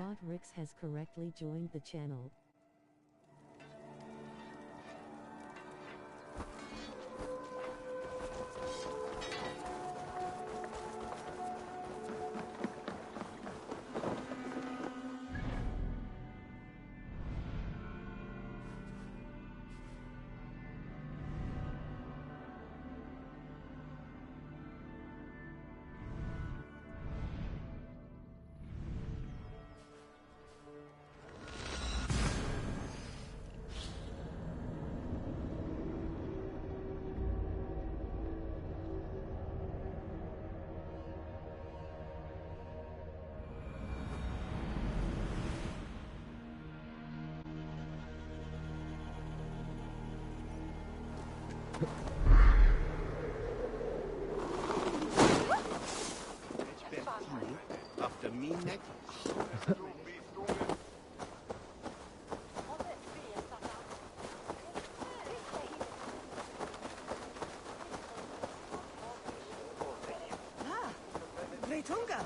Thought Rix has correctly joined the channel. After me next. Great hunger.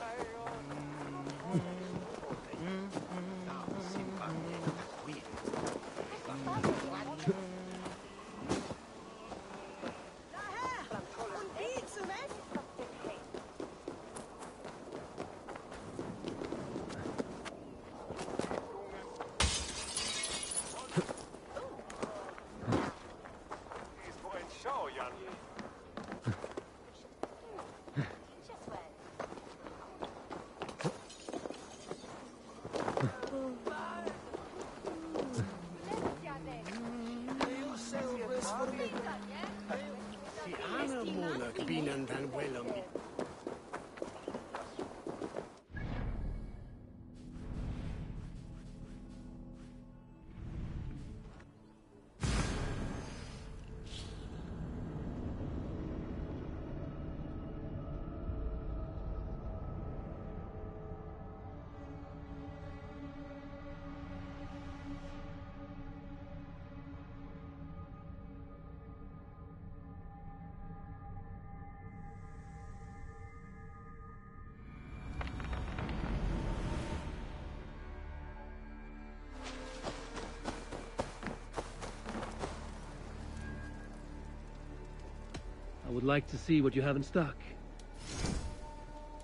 I would like to see what you have in stock.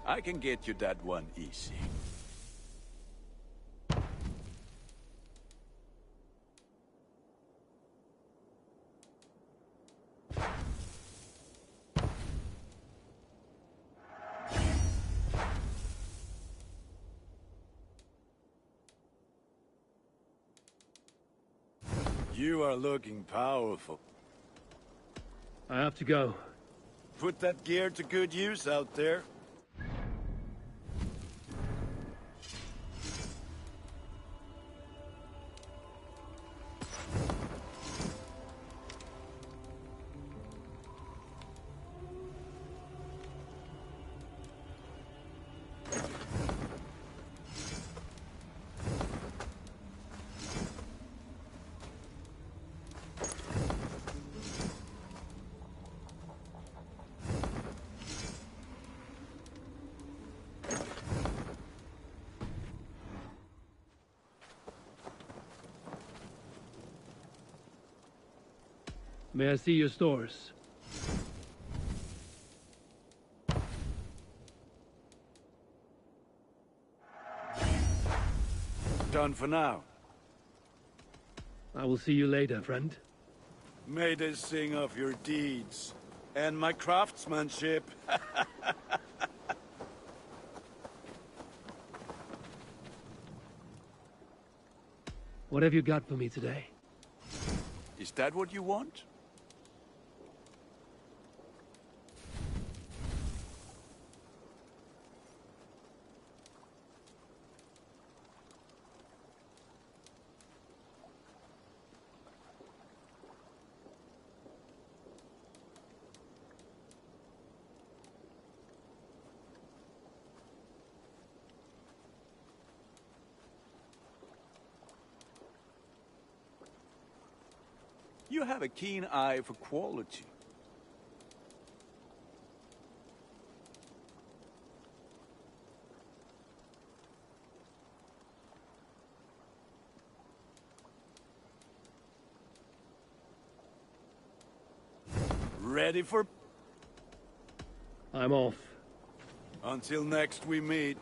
I can get you that one easy. You are looking powerful. I have to go. Put that gear to good use out there. May I see your stores? Done for now. I will see you later, friend. May they sing of your deeds and my craftsmanship. What have you got for me today? Is that what you want? You have a keen eye for quality. Ready for... I'm off. Until next we meet.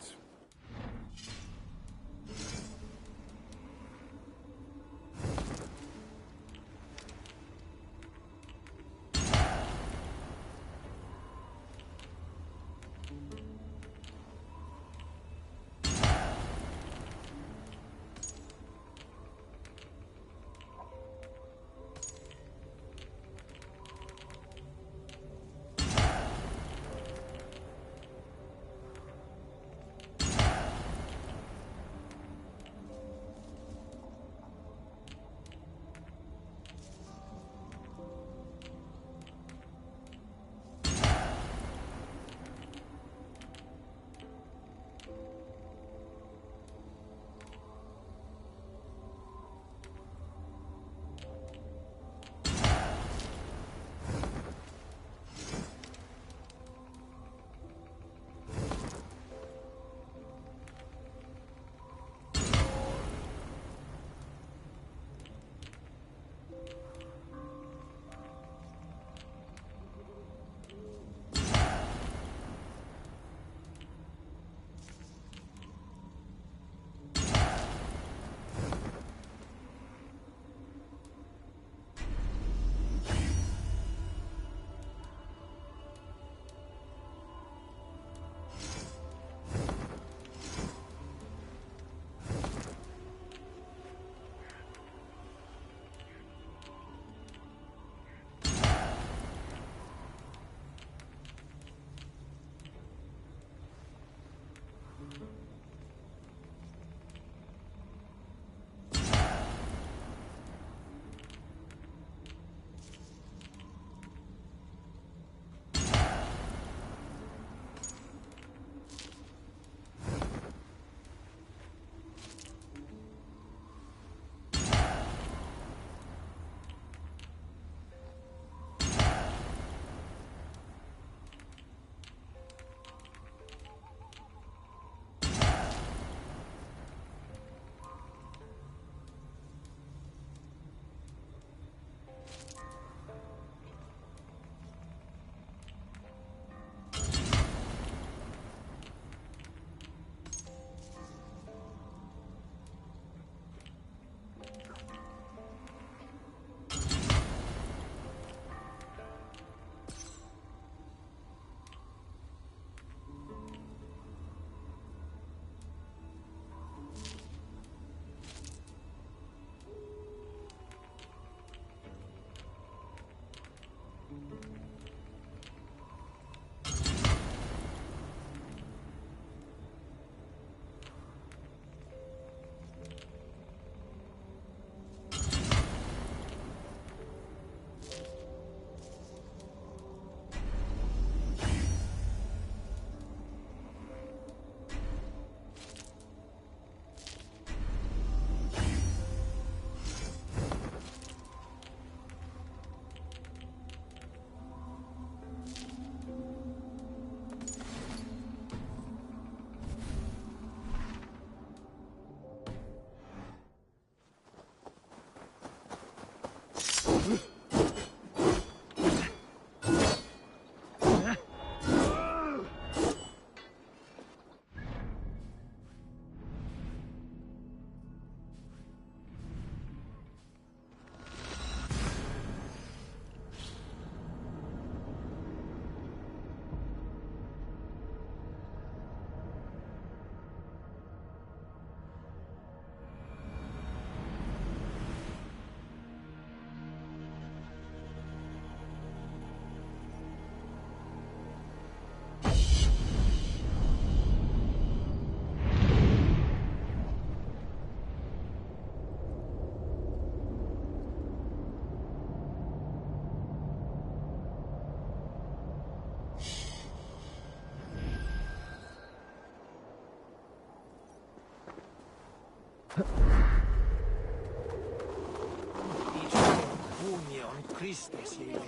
Christus Jeesus.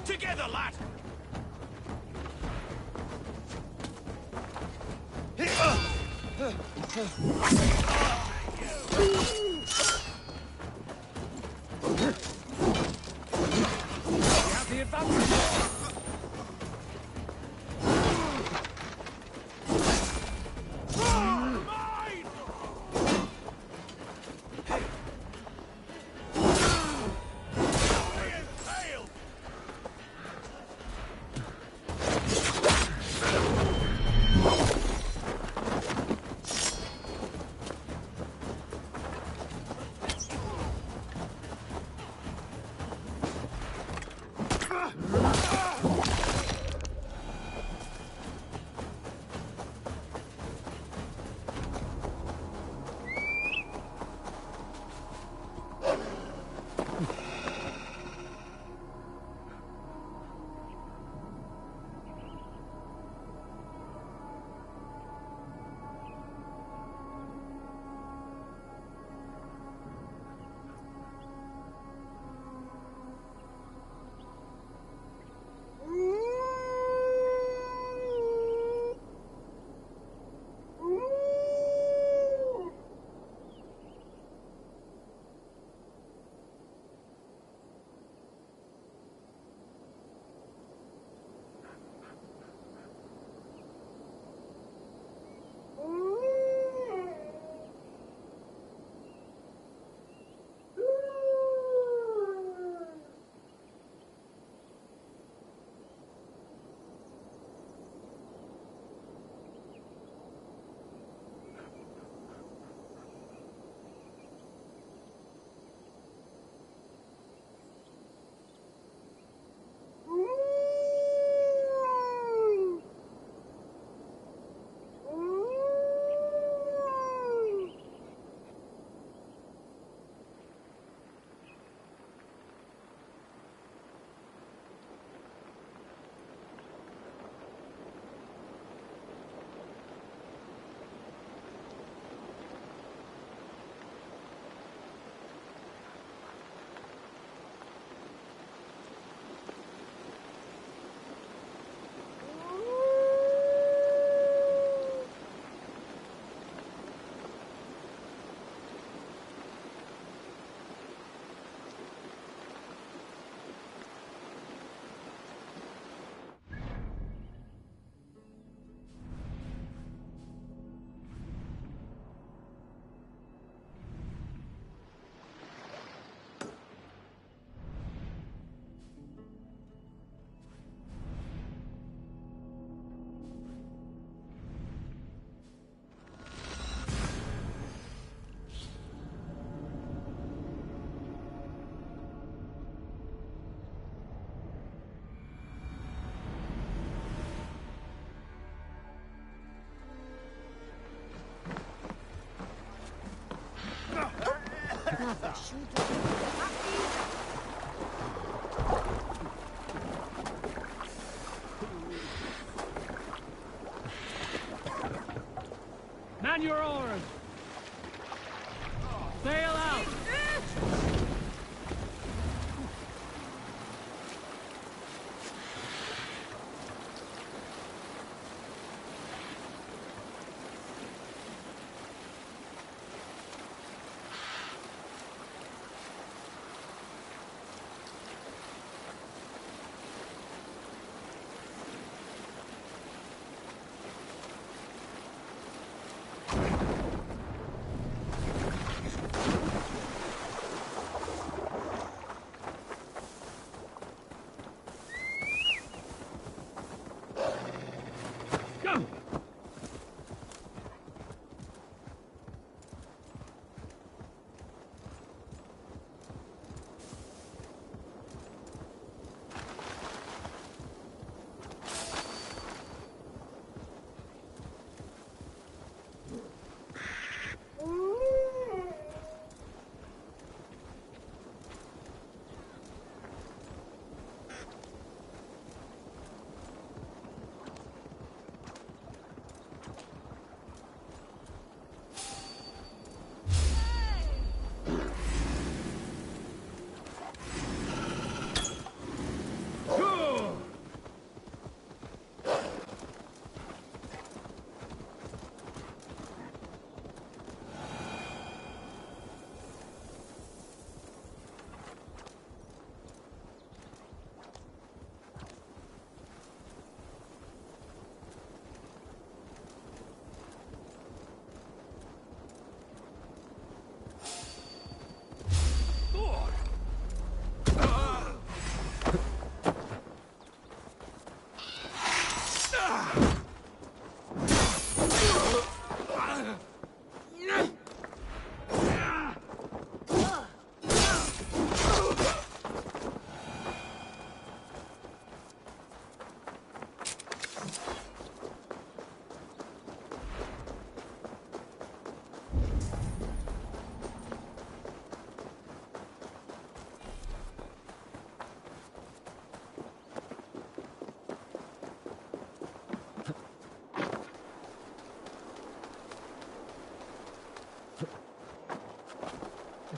Together, lad! We have the advantage! Man your oars! Sail out!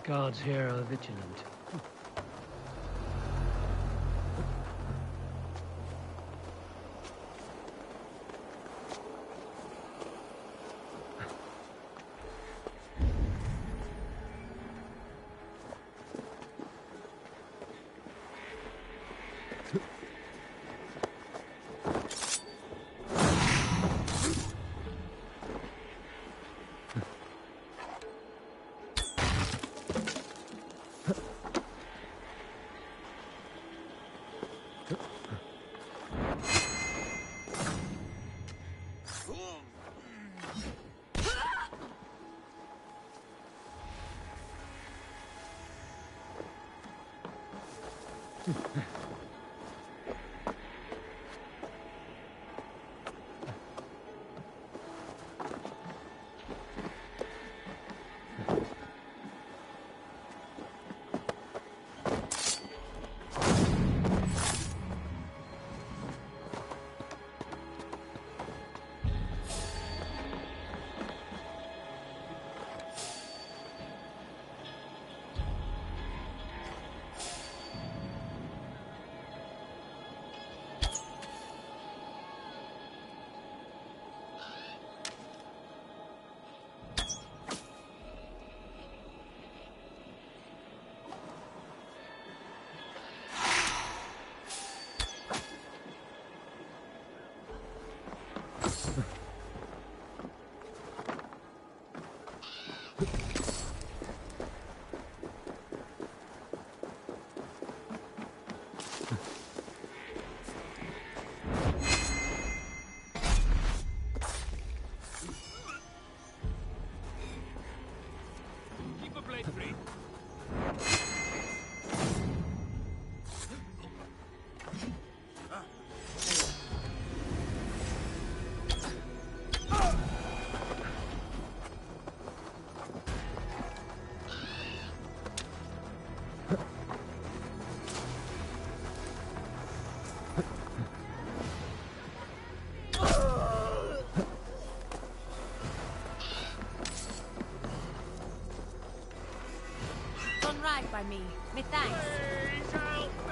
The guards here are vigilant. Right by me. Me thanks. Please help me!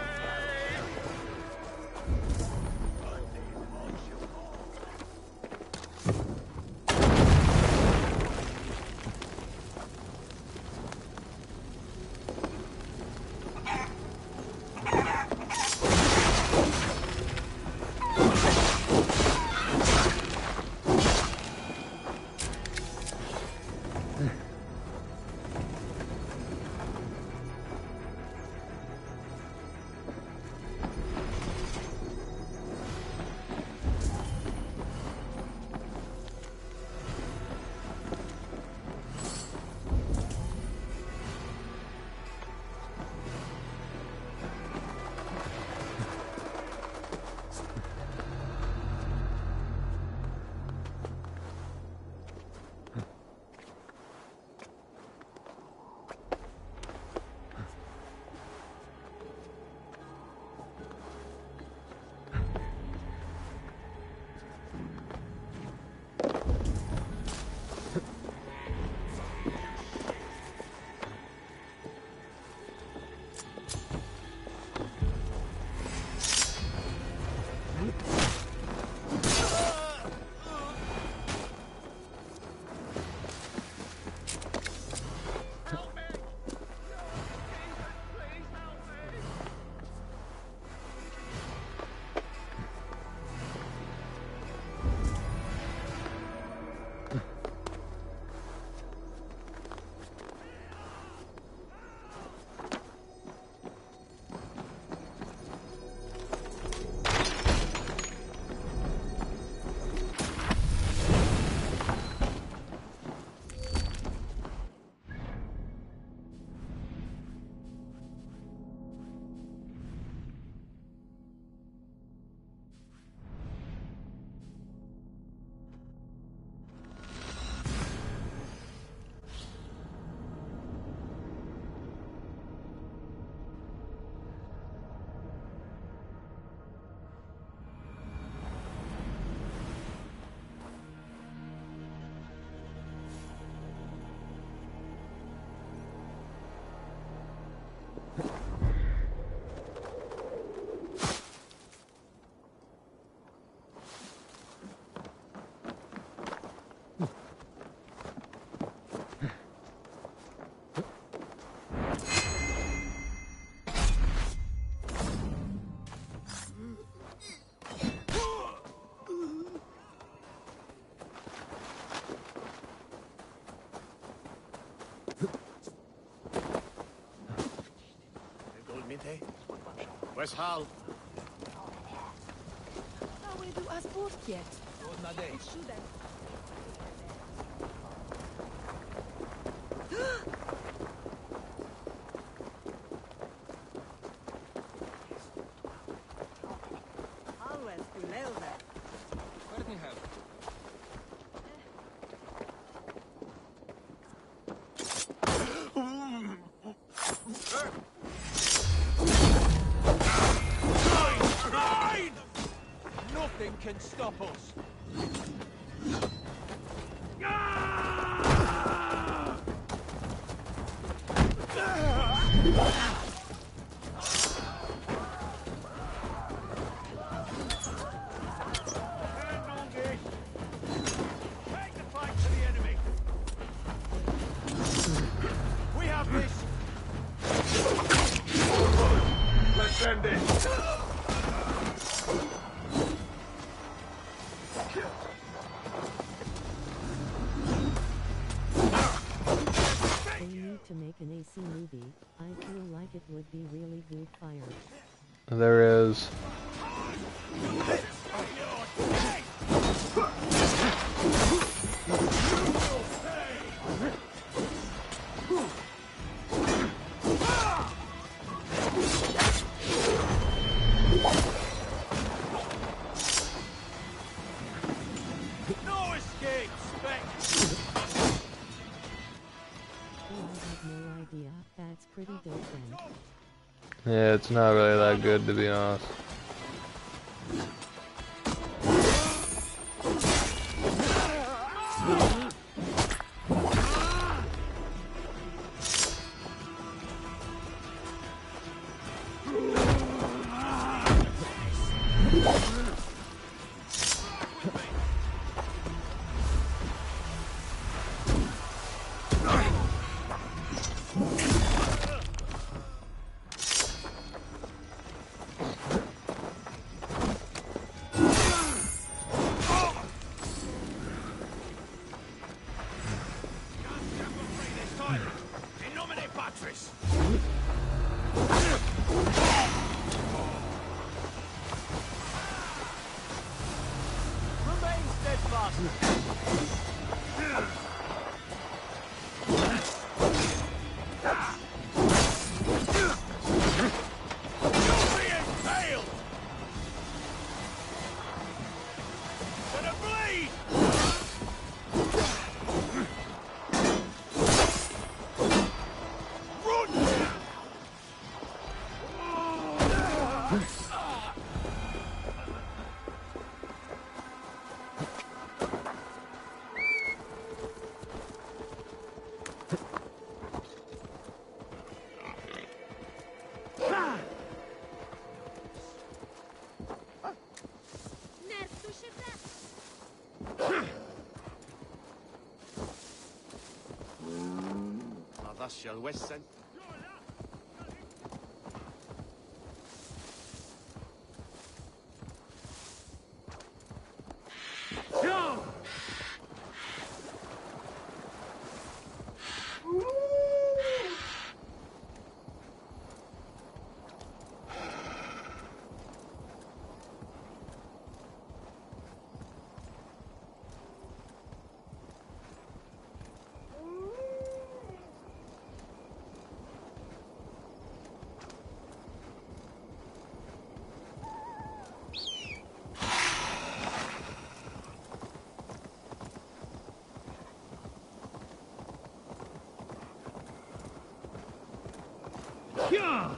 Okay. Where's Hal? Har du asbåtjet? It should have. Always below that. Nothing can stop us. Take the fight to the enemy. We have this. Let's end it. They need to make an AC movie. I feel like it would be really good fire. There is. No escape, Spec. Oh, I have no idea. That's pretty dope then. Yeah, it's not really that good, to be honest. In nomine Patris. Remain steadfast. You're being failed. Gonna bleed. Thus shall West send. Yeah!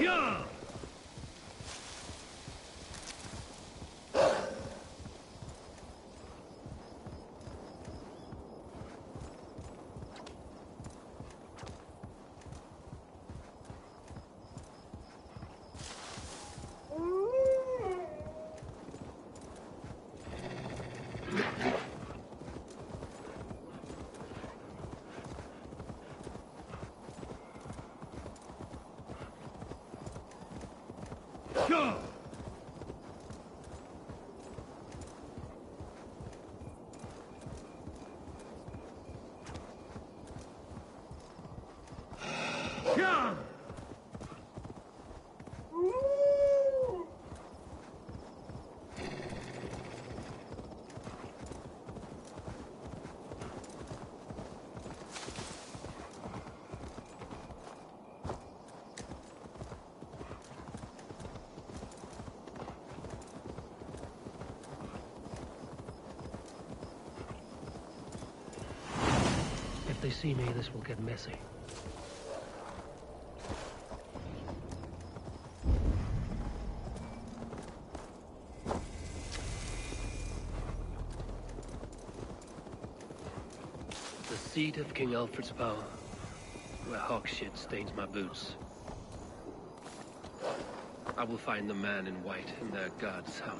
Yeah! Yeah! Yeah! If they see me, this will get messy. The seat of King Alfred's power, where hawk shit stains my boots. I will find the man in white in their god's house.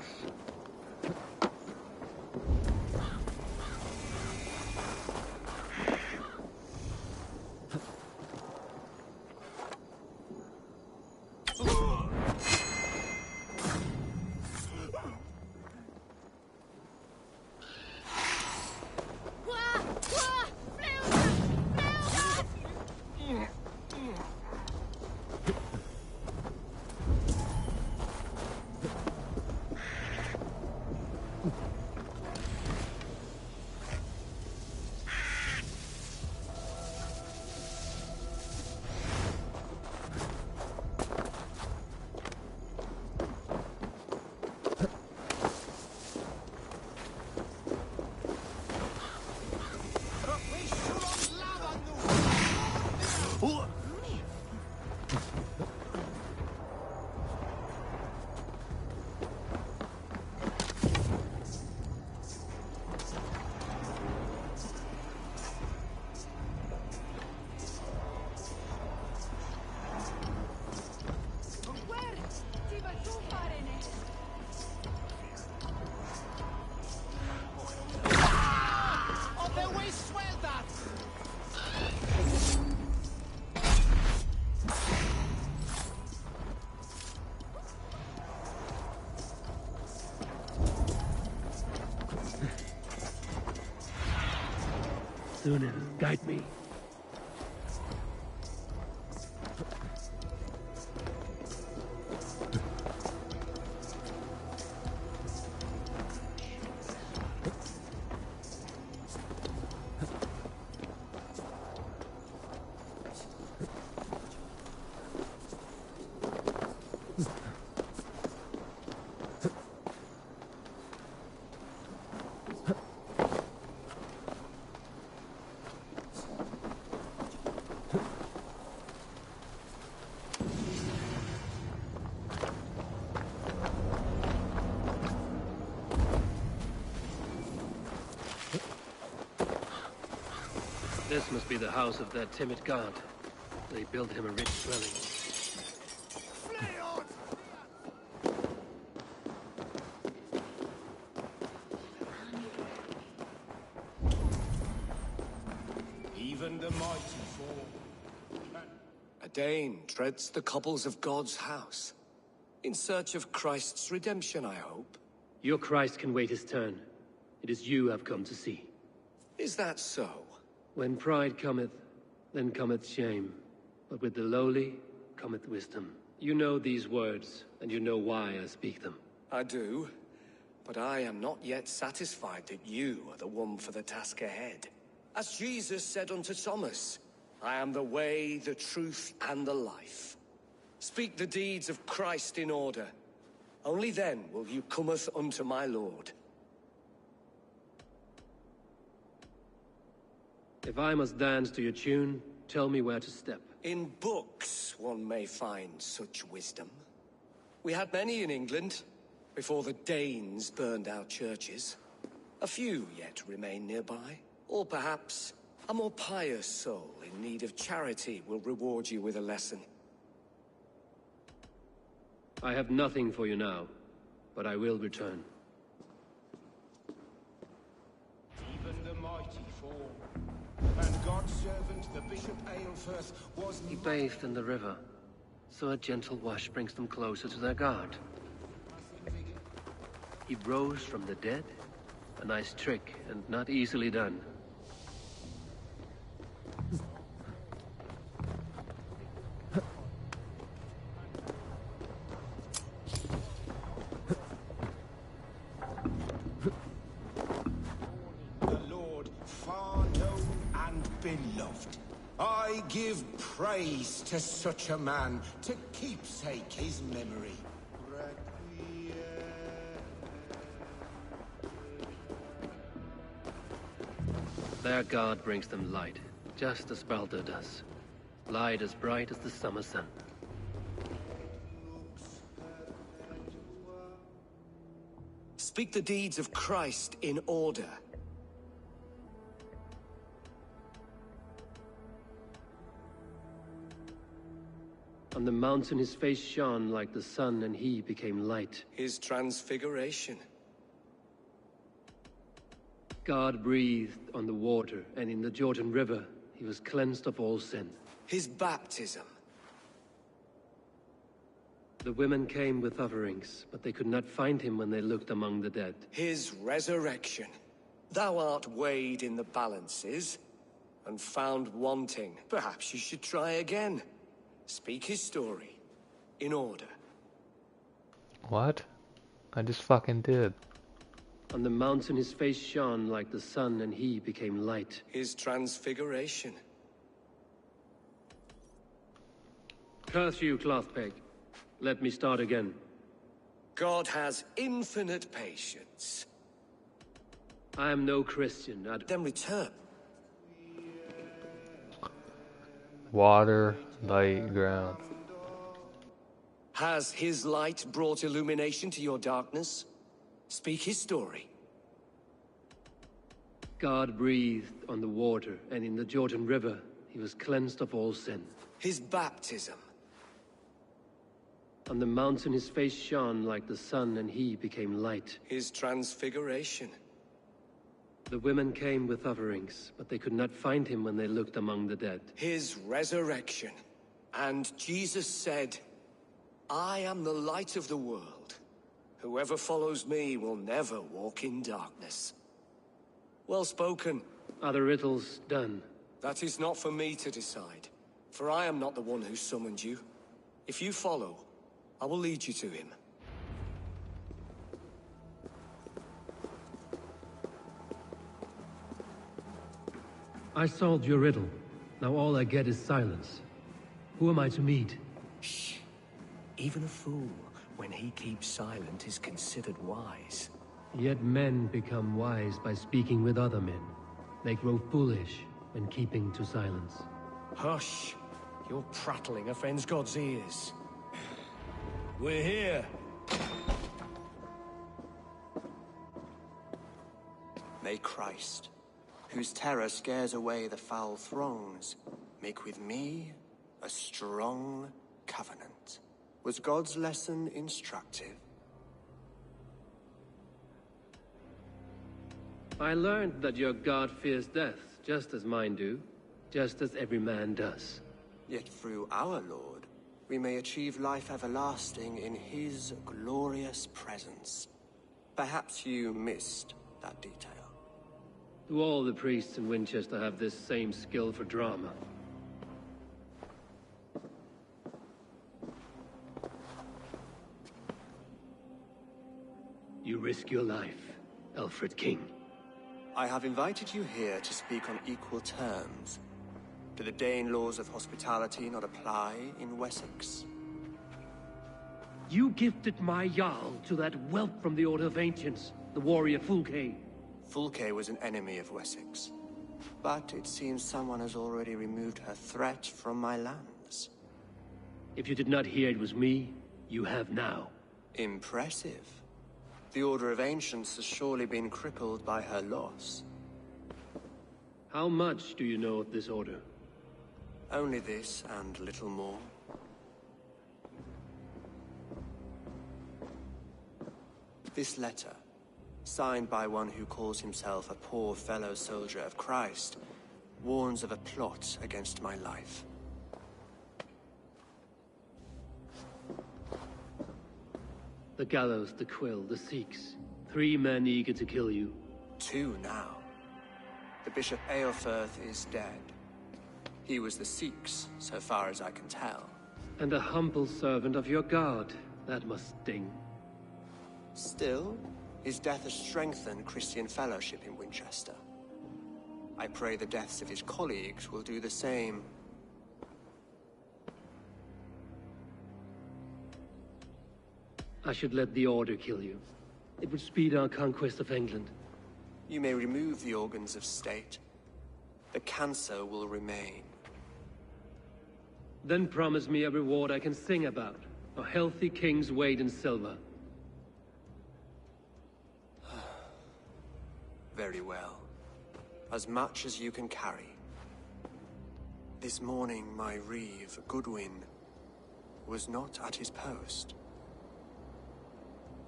Sunan, guide me. This must be the house of that timid god. They built him a rich dwelling. Even the mighty fall. A Dane treads the cobbles of God's house. In search of Christ's redemption, I hope. Your Christ can wait his turn. It is you I've come to see. Is that so? When pride cometh, then cometh shame. But with the lowly cometh wisdom. You know these words, and you know why I speak them. I do, but I am not yet satisfied that you are the one for the task ahead. As Jesus said unto Thomas, I am the way, the truth, and the life. Speak the deeds of Christ in order. Only then will you cometh unto my Lord. If I must dance to your tune, Tell me where to step. In books, one may find such wisdom. We had many in England, before the Danes burned our churches. A few yet remain nearby. Or perhaps a more pious soul in need of charity will reward you with a lesson. I have nothing for you now, but I will return. Even the mighty fall. And God's servant, the Bishop Aelfirth, was... He bathed in the river, so a gentle wash brings them closer to their God. He rose from the dead? A nice trick, and not easily done. The Lord, far known and beloved. I give praise to such a man, to keepsake his memory. Their God brings them light, just as Baldur does. Light as bright as the summer sun. Speak the deeds of Christ in order. On the mountain his face shone like the sun, and he became light. His transfiguration. God breathed on the water, and in the Jordan River he was cleansed of all sin. His baptism. The women came with offerings, but they could not find him when they looked among the dead. His resurrection. Thou art weighed in the balances, and found wanting. Perhaps you should try again. Speak his story. In order. What? I just fucking did. On the mountain his face shone like the sun, and he became light. His transfiguration. Curse you, Clothpeg. Let me start again. God has infinite patience. I am no Christian. Then return. Water, light, ground. Has his light brought illumination to your darkness? Speak his story. God breathed on the water, and in the Jordan River he was cleansed of all sin. His baptism. On the mountain his face shone like the sun, and he became light. His transfiguration. The women came with offerings, but they could not find him when they looked among the dead. His resurrection. And Jesus said, I am the light of the world. Whoever follows me will never walk in darkness. Well spoken. Are the riddles done? That is not for me to decide, for I am not the one who summoned you. If you follow, I will lead you to him. I solved your riddle. Now all I get is silence. Who am I to meet? Shh. Even a fool, when he keeps silent, is considered wise. Yet men become wise by speaking with other men. They grow foolish when keeping to silence. Hush! Your prattling offends God's ears. We're here. May Christ, whose terror scares away the foul throngs, make with me a strong covenant. Was God's lesson instructive? I learned that your God fears death, just as mine do, just as every man does. Yet through our Lord, we may achieve life everlasting in his glorious presence. Perhaps you missed that detail. Do all the priests in Winchester have this same skill for drama? You risk your life, Alfred King. I have invited you here to speak on equal terms. Do the Dane laws of hospitality not apply in Wessex? You gifted my Jarl to that whelp from the Order of Ancients, the warrior Fulke. Fulke was an enemy of Wessex. But it seems someone has already removed her threat from my lands. If you did not hear it was me, you have now. Impressive. The Order of Ancients has surely been crippled by her loss. How much do you know of this order? Only this and little more. This letter, signed by one who calls himself a poor fellow soldier of Christ, warns of a plot against my life. The gallows, the quill, the Sikhs. 3 men eager to kill you. 2 now. The Bishop Aelfirth is dead. He was the Sikhs, so far as I can tell. And a humble servant of your god. That must sting. Still, his death has strengthened Christian fellowship in Winchester. I pray the deaths of his colleagues will do the same. I should let the Order kill you. It would speed our conquest of England. You may remove the organs of state. The cancer will remain. Then promise me a reward I can sing about. A healthy king's weight in silver. Very well. As much as you can carry. This morning, my reeve, Goodwin, was not at his post.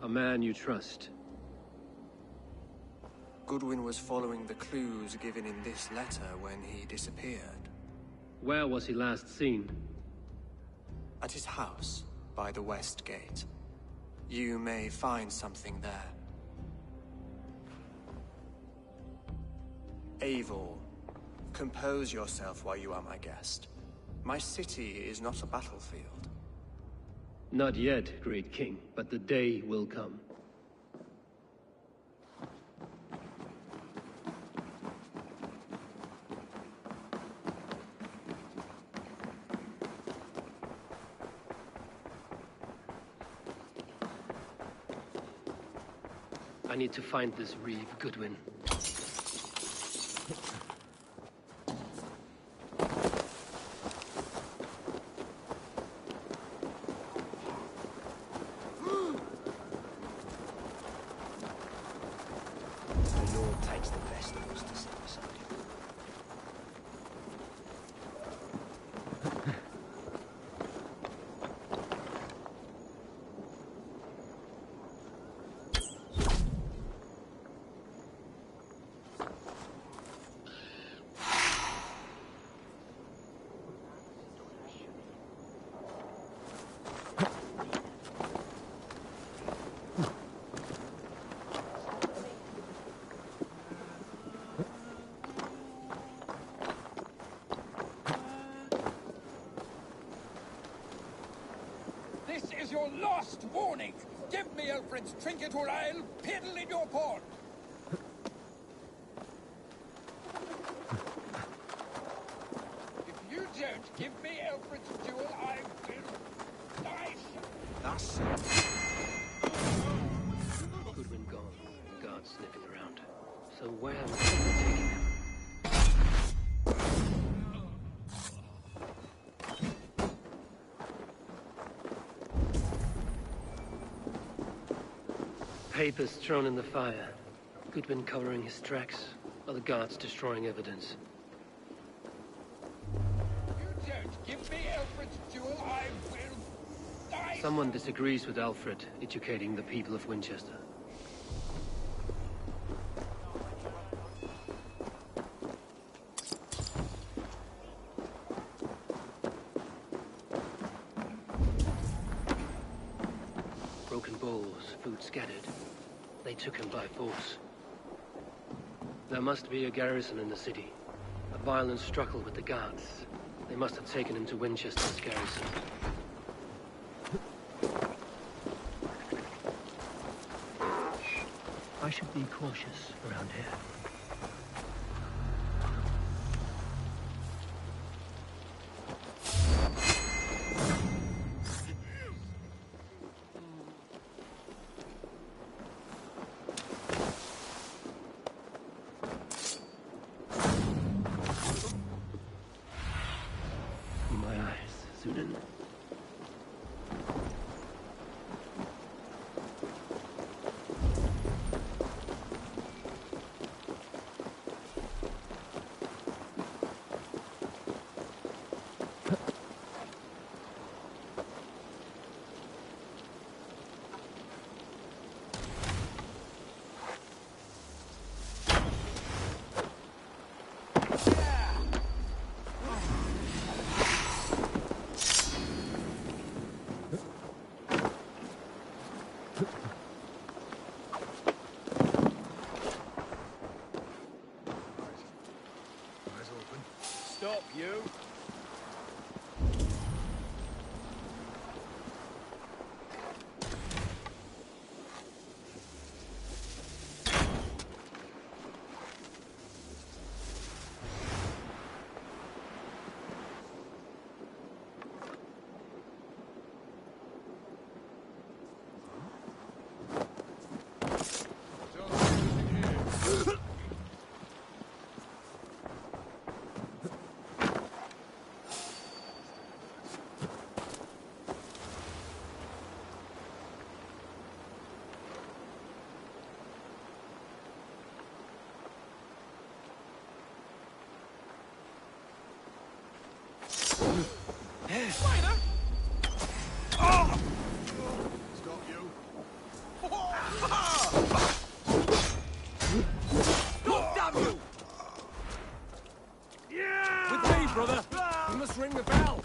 A man you trust. Goodwin was following the clues given in this letter when he disappeared. Where was he last seen? At his house, by the West Gate. You may find something there. Eivor, compose yourself while you are my guest. My city is not a battlefield. Not yet, great king, but the day will come. I need to find this reeve, Goodwin. The Lord takes the best of us to sit beside him. This is your last warning. Give me Alfred's trinket or I'll piddle in your pond. If you don't give me Alfred's jewel, I will die. That's Goodwin gone. The guards sniffing around. So where was he taking him? Papers thrown in the fire. Goodwin covering his tracks. Other guards destroying evidence. You don't give me Alfred's jewel, I will die. Someone disagrees with Alfred, educating the people of Winchester. Broken bowls, food scattered. They took him by force. There must be a garrison in the city. A violent struggle with the guards. They must have taken him to Winchester's garrison. I should be cautious around here. Sudan. Stop, you! Brother, you must ring the bell.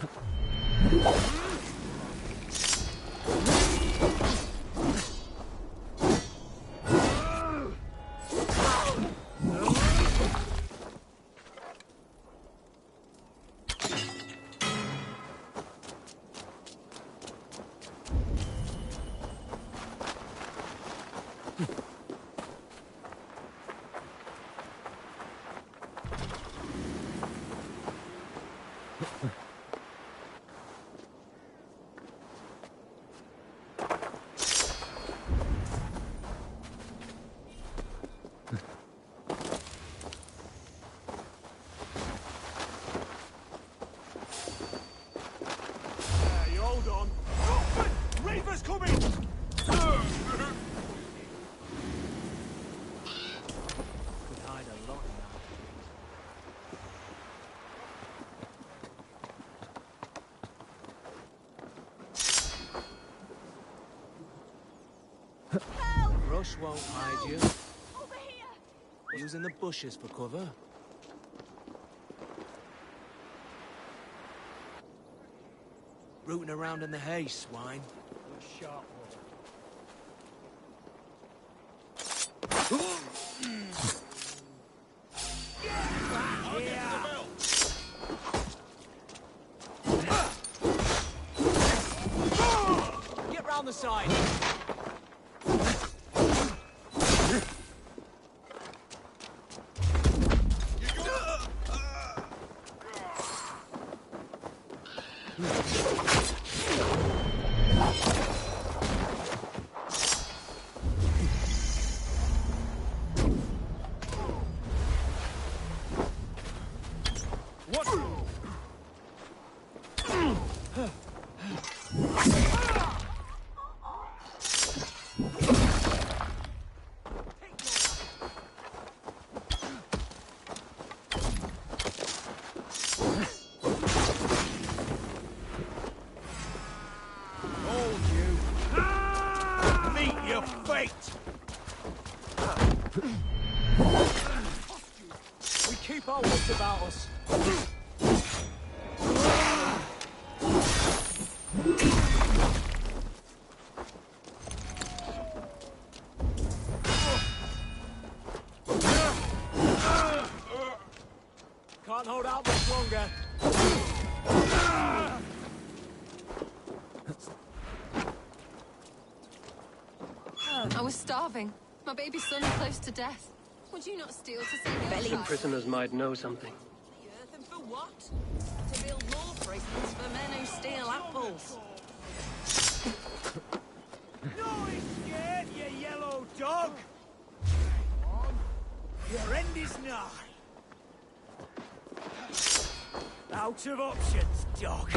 Brush won't hide you. Over here! Using the bushes for cover. Rooting around in the hay, swine. Sharp Get round the side. Our wits about us. Can't hold out much longer. I was starving. My baby son close to death. Would you not steal to save your The child? prisoners might know something. The earth and for what? To build more prisons for men who steal apples. No escape, you yellow dog! Your end is nigh. Out of options, dog.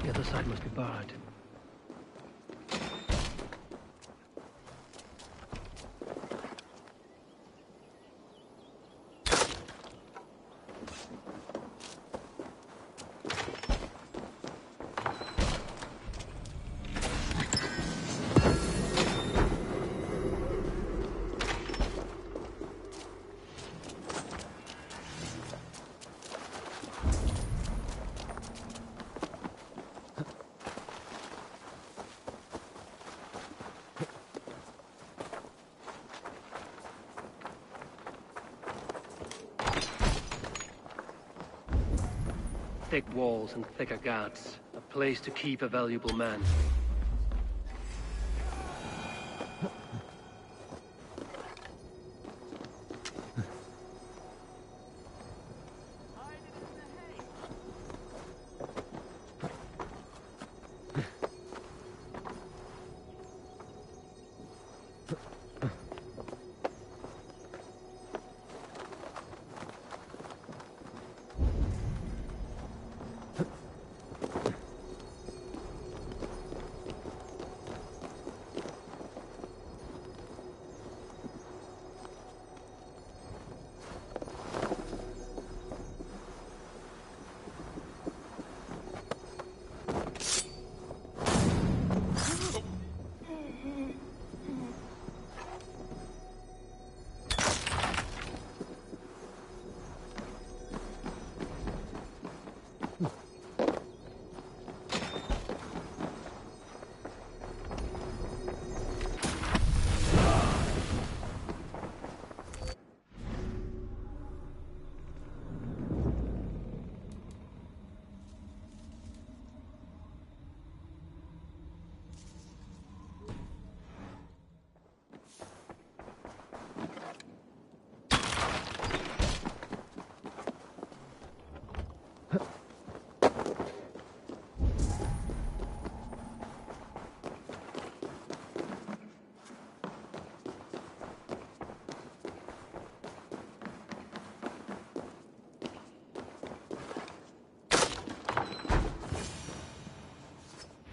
The other side must be barred. Thick walls and thicker guards. A place to keep a valuable man.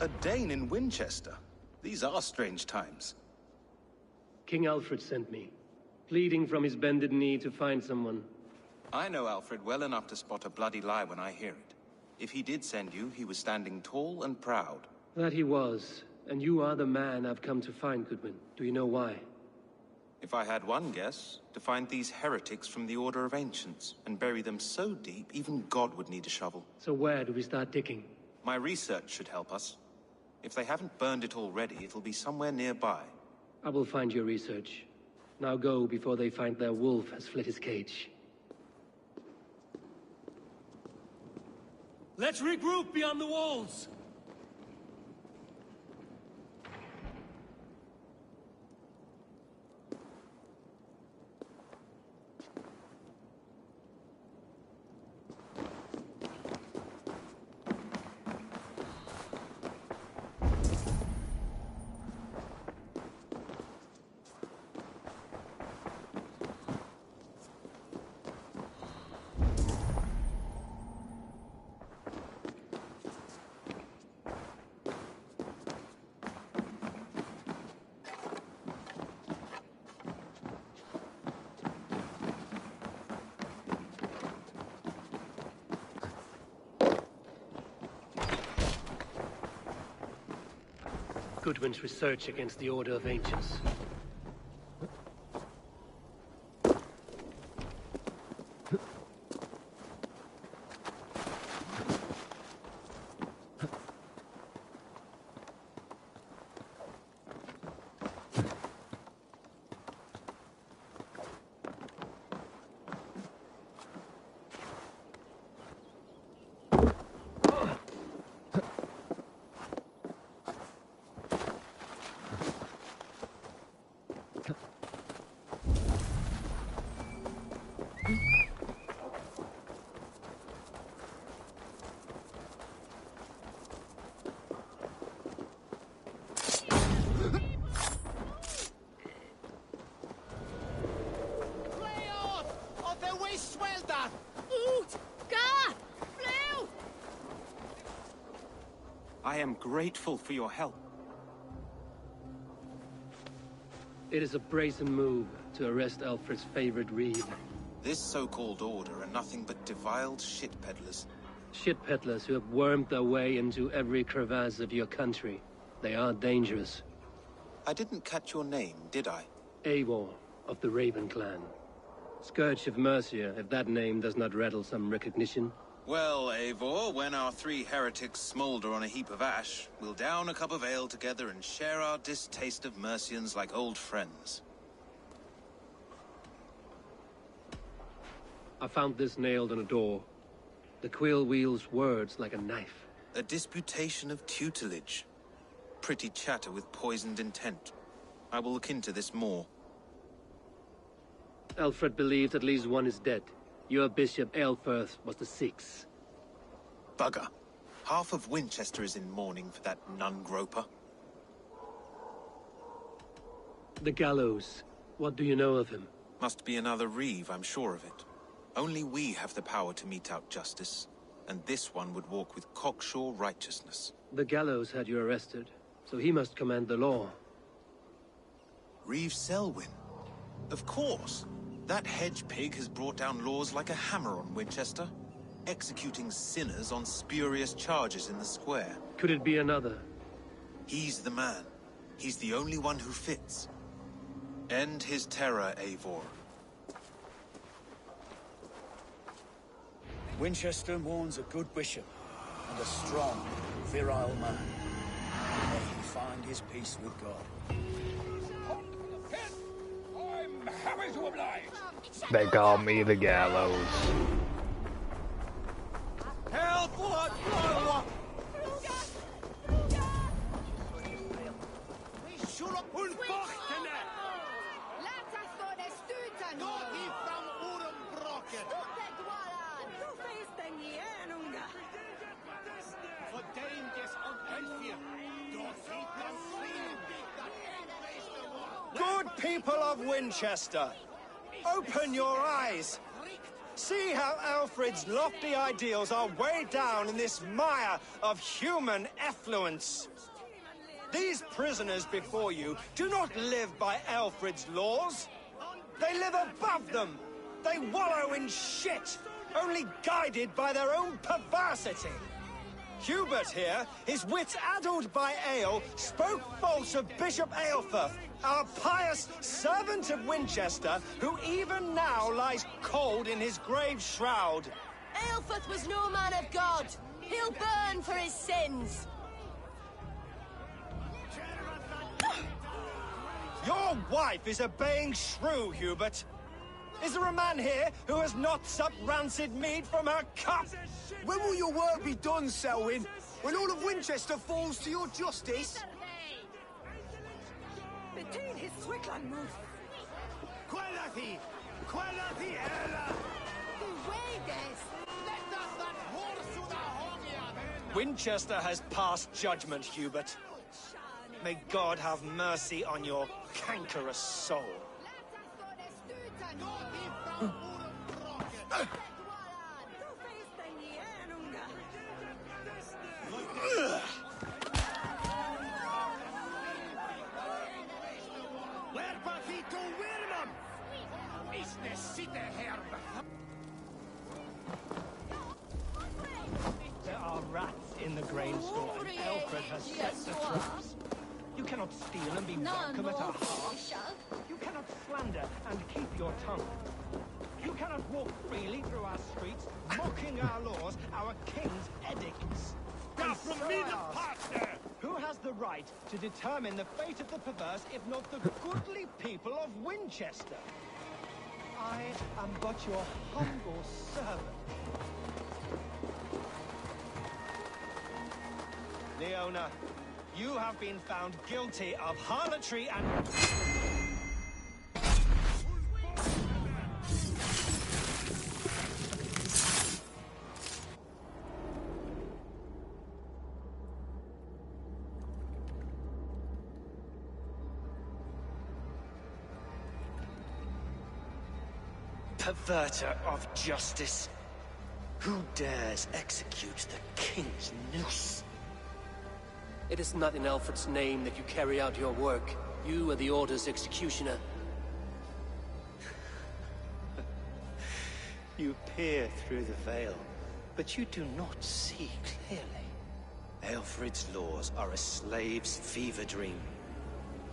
A Dane in Winchester? These are strange times. King Alfred sent me, pleading from his bended knee to find someone. I know Alfred well enough to spot a bloody lie when I hear it. If he did send you, he was standing tall and proud. That he was, and you are the man I've come to find, Goodwin. Do you know why? If I had one guess, to find these heretics from the Order of Ancients, and bury them so deep, even God would need a shovel. So where do we start digging? My research should help us. If they haven't burned it already, it'll be somewhere nearby. I will find your research. Now go before they find their wolf has fled his cage. Let's regroup beyond the walls! Goodwin's research against the Order of Ancients. I am grateful for your help. It is a brazen move to arrest Alfred's favorite reeve. This so-called order are nothing but defiled shit peddlers. Shit peddlers who have wormed their way into every crevasse of your country. They are dangerous. I didn't catch your name, did I? Eivor, of the Raven clan. Scourge of Mercia, if that name does not rattle some recognition. Well, Eivor, when our three heretics smolder on a heap of ash, we'll down a cup of ale together and share our distaste of Mercians like old friends. I found this nailed on a door. The quill wields words like a knife. A disputation of tutelage. Pretty chatter with poisoned intent. I will look into this more. Alfred believes at least one is dead. Your Bishop Aelfirth was the sixth. Bugger. Half of Winchester is in mourning for that nun-groper. The gallows. What do you know of him? Must be another reeve, I'm sure of it. Only we have the power to mete out justice, and this one would walk with cocksure righteousness. The gallows had you arrested, so he must command the law. Reeve Selwyn? Of course. That hedge pig has brought down laws like a hammer on Winchester, executing sinners on spurious charges in the square. Could it be another? He's the man. He's the only one who fits. End his terror, Eivor. Winchester mourns a good bishop and a strong, virile man. May he find his peace with God. I'm happy to oblige. They call me the gallows. Help! What? Good people of Winchester, open your eyes. See how Alfred's lofty ideals are weighed down in this mire of human effluence. These prisoners before you do not live by Alfred's laws. They live above them. They wallow in shit, only guided by their own perversity. Hubert here, his wits addled by ale, spoke false of Bishop Aelfirth, our pious servant of Winchester, who even now lies cold in his grave shroud. Aelfirth was no man of God. He'll burn for his sins. Your wife is a baying shrew, Hubert. Is there a man here who has not supped rancid mead from her cup? When will your work be done, Selwyn? When all of Winchester falls to your justice? Between his Swickland move. Quellati! Quellati ella! Winchester has passed judgment, Hubert. May God have mercy on your cankerous soul. There are rats in the grain store, and Alfred has set the traps. You cannot steal and be welcome at our hearth. You cannot slander and keep your tongue. You cannot walk freely through our streets, mocking our laws, our king's edicts. And from me the partner! Who has the right to determine the fate of the perverse, if not the goodly people of Winchester? I am but your humble servant. Leona, you have been found guilty of harlotry and... Perverter of justice. Who dares execute the king's noose? It is not in Alfred's name that you carry out your work. You are the Order's executioner. You peer through the veil, but you do not see clearly. Alfred's laws are a slave's fever dream.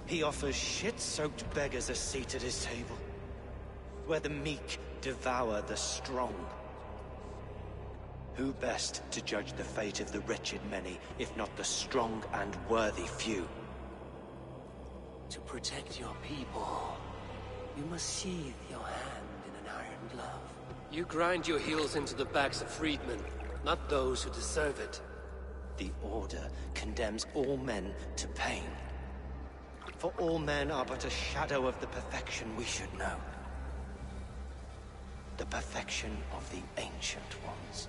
He offers shit-soaked beggars a seat at his table, where the meek devour the strong. Who best to judge the fate of the wretched many, if not the strong and worthy few? To protect your people, you must sheathe your hand in an iron glove. You grind your heels into the backs of freedmen, not those who deserve it. The Order condemns all men to pain. For all men are but a shadow of the perfection we should know. The perfection of the Ancient Ones.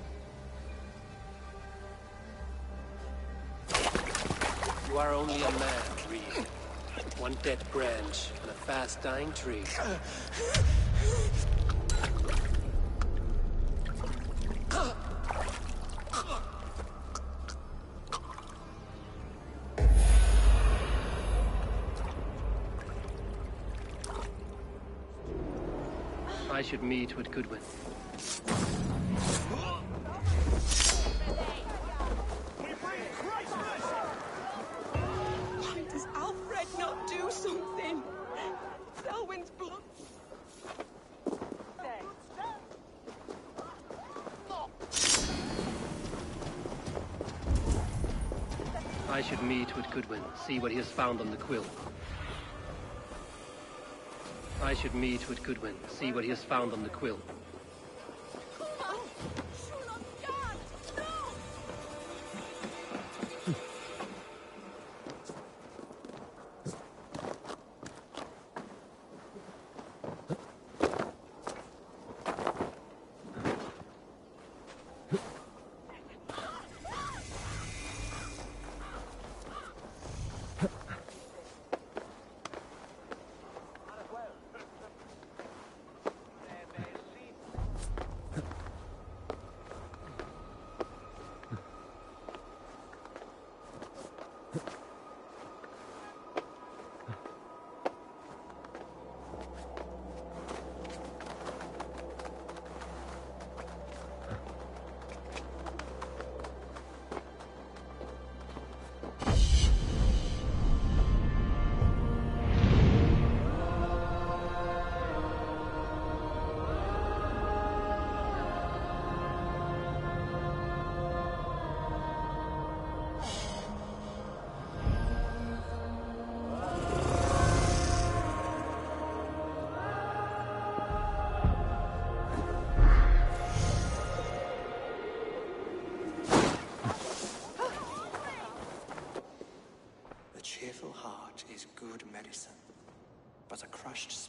You are only a man, Reed. One dead branch on a fast-dying tree. I should meet with Goodwin. Why does Alfred not do something? Selwyn's blood. I should meet with Goodwin, see what he has found on the quill. I should meet with Goodwin, see what he has found on the quill.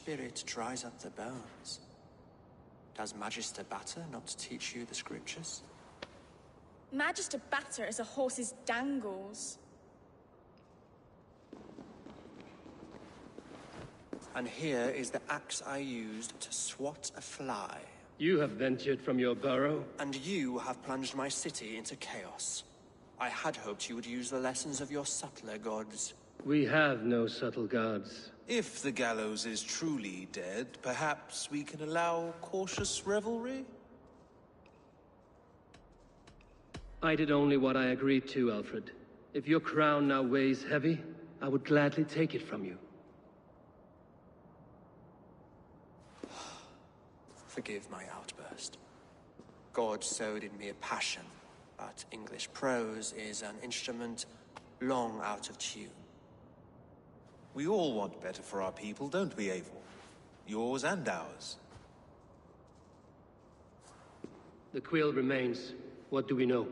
spirit dries up the bones. Does Magister Batter not teach you the scriptures? Magister Batter is a horse's dangles. And here is the axe I used to swat a fly. You have ventured from your burrow? And you have plunged my city into chaos. I had hoped you would use the lessons of your subtler gods. We have no subtle gods. If the gallows is truly dead, perhaps we can allow cautious revelry? I did only what I agreed to, Alfred. If your crown now weighs heavy, I would gladly take it from you. Forgive my outburst. God sowed in me a passion, but English prose is an instrument long out of tune. We all want better for our people, don't we, Eivor? Yours and ours. The quill remains. What do we know?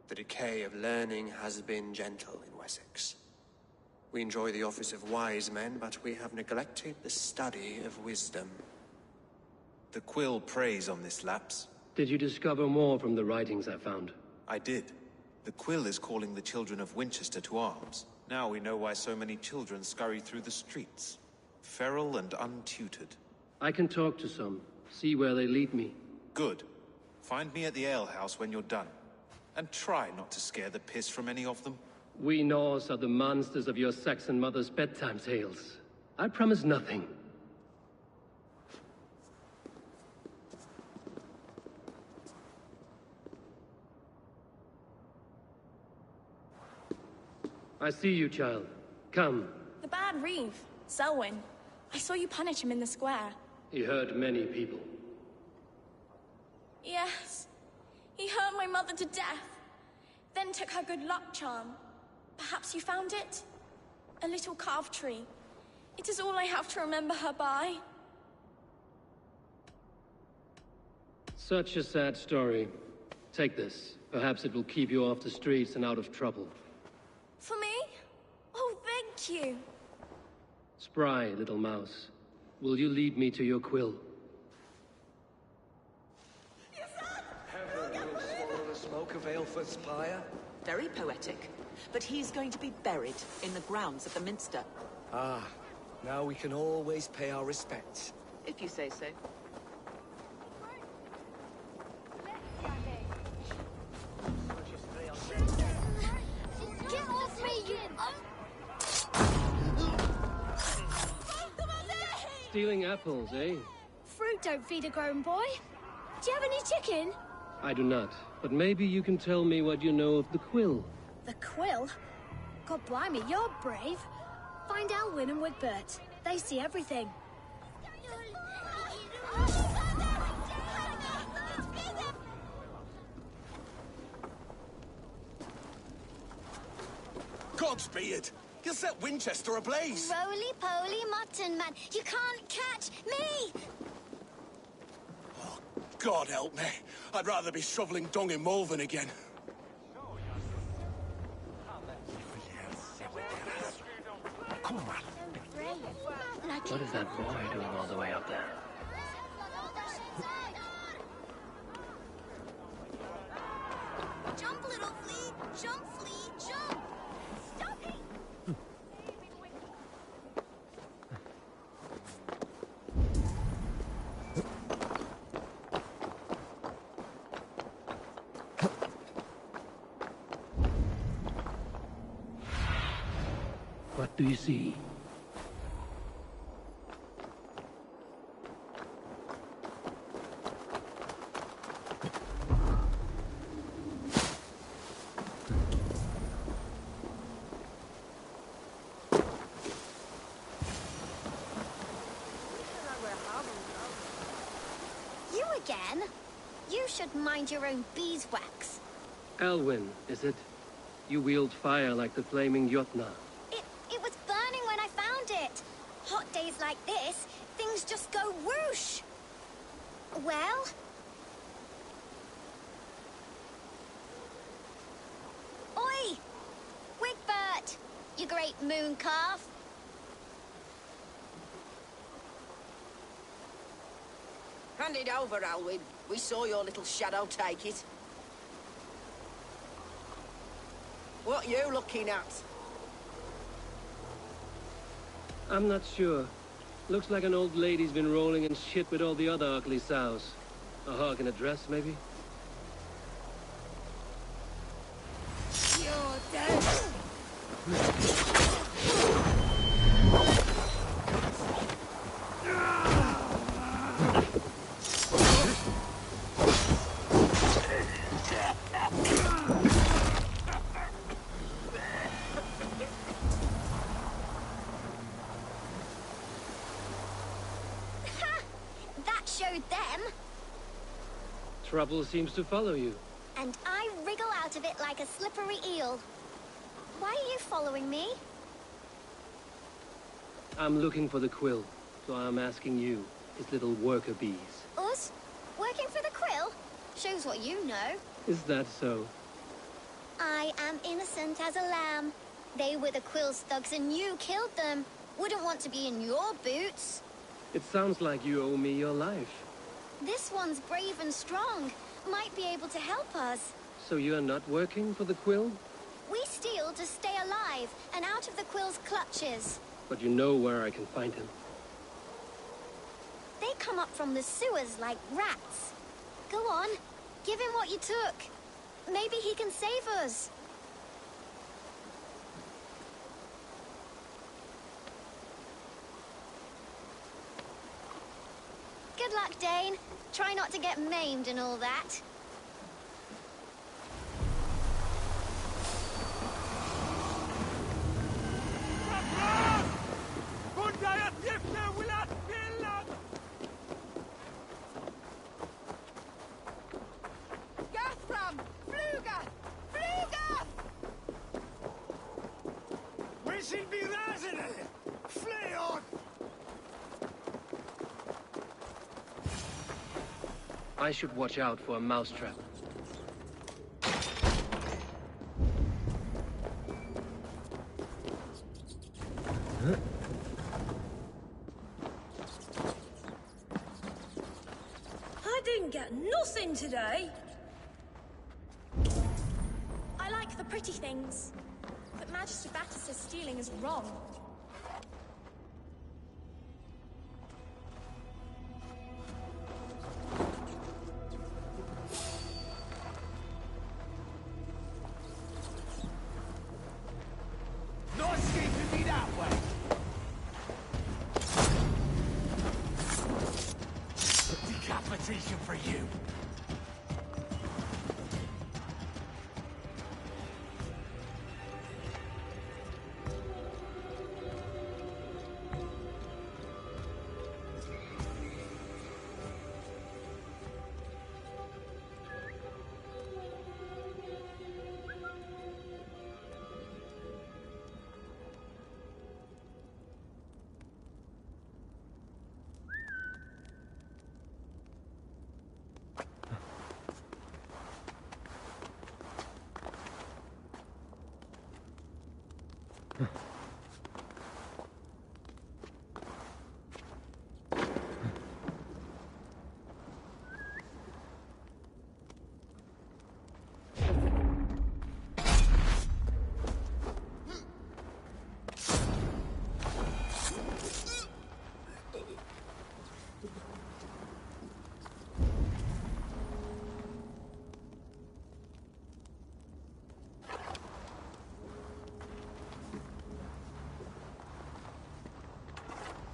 The decay of learning has been gentle in Wessex. We enjoy the office of wise men, but we have neglected the study of wisdom. The quill preys on this lapse. Did you discover more from the writings I found? I did. The quill is calling the children of Winchester to arms. Now we know why so many children scurry through the streets. Feral and untutored. I can talk to some, see where they lead me. Good. Find me at the alehouse when you're done. And try not to scare the piss from any of them. We Norse are the monsters of your Saxon mother's bedtime tales. I promise nothing. I see you, child. Come. The bad Reeve, Selwyn. I saw you punish him in the square. He hurt many people. Yes. He hurt my mother to death. Then took her good luck charm. Perhaps you found it? A little carved tree. It is all I have to remember her by. Such a sad story. Take this. Perhaps it will keep you off the streets and out of trouble. For me? Oh, thank you. Spry, little mouse. Will you lead me to your quill? Heaven will swallow the smoke of Aelfred's pyre. Very poetic. But he's going to be buried in the grounds of the Minster. Ah, now we can always pay our respects. If you say so. Get off me, you... Stealing apples, eh? Fruit don't feed a grown boy. Do you have any chicken? I do not. But maybe you can tell me what you know of the quill. The quill? God blimey, you're brave. Find Alwyn and Wigbert. They see everything. Godspeed! You'll set Winchester ablaze! Roly-poly mutton man, you can't catch me! Oh, God help me. I'd rather be shoveling dung in Malvern again. Come on. What is that boy doing all the way up there? Jump, little flea! Jump, flea! Jump! Stop it! What do you see? You again? You should mind your own beeswax. Alwyn, is it? You wield fire like the flaming Jotnar. It was burning when I found it. Hot days like this, things just go whoosh. Well? Oi! Wigbert! You great moon calf. Hand it over, Alwyn. We saw your little shadow take it. What you looking at? I'm not sure. Looks like an old lady's been rolling in shit with all the other ugly sows. A hog in a dress, maybe? You're dead! Trouble seems to follow you. And I wriggle out of it like a slippery eel. Why are you following me? I'm looking for the quill, so I'm asking you, his little worker bees. Us? Working for the quill? Shows what you know. Is that so? I am innocent as a lamb. They were the quill's thugs and you killed them. Wouldn't want to be in your boots. It sounds like you owe me your life. This one's brave and strong. Might be able to help us. So you're not working for the quill? We steal to stay alive and out of the quill's clutches. But you know where I can find him. They come up from the sewers like rats. Go on, give him what you took. Maybe he can save us. Good luck, Dane. Try not to get maimed and all that. I should watch out for a mousetrap. I didn't get nothing today. I like the pretty things, but Magister Batter says stealing is wrong. For you.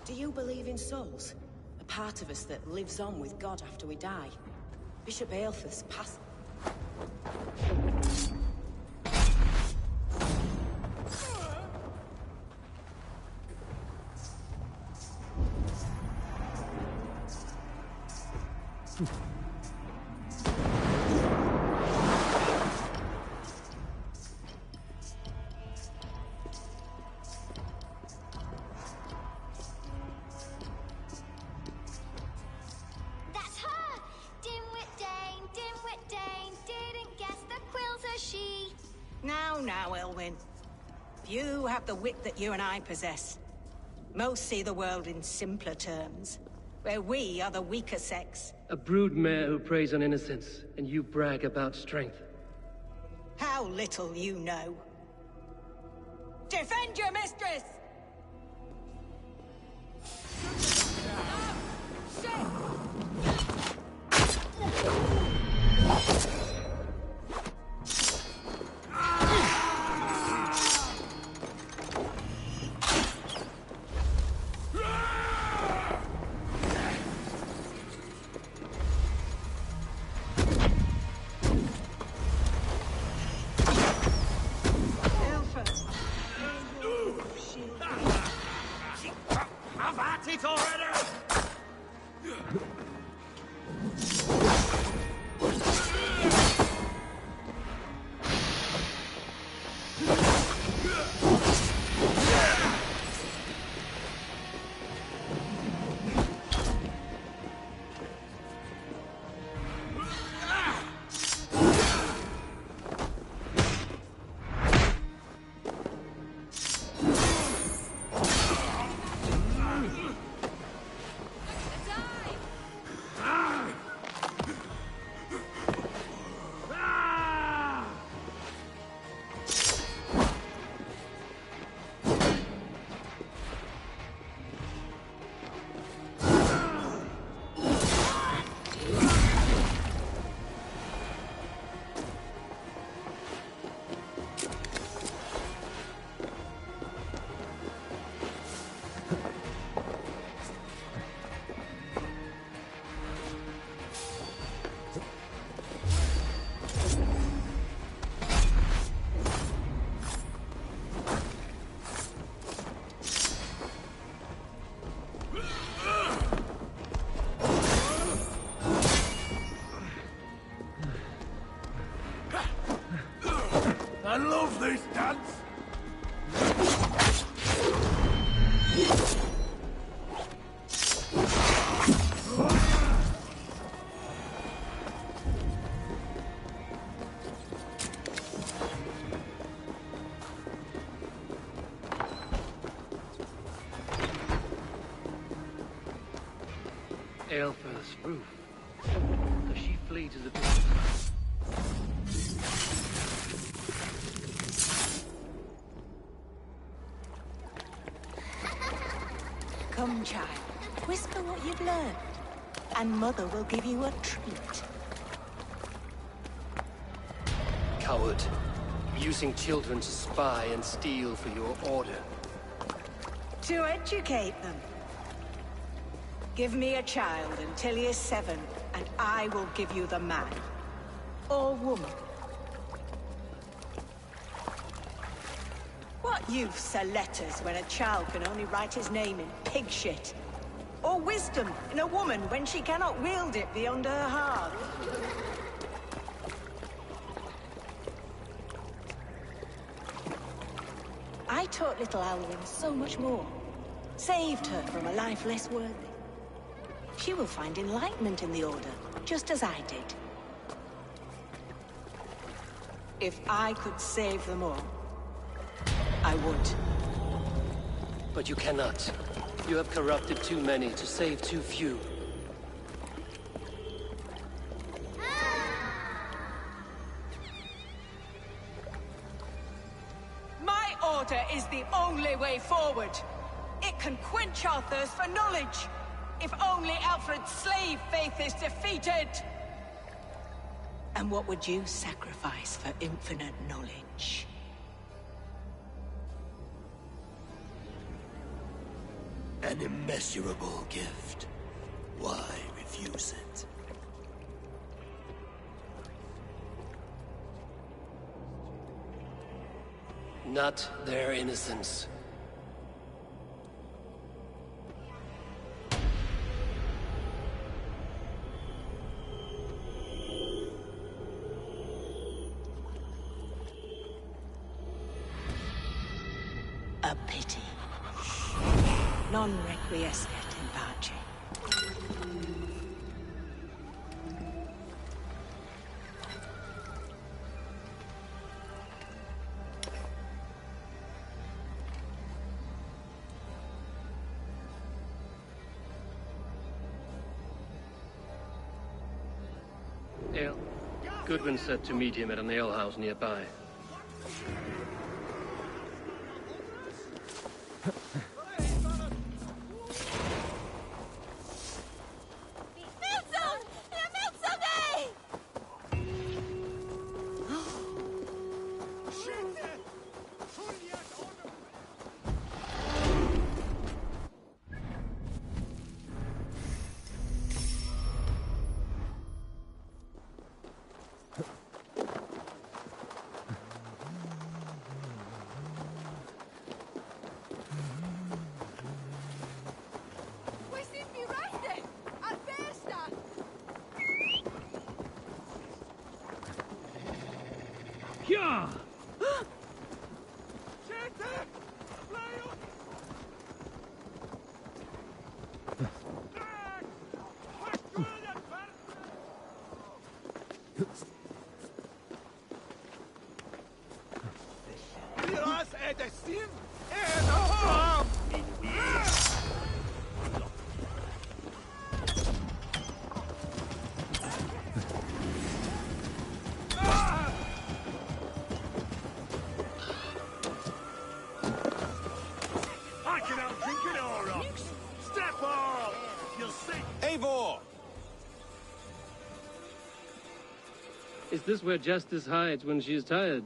Do you believe in souls? A part of us that lives on with God after we die? Bishop Aelfirth's past... Now, Elwyn. You have the wit that you and I possess. Most see the world in simpler terms. where we are the weaker sex. A broodmare who preys on innocence, and you brag about strength. How little you know. Defend your mistress! Have at it already! I love this dance! Aelfir's roof. Does she flee to the beach? Come, child. Whisper what you've learned, and Mother will give you a treat. Coward. Using children to spy and steal for your order. To educate them. Give me a child until he is 7, and I will give you the man. Or woman. What use are letters when a child can only write his name in pig shit? Or wisdom in a woman when she cannot wield it beyond her heart? I taught little Alwyn so much more. Saved her from a life less worthy. She will find enlightenment in the Order, just as I did. If I could save them all, I would. But you cannot. You have corrupted too many to save too few. My order is the only way forward. It can quench our thirst for knowledge. If only Alfred's slave faith is defeated! And what would you sacrifice for infinite knowledge? An immeasurable gift. Why refuse it? Not their innocence. A pity. Non requiescat in pace. Goodwin said to meet him at an alehouse nearby. Ja! Is this where Justice hides when she is tired?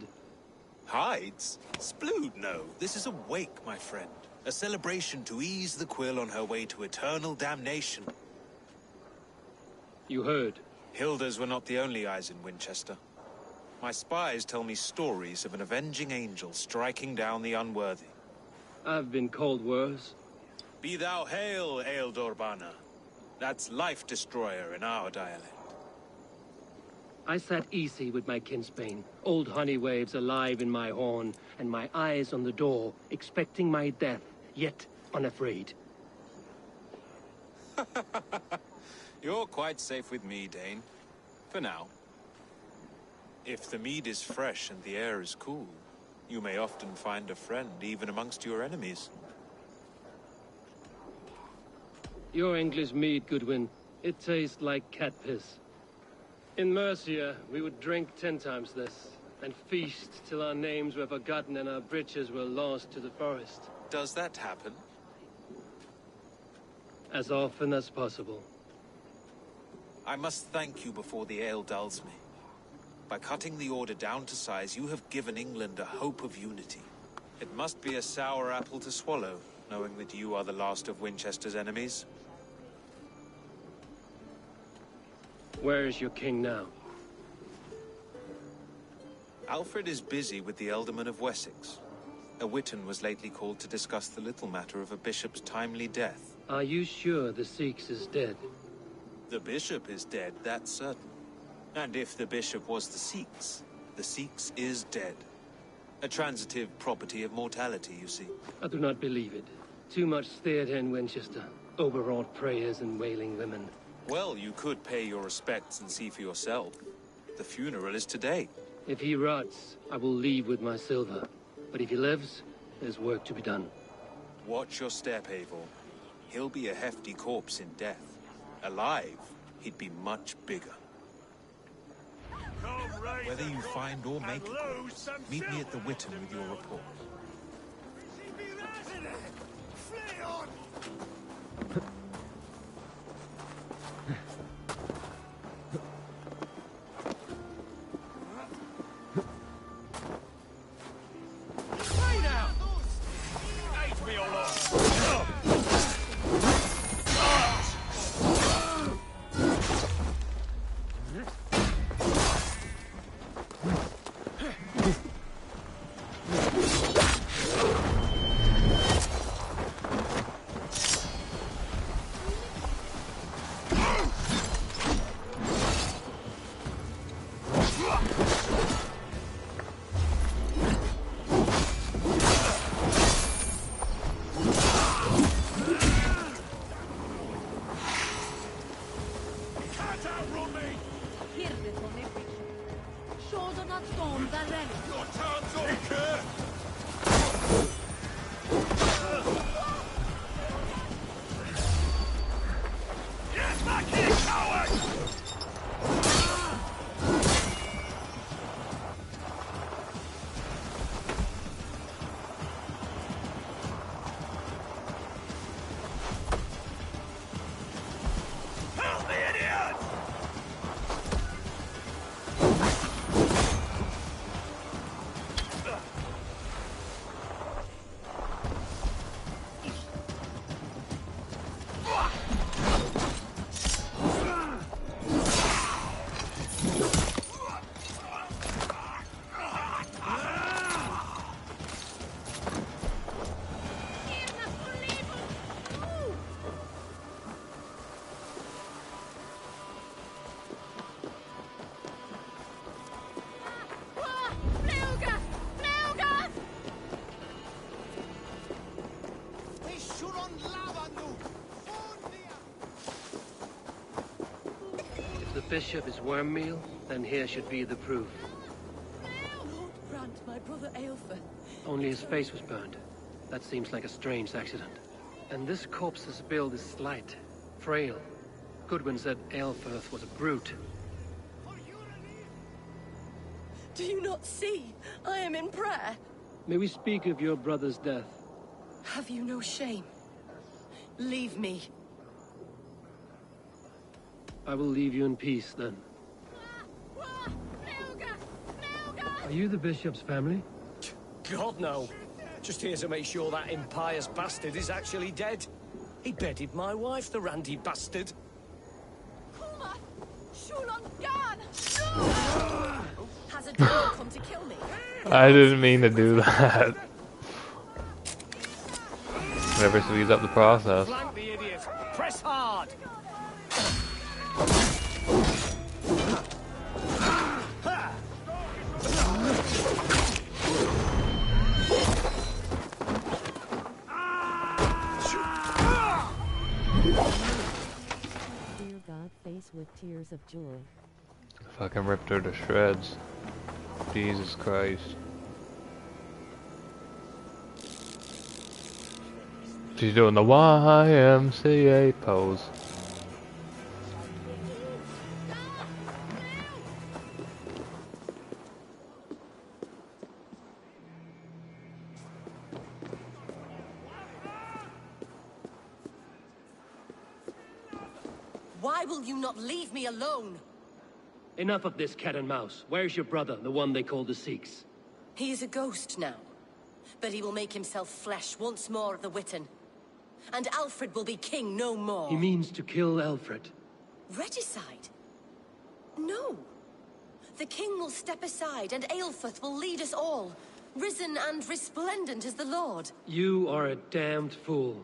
Hides? Splood, no. This is a wake, my friend. A celebration to ease the Quill on her way to eternal damnation. You heard. Hilda's were not the only eyes in Winchester. My spies tell me stories of an avenging angel striking down the unworthy. I've been called worse. Be thou hail, Ealdorbanna. That's Life Destroyer in our dialect. I sat easy with my kinsbane, old honey waves alive in my horn, and my eyes on the door, expecting my death, yet unafraid. You're quite safe with me, Dane. For now. If the mead is fresh and the air is cool, you may often find a friend even amongst your enemies. Your English mead, Goodwin. It tastes like cat piss. In Mercia, we would drink 10 times this, and feast till our names were forgotten and our britches were lost to the forest. Does that happen? As often as possible. I must thank you before the ale dulls me. By cutting the order down to size, you have given England a hope of unity. It must be a sour apple to swallow, knowing that you are the last of Winchester's enemies. Where is your king now? Alfred is busy with the Ealdorman of Wessex. A Witan was lately called to discuss the little matter of a bishop's timely death. Are you sure the Sikhs is dead? The bishop is dead, that's certain. And if the bishop was the Sikhs is dead. A transitive property of mortality, you see. I do not believe it. Too much theatre in Winchester. Overwrought prayers and wailing women. Well, you could pay your respects and see for yourself. The funeral is today. If he rots, I will leave with my silver. But if he lives, there's work to be done. Watch your step, Eivor. He'll be a hefty corpse in death. Alive, he'd be much bigger. Whether you find or make it, meet me at the Witan with your report. the bishop is worm meal, then here should be the proof. Lord grant my brother Aelfir. Only his face was burned. That seems like a strange accident. And this corpse's build is slight, frail. Goodwin said Aelfir was a brute. Do you not see? I am in prayer. May we speak of your brother's death? Have you no shame? Leave me. I will leave you in peace, then. Are you the bishop's family? God, no. Just here to make sure that impious bastard is actually dead. He bedded my wife, the randy bastard. Has a dog come to kill me? I didn't mean to do that. Whatever speeds up the process. Flank the idiot. Press hard. Dear God, face with tears of joy. Fucking ripped her to shreds. Jesus Christ. She's doing the YMCA pose. Why will you not leave me alone? Enough of this cat and mouse. Where's your brother, the one they call the Sikhs? He is a ghost now. But he will make himself flesh once more of the Witten. And Alfred will be king no more. He means to kill Alfred. Regicide? No. The king will step aside and Aelfrith will lead us all. Risen and resplendent as the Lord. You are a damned fool.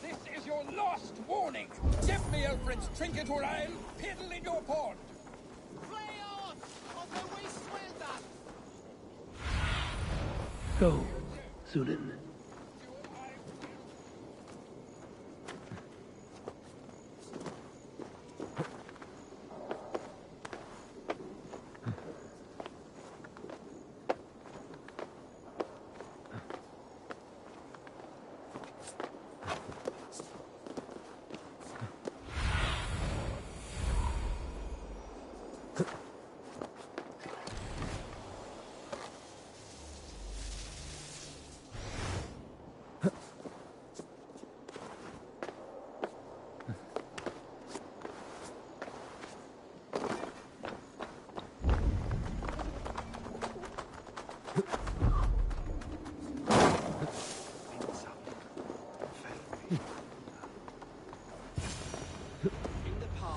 This is your last warning. Give me Alfred's trinket or I'll piddle in your pond. Go, Sunan.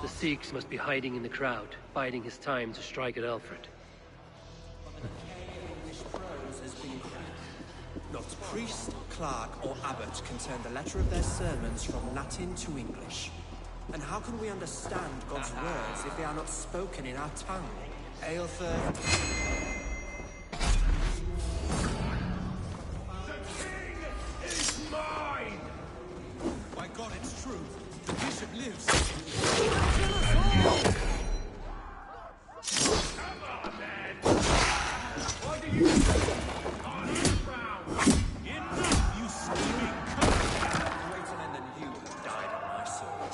The Sikhs must be hiding in the crowd, biding his time to strike at Alfred. Not priest, clerk, or abbot can turn the letter of their sermons from Latin to English. And how can we understand God's words if they are not spoken in our tongue? Aelfir... Is mine! By God, it's true. The bishop lives. He will kill us all! Come on, then! What do you say? On the ground! Enough, you scheming cunt! Greater men than you have died on my sword.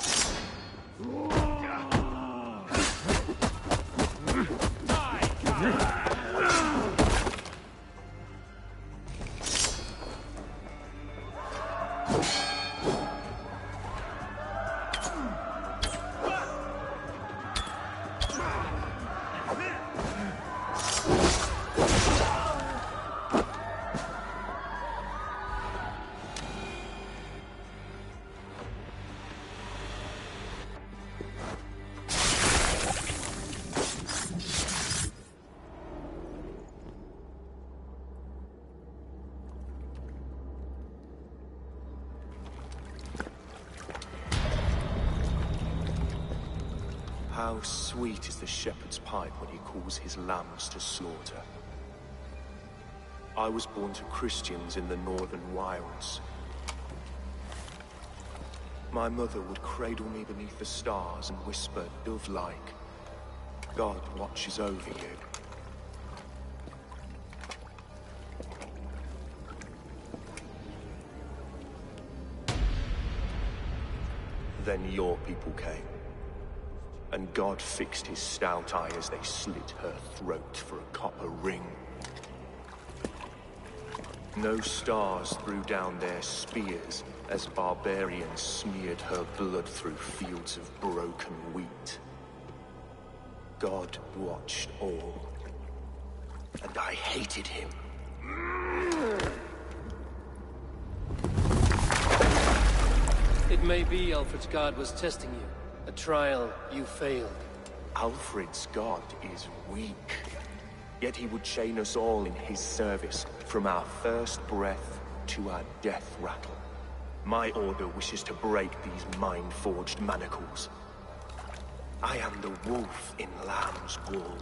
How sweet is the shepherd's pipe when he calls his lambs to slaughter. I was born to Christians in the northern wilds. My mother would cradle me beneath the stars and whisper, dove-like, God watches over you. Then your people came, and God fixed his stout eye as they slit her throat for a copper ring. No stars threw down their spears as barbarians smeared her blood through fields of broken wheat. God watched all, and I hated him. It may be Alfred's god was testing you. A trial you failed. Alfred's god is weak. Yet he would chain us all in his service, from our first breath to our death rattle. My order wishes to break these mind-forged manacles. I am the wolf in lamb's wool.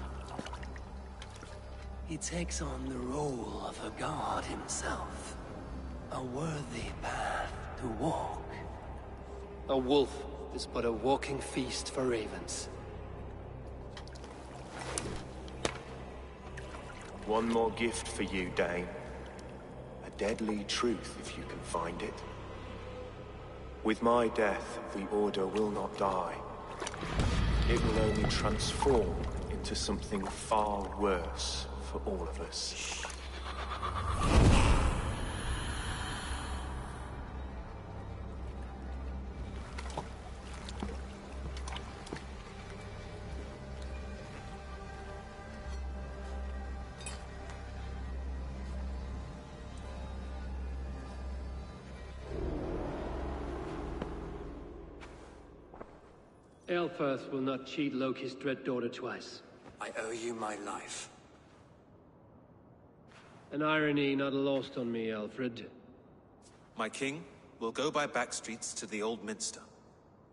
He takes on the role of a god himself. A worthy path to walk. A wolf is but a walking feast for ravens. One more gift for you, Dane. A deadly truth, if you can find it. With my death, the Order will not die. It will only transform into something far worse for all of us. Aelfirth will not cheat Loki's dread daughter twice. I owe you my life. An irony not lost on me, Alfred. My king, we'll go by back streets to the Old Minster.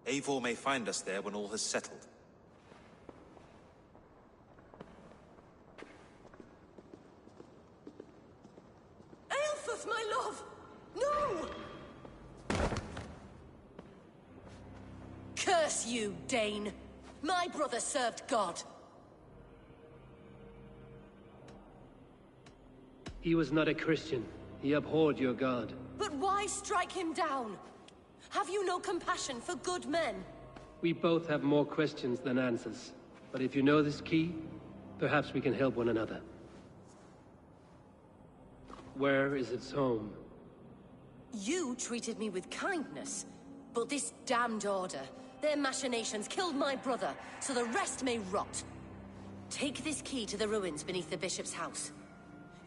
Eivor may find us there when all has settled. Aelfirth, my love! No! Curse you, Dane! My brother served God. He was not a Christian. He abhorred your god. But why strike him down? Have you no compassion for good men? We both have more questions than answers. But if you know this key, perhaps we can help one another. Where is its home? You treated me with kindness, but this damned Order, their machinations killed my brother, so the rest may rot. Take this key to the ruins beneath the Bishop's house.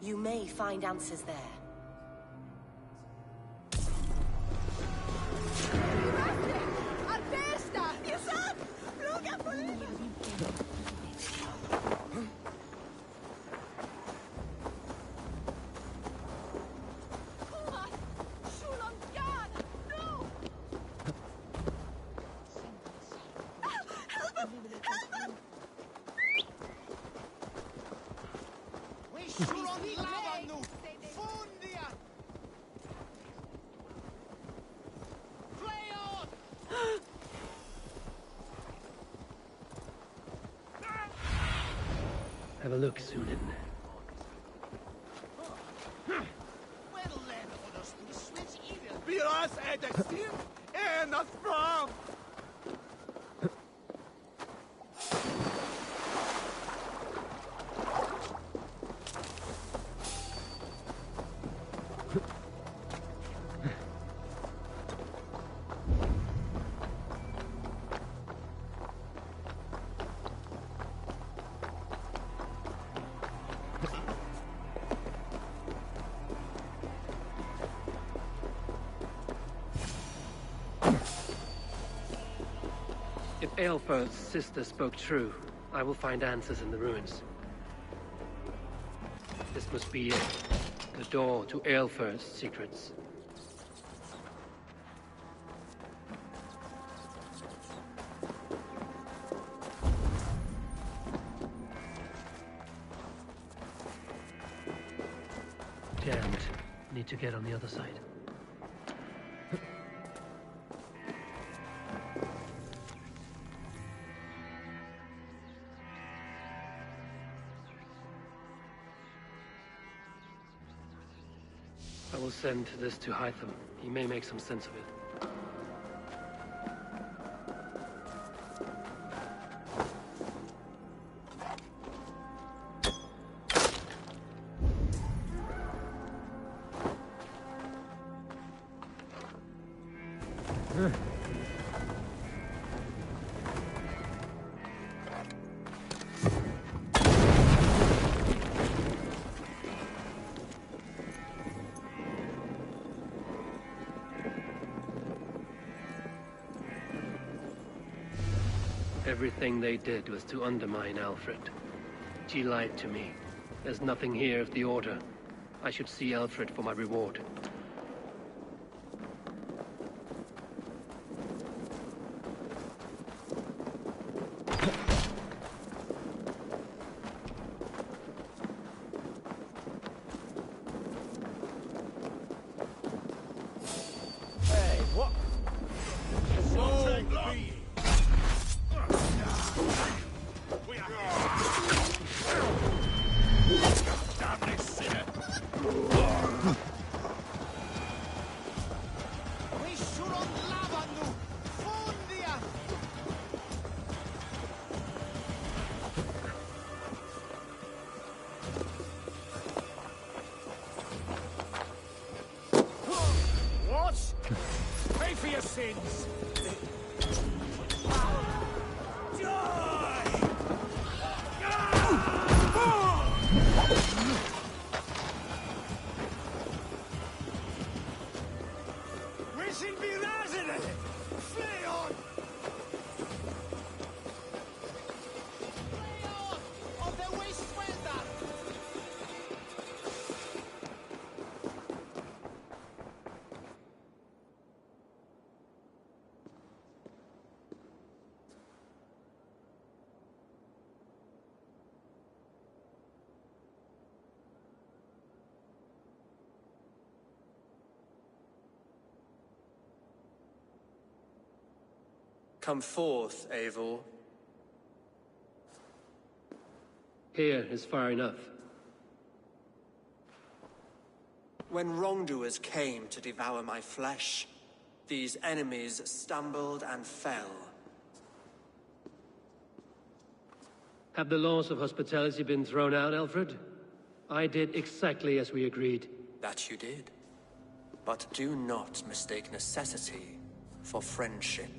You may find answers there. Have a look, Sunan. Wir oss das Team and the from. If Aelfirth's sister spoke true, I will find answers in the ruins. This must be it. The door to Aelfirth's secrets. damned. Need to get on the other side. I will send this to Hytham. He may make some sense of it. Everything they did was to undermine Alfred. She lied to me. There's nothing here of the Order. I should see Alfred for my reward. Hey, what? What? Pay for your sins! Wishing me razor! Flay on! Flay on! On the way suelta! Come forth, Eivor. Here is far enough. When wrongdoers came to devour my flesh, these enemies stumbled and fell. Have the laws of hospitality been thrown out, Alfred? I did exactly as we agreed. That you did. But do not mistake necessity for friendship.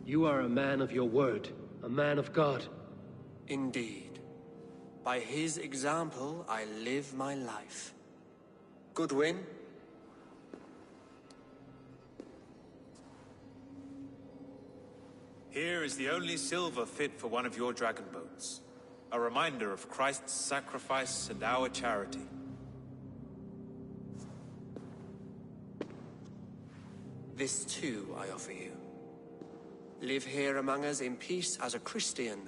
You are a man of your word, a man of God. Indeed. By his example, I live my life. Goodwin? Here is the only silver fit for one of your dragon boats. A reminder of Christ's sacrifice and our charity. This too I offer you. Live here among us in peace as a Christian,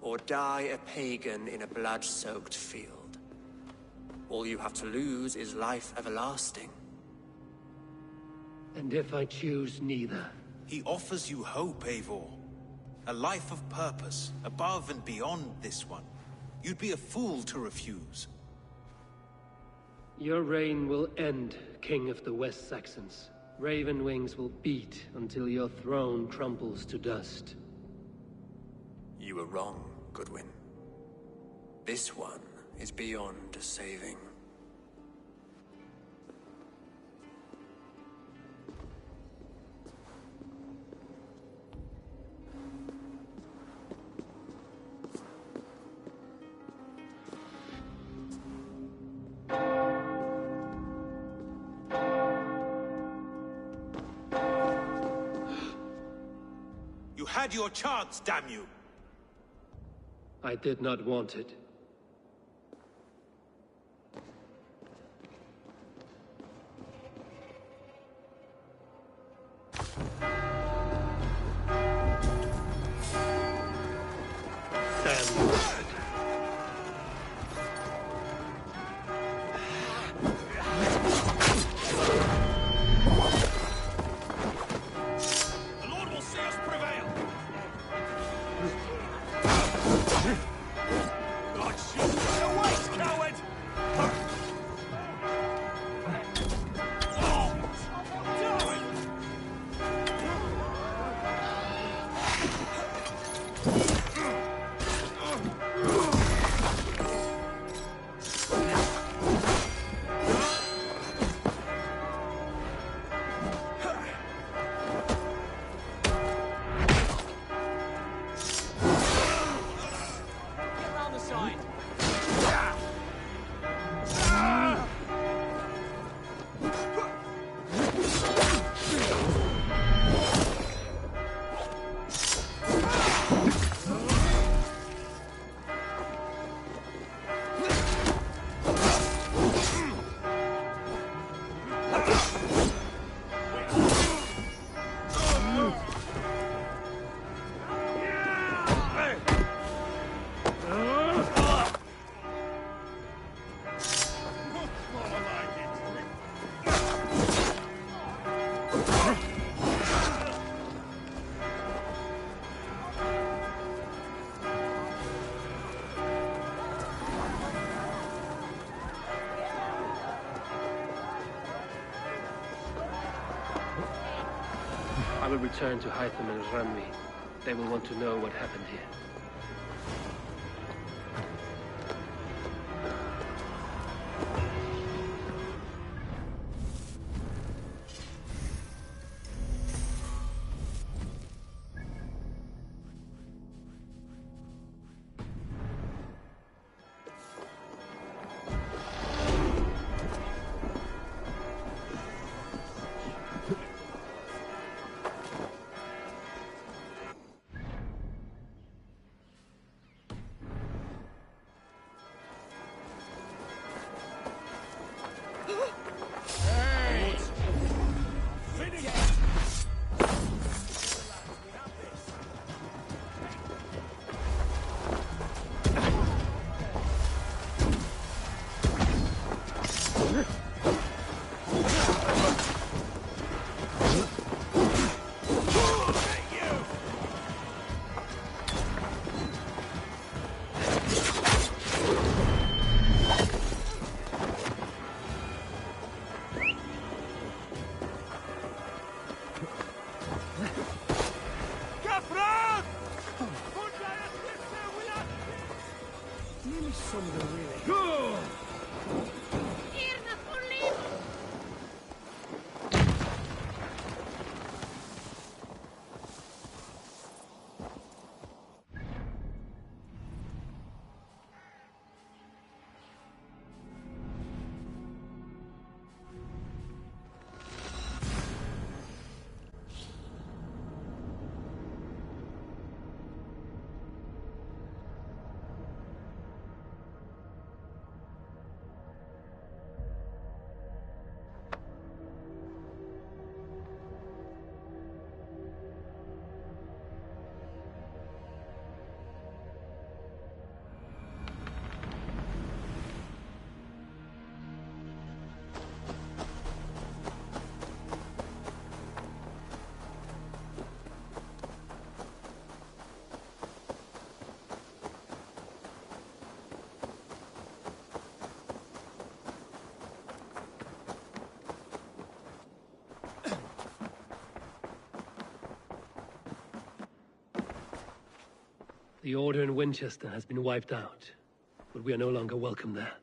or die a pagan in a blood-soaked field. All you have to lose is life everlasting. And if I choose neither? He offers you hope, Eivor. A life of purpose, above and beyond this one. You'd be a fool to refuse. Your reign will end, King of the West Saxons. Raven wings will beat until your throne crumbles to dust. You were wrong, Goodwin. This one is beyond saving. You had your chance, damn you! I did not want it. I will return to Hytham and Rami. They will want to know what happened here. The Order in Winchester has been wiped out, but we are no longer welcome there.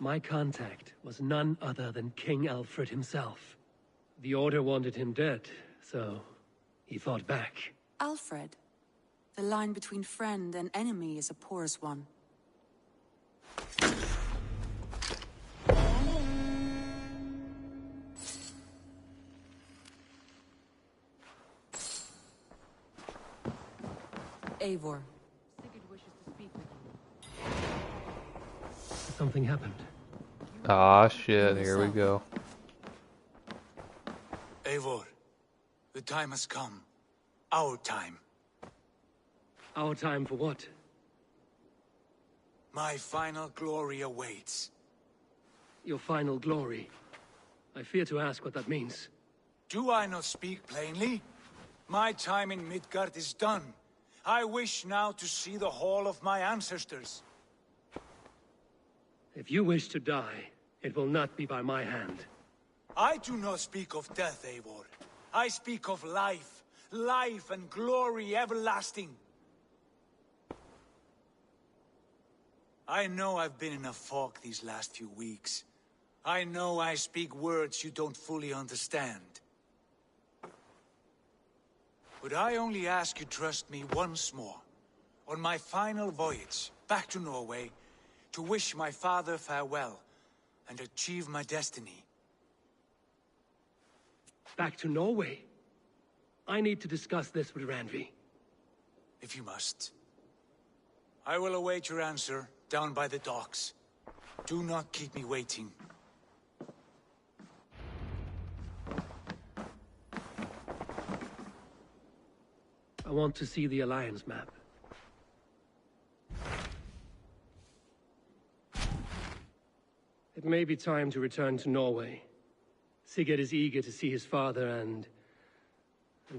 My contact was none other than King Alfred himself. The Order wanted him dead, so he fought back. Alfred? The line between friend and enemy is a porous one. Eivor. Something happened. Ah, shit, here we go. Eivor, the time has come. Our time. Our time for what? My final glory awaits. Your final glory? I fear to ask what that means. Do I not speak plainly? My time in Midgard is done. I wish now to see the hall of my ancestors. If you wish to die, it will not be by my hand. I do not speak of death, Eivor. I speak of life. Life and glory everlasting. I know I've been in a fog these last few weeks. I know I speak words you don't fully understand. But I only ask you trust me once more. On my final voyage, back to Norway, to wish my father farewell, and achieve my destiny. Back to Norway? I need to discuss this with Randvi. If you must. I will await your answer, down by the docks. Do not keep me waiting. I want to see the Alliance map. It may be time to return to Norway. Sigurd is eager to see his father and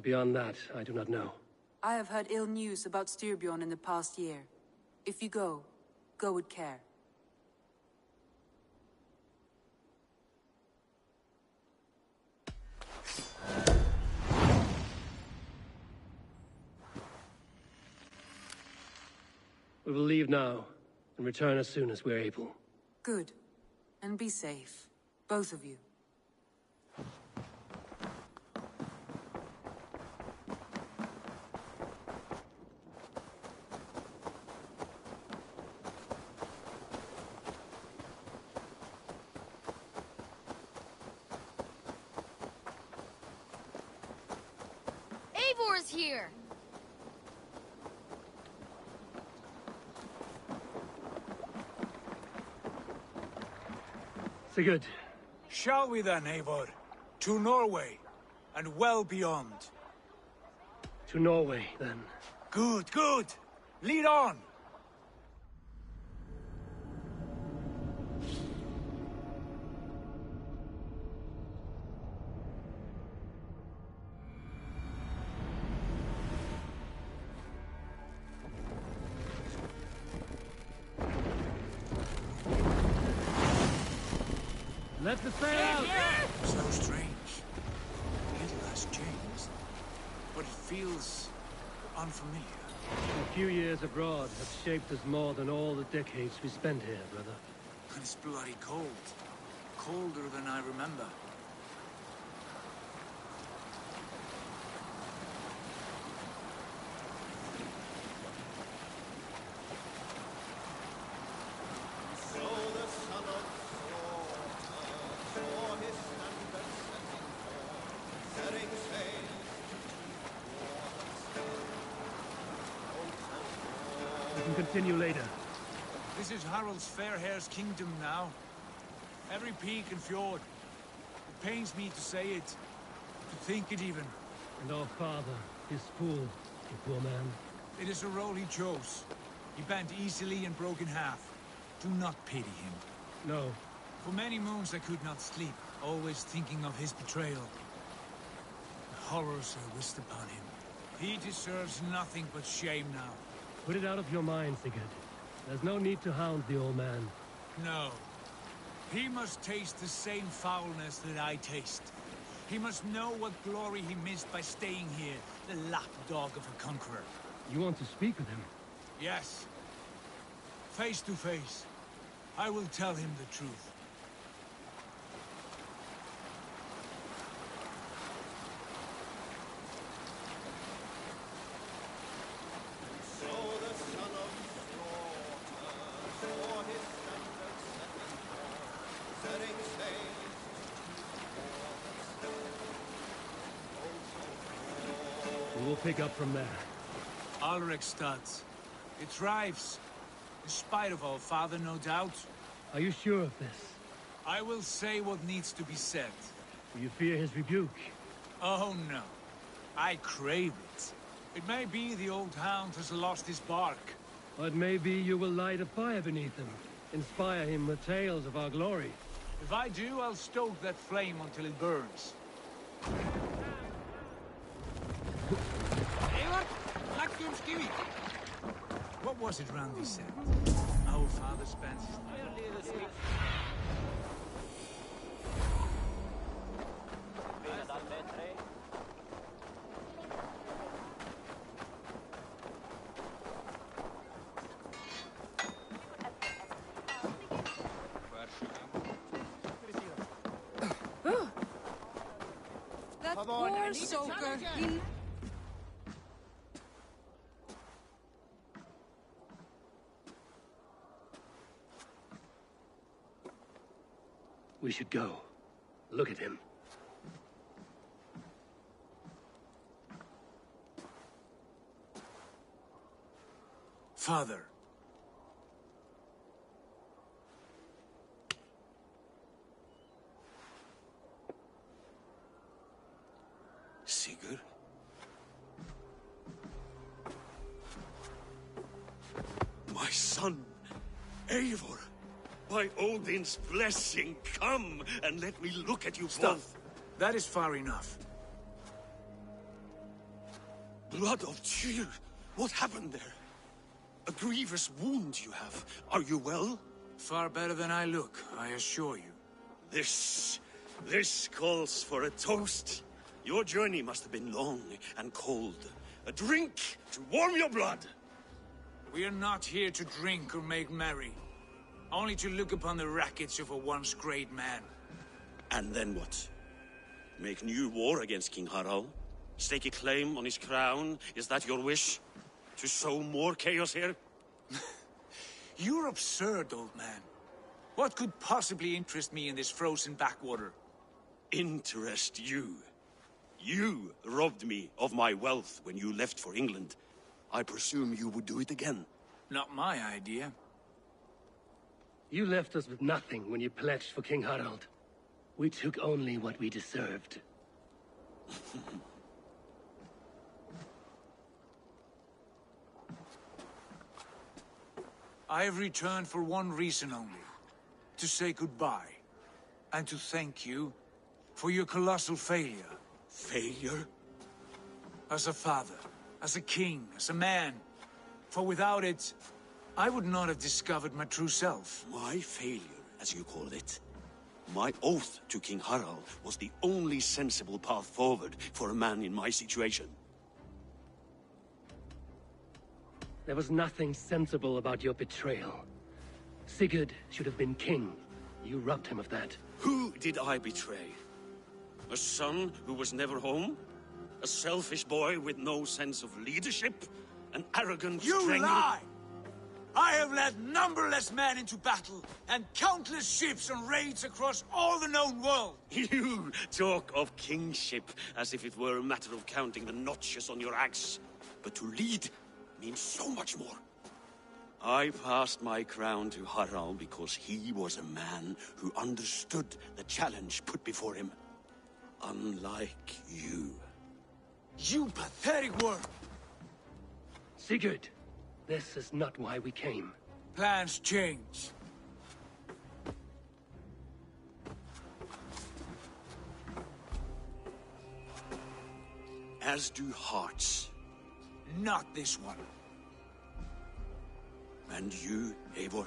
beyond that, I do not know. I have heard ill news about Styrbjorn in the past year. If you go with care. We will leave now, and return as soon as we're able. Good. And be safe. Both of you. Eivor's here! Sigurd. Shall we then, Eivor? To Norway, and well beyond. To Norway, then. Good, good! Lead on! Let the sail out! So strange. Little has changed, but it feels unfamiliar. A few years abroad have shaped us more than all the decades we spent here, brother. And it's bloody cold. Colder than I remember. We can continue later. This is Harald's fair hair's kingdom now. Every peak and fjord. It pains me to say it, to think it even. And our father, his fool, the poor man. It is a role he chose. He bent easily and broke in half. Do not pity him. No. For many moons I could not sleep, always thinking of his betrayal. The horrors I wished upon him. He deserves nothing but shame now. Put it out of your mind, Sigurd. There's no need to hound the old man. No. He must taste the same foulness that I taste. He must know what glory he missed by staying here, the lapdog of a conqueror. You want to speak with him? Yes. Face to face. I will tell him the truth. We will pick up from there. Alrekstad. It thrives. In spite of our father, no doubt. Are you sure of this? I will say what needs to be said. Do you fear his rebuke? Oh no. I crave it. It may be the old hound has lost his bark. Or it may be you will light a fire beneath him. Inspire him with tales of our glory. If I do, I'll stoke that flame until it burns. What was it Randy said? Our father spent his life. That poor soaker. We should go. Look at him. Father. Sigurd? My son, Eivor. By Odin's blessing, come and let me look at you both. That is far enough. Blood of Tyr, what happened there? A grievous wound you have. Are you well? Far better than I look, I assure you. This calls for a toast. Your journey must have been long and cold. A drink to warm your blood. We are not here to drink or make merry. Only to look upon the rackets of a once great man. And then what? Make new war against King Harald? Stake a claim on his crown? Is that your wish? To sow more chaos here? You're absurd, old man. What could possibly interest me in this frozen backwater? Interest you? You robbed me of my wealth when you left for England. I presume you would do it again. Not my idea. You left us with nothing when you pledged for King Harald. We took only what we deserved. I have returned for one reason only. To say goodbye. And to thank you for your colossal failure. Failure? As a father, as a king, as a man. For without it, I would not have discovered my true self. My failure, as you call it. My oath to King Harald was the only sensible path forward for a man in my situation. There was nothing sensible about your betrayal. Sigurd should have been king. You robbed him of that. Who did I betray? A son who was never home? A selfish boy with no sense of leadership? An arrogant You strangler? lie! I have led numberless men into battle, and countless ships on raids across all the known world. You talk of kingship as if it were a matter of counting the notches on your axe. But to lead means so much more. I passed my crown to Harald because he was a man who understood the challenge put before him. Unlike you. You pathetic worm! Sigurd, this is not why we came. Plans change. As do hearts. Not this one. And you, Eivor?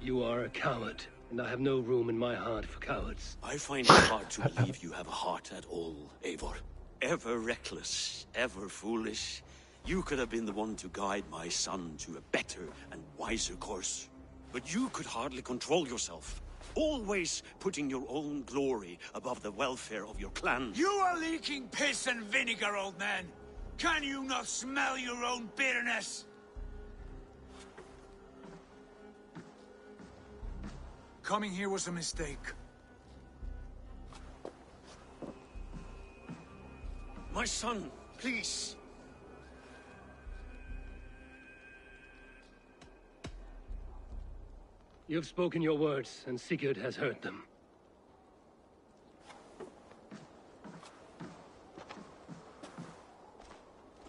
You are a coward, and I have no room in my heart for cowards. I find it hard to believe you have a heart at all, Eivor. Ever reckless, ever foolish. You could have been the one to guide my son to a better and wiser course. But you could hardly control yourself. Always putting your own glory above the welfare of your clan. You are leaking piss and vinegar, old man! Can you not smell your own bitterness? Coming here was a mistake. My son, please. You have spoken your words, and Sigurd has heard them.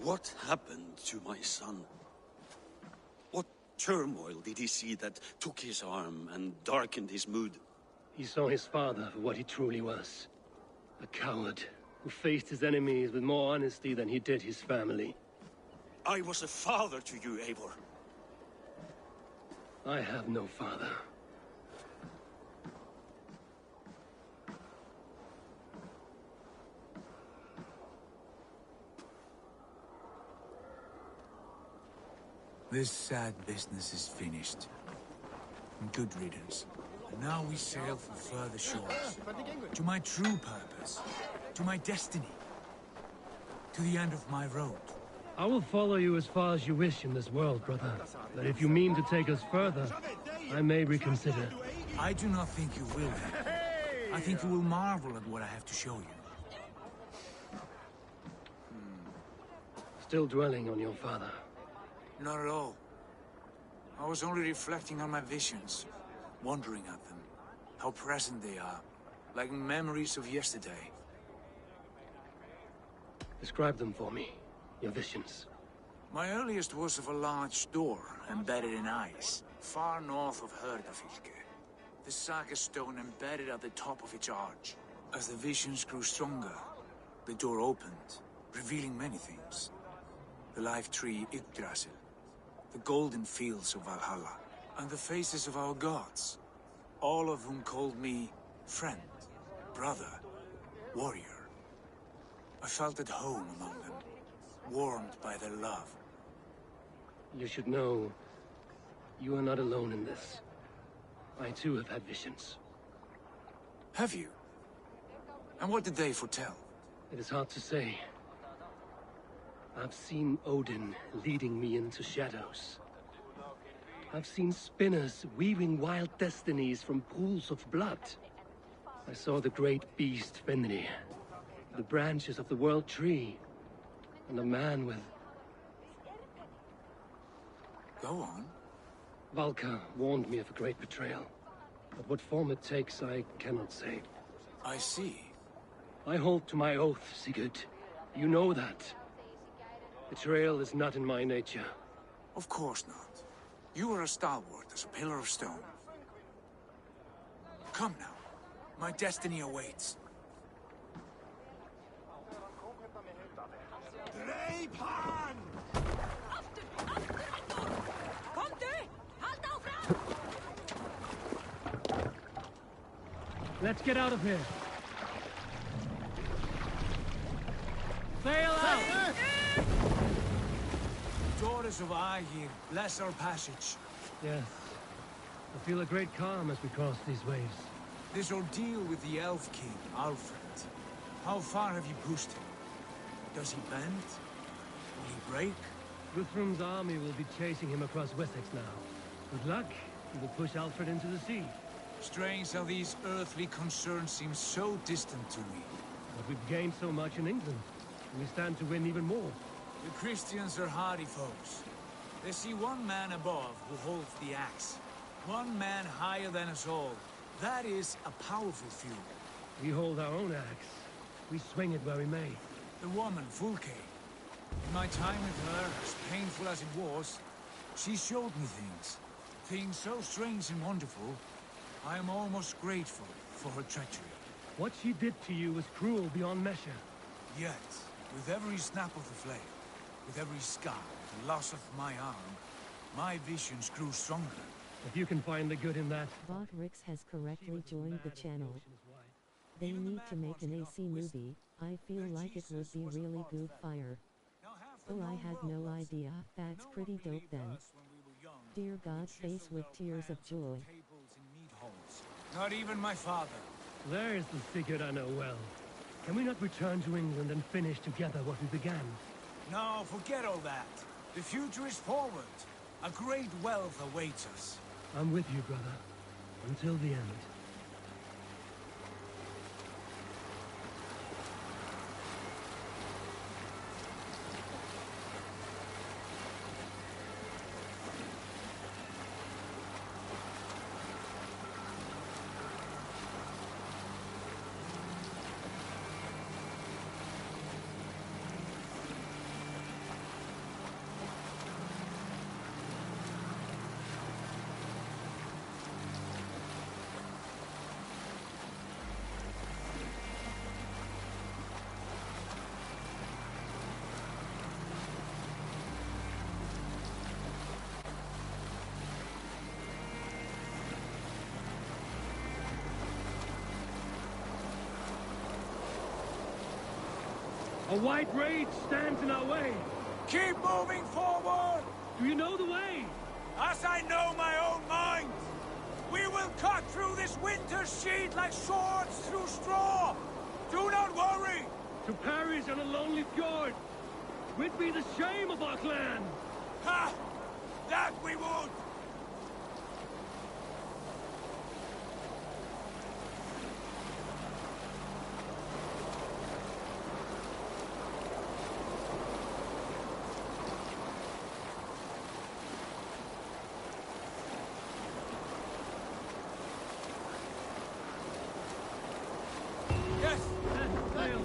What happened to my son? What turmoil did he see that took his arm and darkened his mood? He saw his father for what he truly was. A coward who faced his enemies with more honesty than he did his family. I was a father to you, Eivor. I have no father. This sad business is finished. And good riddance. And now we sail for further shores. To my true purpose. To my destiny. To the end of my road. I will follow you as far as you wish in this world, brother. But if you mean to take us further, I may reconsider. I do not think you will. I think you will marvel at what I have to show you. Still dwelling on your father. Not at all. I was only reflecting on my visions, wondering at them. How present they are, like memories of yesterday. Describe them for me, your visions. My earliest was of a large door embedded in ice, far north of Herdafylke. The saga stone embedded at the top of its arch. As the visions grew stronger, the door opened, revealing many things. The life tree Yggdrasil, the golden fields of Valhalla, and the faces of our gods, all of whom called me friend, brother, warrior. I felt at home among them, warmed by their love. You should know, you are not alone in this. I too have had visions. Have you? And what did they foretell? It is hard to say. I've seen Odin leading me into shadows. I've seen spinners weaving wild destinies from pools of blood. I saw the great beast Fenrir, the branches of the World Tree, and a man with... Go on. Valka warned me of a great betrayal. But what form it takes, I cannot say. I see. I hold to my oath, Sigurd. You know that. Betrayal is not in my nature. Of course not. You are as stalwart as a pillar of stone. Come now. My destiny awaits. Let's get out of here. Sail out! Daughters of Aegir, bless our passage. Yes. I feel a great calm as we cross these waves. This ordeal with the Elf King, Alfred. How far have you pushed him? Does he bend? Will he break? Guthrum's army will be chasing him across Wessex now. Good luck. He will push Alfred into the sea. Strange how these earthly concerns seem so distant to me. But we've gained so much in England. We stand to win even more. The Christians are hardy foes. They see one man above who holds the axe. One man higher than us all. That is a powerful feud. We hold our own axe. We swing it where we may. The woman, Fulke. In my time with her, as painful as it was, she showed me things. Things so strange and wonderful, I am almost grateful for her treachery. What she did to you was cruel beyond measure. Yet, with every snap of the flame, with every scar, the loss of my arm, my visions grew stronger. If you can find the good in that... Botrix has correctly joined the channel. They need to make an AC movie. I feel like it would be really good fire. Oh, I had no idea. That's pretty dope then. Dear God, face with tears of joy. Not even my father. There's the Sigurd I know well. Can we not return to England and finish together what we began? No, forget all that. The future is forward. A great wealth awaits us. I'm with you, brother. Until the end. A white rage stands in our way. Keep moving forward! Do you know the way? As I know my own mind! We will cut through this winter's sheet like swords through straw! Do not worry! To perish on a lonely fjord! Would be the shame of our clan! Ha! That we would!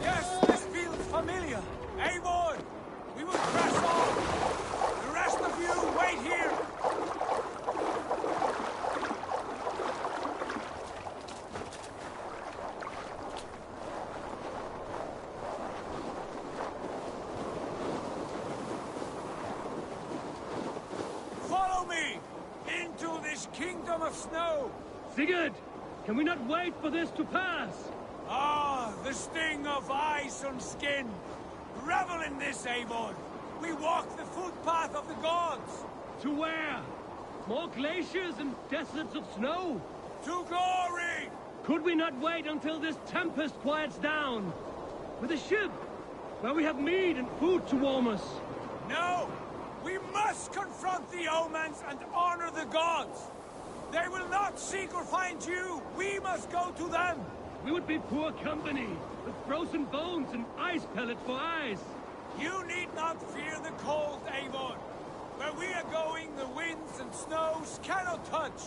Yes, this feels familiar. Eivor, we will press on. The rest of you, wait here. Follow me into this kingdom of snow. Sigurd, can we not wait for this to pass? Ah, the sting of ice on skin. Revel in this, Eivor. We walk the footpath of the gods. To where? More glaciers and deserts of snow? To glory! Could we not wait until this tempest quiets down? With a ship, where we have meat and food to warm us. No! We must confront the omens and honor the gods! They will not seek or find you! We must go to them! We would be poor company, with frozen bones and ice pellets for eyes. You need not fear the cold, Eivor. Where we are going, the winds and snows cannot touch.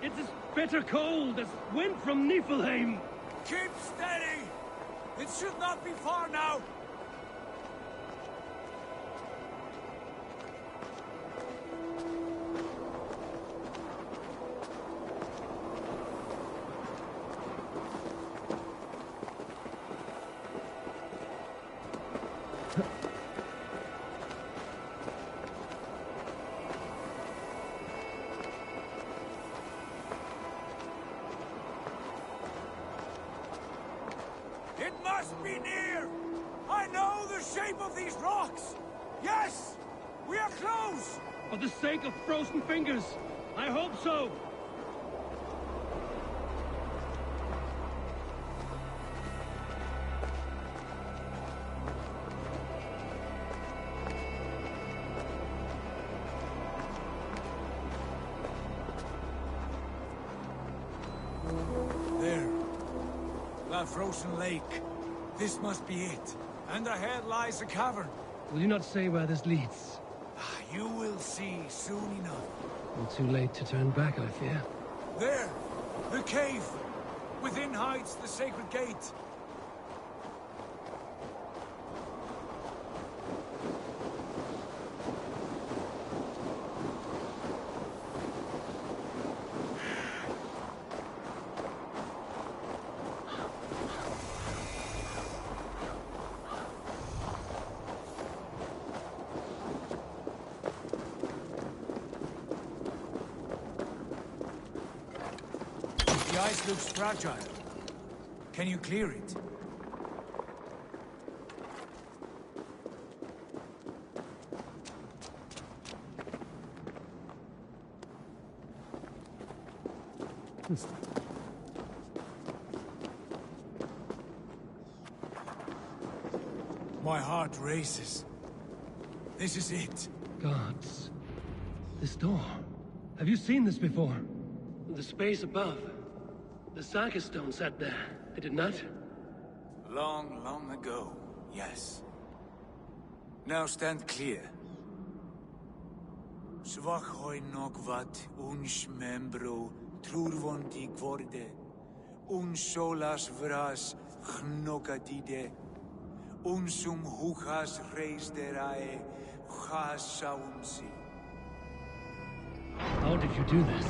It's as bitter cold as wind from Niflheim. Keep steady! It should not be far now! It must be near! I know the shape of these rocks! Yes! We are close! For the sake of frozen fingers, I hope so! There. That frozen lake. This must be it. And ahead lies a cavern. Will you not say where this leads? You will see soon enough. Not too late to turn back, I fear. There! The cave! Within hides the sacred gate. The ice looks fragile. Can you clear it? My heart races. This is it. Gods. This door. Have you seen this before? The space above. The Saga stone sat there, did it not? Long, long ago, yes. Now stand clear. Svachoi nokvat uns membro trurvondi gvorde, un solas vras gnokatide, unsum huchas reisderae chasaunsi. How did you do this?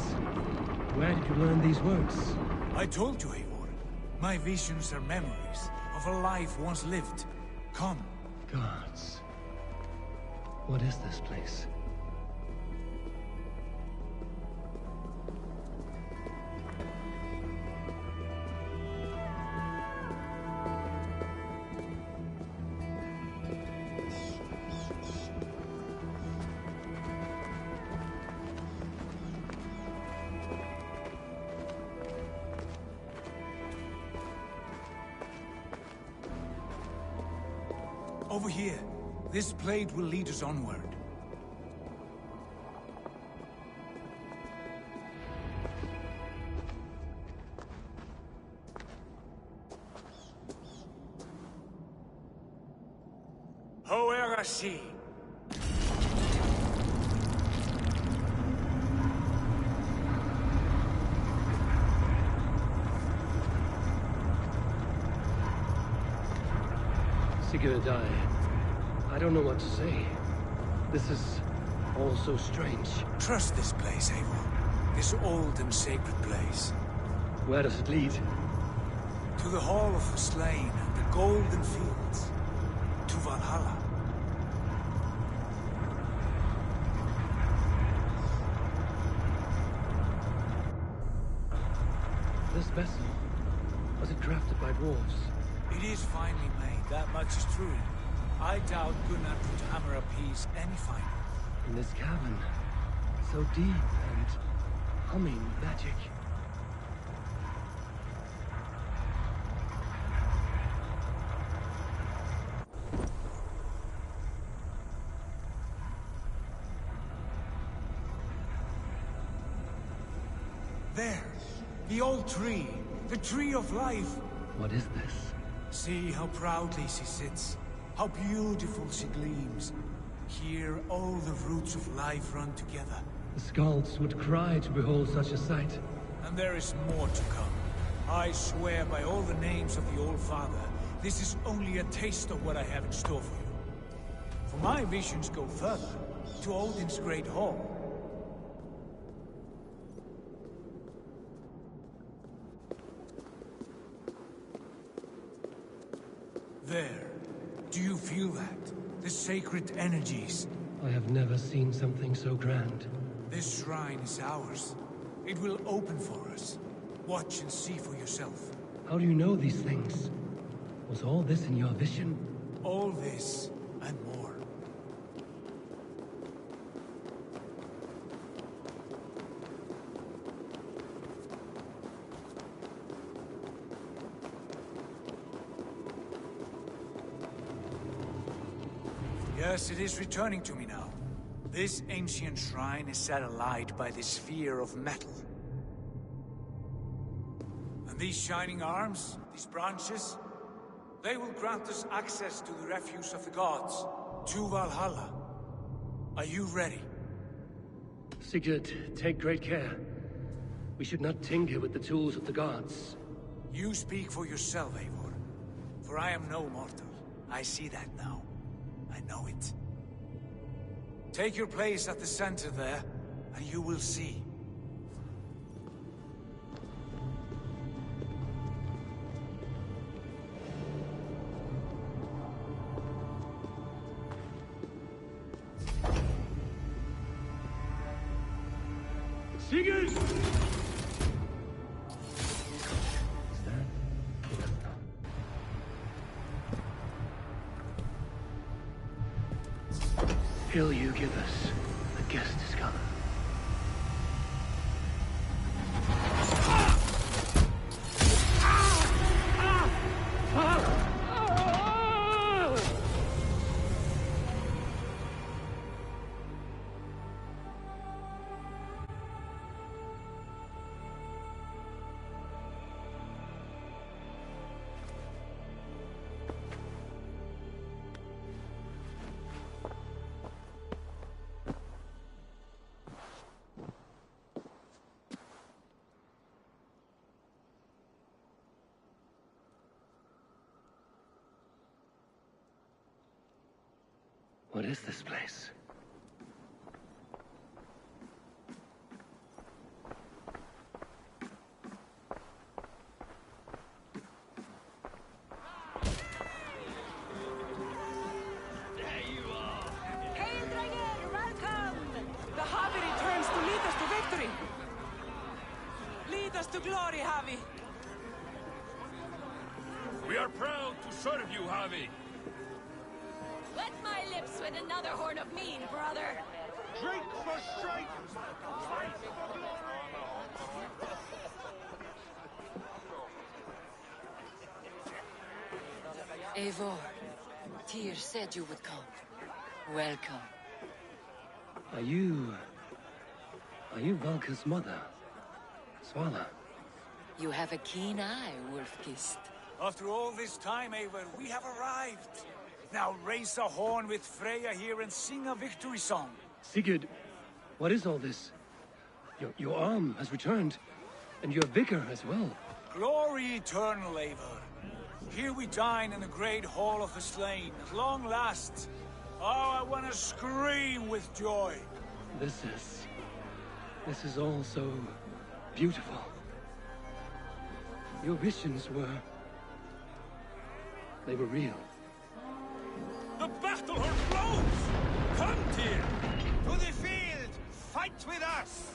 Where did you learn these words? I told you, Eivor. My visions are memories of a life once lived. Come. Gods. What is this place? Over here. This blade will lead us onward. Hoerasi. Sigurd, I don't know what to say. This is All so strange. Trust this place, Eivor. This old and sacred place. Where does it lead? To the Hall of the Slain and the Golden Fields. To Valhalla. This vessel, was it crafted by dwarves? It is finely made, that much is true. I doubt Gunnar could hammer a piece any finer. In this cavern, so deep and humming with magic. There, the old tree, the tree of life. What is this? See how proudly she sits, how beautiful she gleams. Here, all the roots of life run together. The Skalds would cry to behold such a sight. And there is more to come. I swear by all the names of the Old Father, this is only a taste of what I have in store for you. For my visions go further, to Odin's Great Hall. There. Do you feel that? The sacred energies. I have never seen something so grand. This shrine is ours. It will open for us. Watch and see for yourself. How do you know these things? Was all this in your vision? All this, and more. Yes, it is returning to me now. This ancient shrine is set alight by the sphere of metal. And these shining arms, these branches, they will grant us access to the refuse of the gods, to Valhalla. Are you ready? Sigurd, take great care. We should not tinker with the tools of the gods. You speak for yourself, Eivor. For I am no mortal. I see that now. I know it. Take your place at the center there, and you will see. Sigurd! Hill you give us, the guest is coming. What is this place? There you are! Hail, Dranger! Welcome! The Havi returns to lead us to victory! Lead us to glory, Havi! We are proud to serve you, Havi! Wet my lips with another horn of mead, brother. Drink for strength! Fight for glory! Eivor, Tyr said you would come. Welcome. Are you Valka's mother? Svala? You have a keen eye, Wolfkist. After all this time, Eivor, we have arrived. Now raise a horn with Freya here and sing a victory song. Sigurd, what is all this? Your arm has returned, and your vigor as well. Glory eternal, Eivor. Here we dine in the great hall of the slain, at long last. Oh, I want to scream with joy. This is all so beautiful. Your visions they were real. The battle horn blows! Come, Tyr! To the field! Fight with us!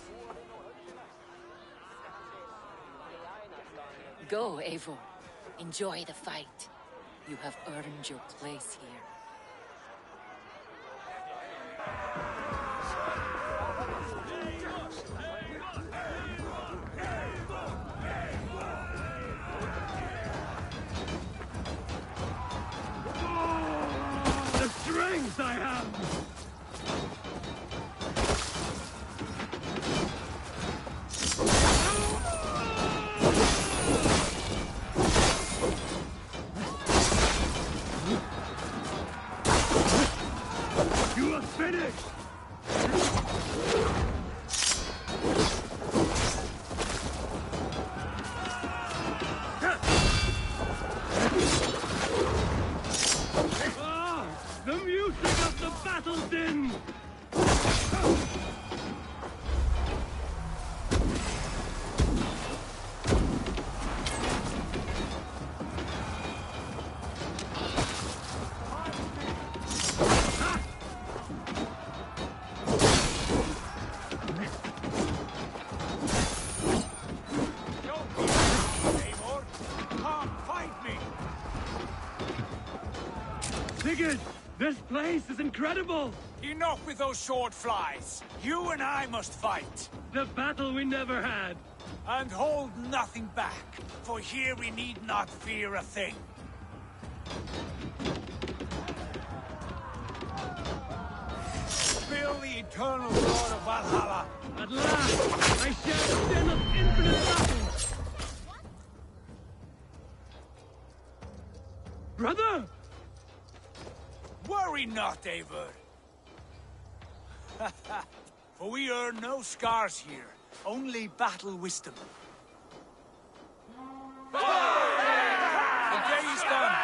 Go, Eivor. Enjoy the fight. You have earned your place here. The strength I have! You are finished! The music of the battle din! Sigurd! This place is incredible! Enough with those sword flies! You and I must fight! The battle we never had! And hold nothing back, for here we need not fear a thing. Fill the eternal sword of Valhalla! At last, I share the sin of infinite battle! Brother! Worry not, Eivor. For we earn no scars here, only battle wisdom. The day is done.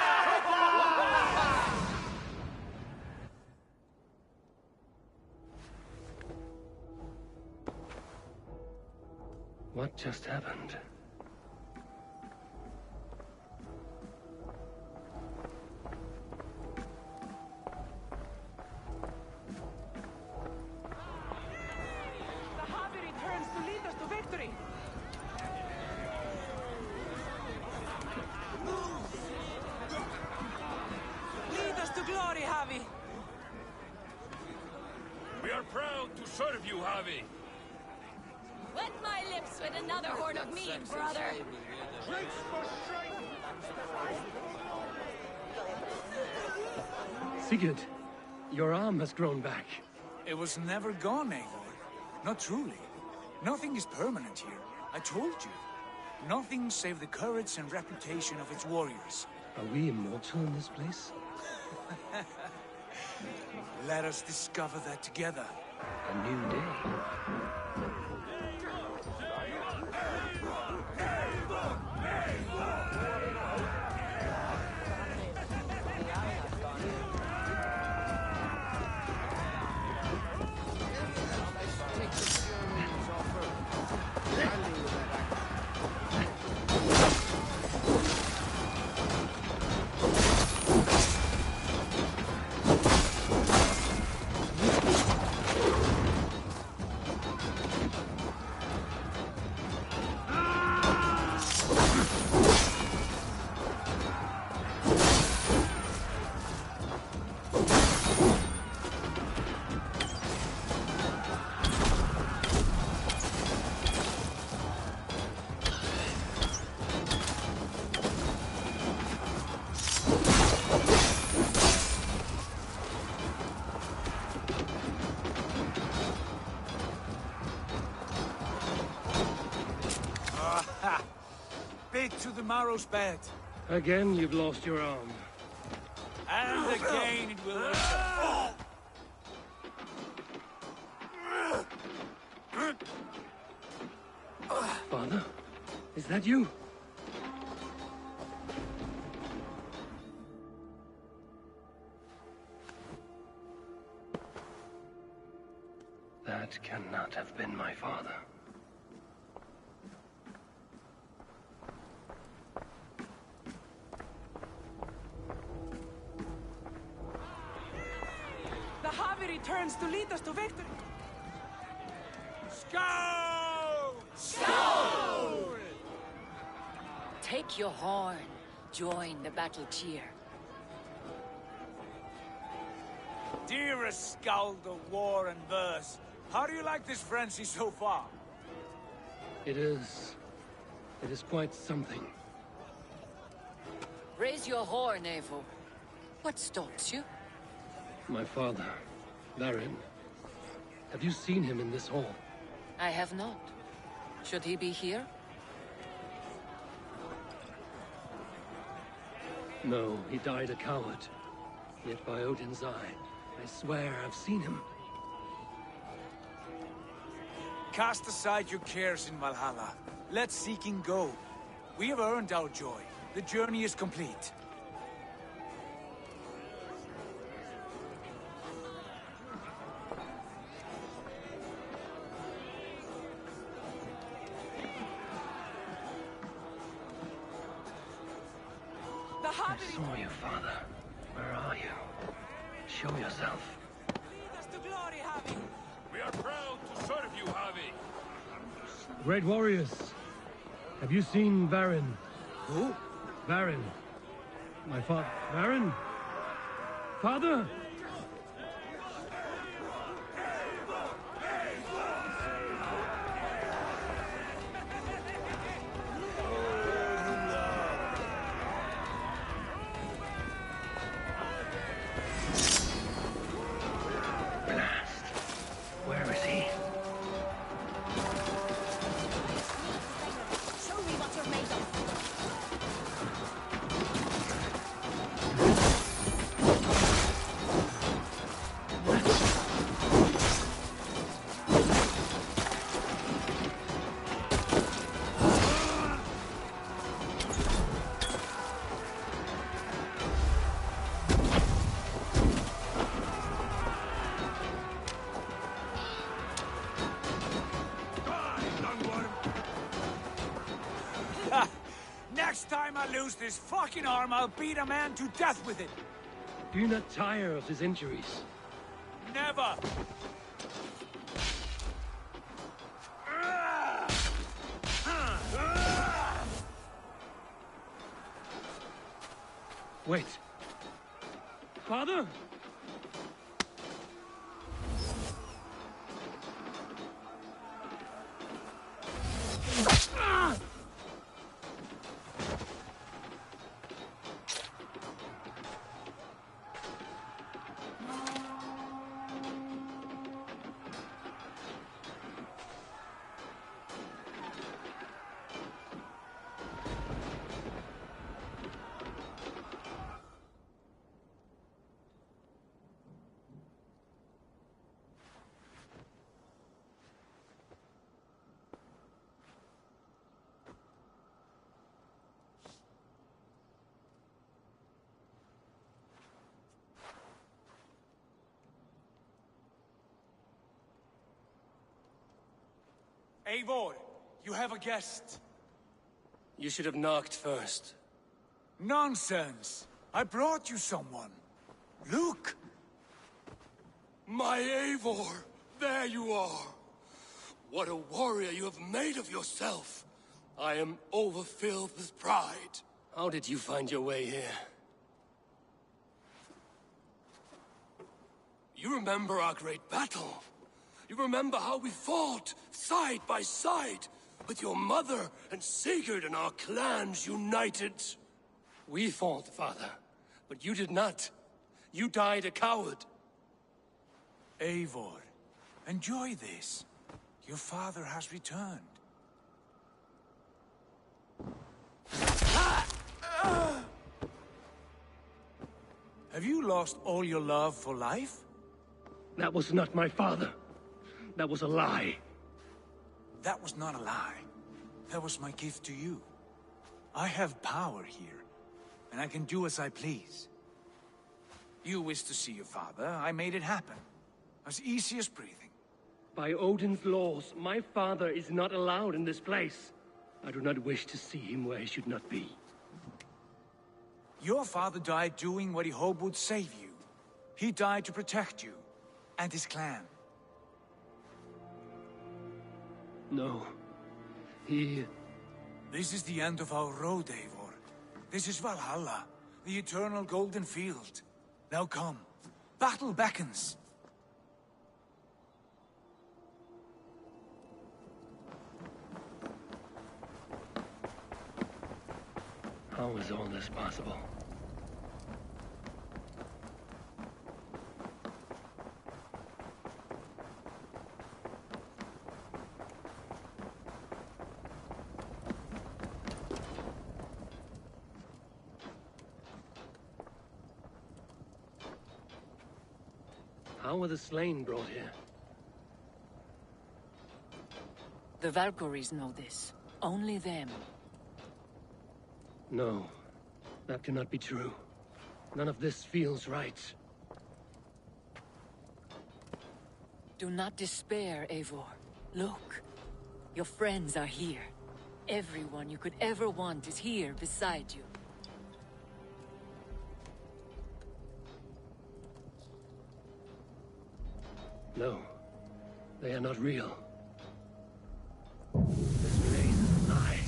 What just happened? We are proud to serve you, Havi. Wet my lips with another horn of mead, brother. Sigurd, your arm has grown back. It was never gone, Eivor. Not truly. Nothing is permanent here. I told you. Nothing save the courage and reputation of its warriors. Are we immortal in this place? Let us discover that together. A new day. To the Marrow's bed. Again, you've lost your arm. And again it will Father? Is that you? That have been my father. The Javi returns to lead us to victory. Scout! Scout! Take your horn. Join the battle cheer. Dearest Skald of war and verse, how do you like this frenzy so far? It is quite something. Raise your horn, Eivor. What stops you? My father, Varin. Have you seen him in this hall? I have not. Should he be here? No, he died a coward. Yet by Odin's eye, I swear I've seen him. Cast aside your cares in Valhalla. Let seeking go. We have earned our joy. The journey is complete. I saw you, Father. Where are you? Show yourself. We are proud to serve you, Javi. Great warriors. Have you seen Varin? Who? Varin. My father. Varin? Father? Next time I lose this fucking arm, I'll beat a man to death with it. Do you not tire of his injuries? Never! Wait. Father? Eivor, you have a guest. You should have knocked first. Nonsense! I brought you someone. Look! My Eivor! There you are! What a warrior you have made of yourself! I am overfilled with pride. How did you find your way here? You remember our great battle? You remember how we fought, side by side, with your mother and Sigurd and our clans united? We fought, Father, but you did not. You died a coward. Eivor, enjoy this. Your father has returned. Have you lost all your love for life? That was not my father. That was a lie. That was not a lie. That was my gift to you. I have power here, and I can do as I please. You wished to see your father, I made it happen. As easy as breathing. By Odin's laws, my father is not allowed in this place. I do not wish to see him where he should not be. Your father died doing what he hoped would save you. He died to protect you, and his clan. No. He... This is the end of our road, Eivor. This is Valhalla, the eternal golden field. Now come. Battle beckons. How is all this possible? How were the slain brought here? The Valkyries know this. Only them. No, that cannot be true. None of this feels right. Do not despair, Eivor. Look. Your friends are here. Everyone you could ever want is here beside you. No, they are not real. This place is a lie.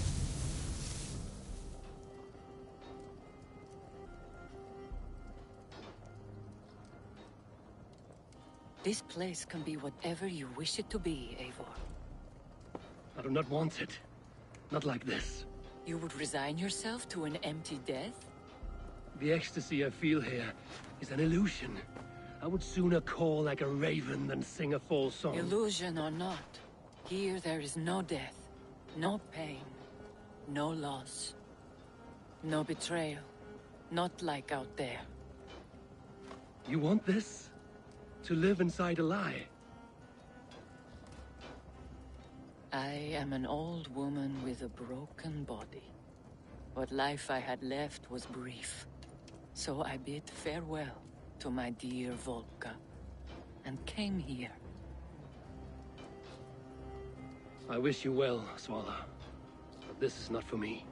This place can be whatever you wish it to be, Eivor. I do not want it. Not like this. You would resign yourself to an empty death? The ecstasy I feel here is an illusion. I would sooner call like a raven than sing a false song. Illusion or not, here there is no death, no pain, no loss, no betrayal. Not like out there. You want this? To live inside a lie? I am an old woman with a broken body. What life I had left was brief. So I bid farewell to my dear Volka, and came here. I wish you well, Svala. But this is not for me.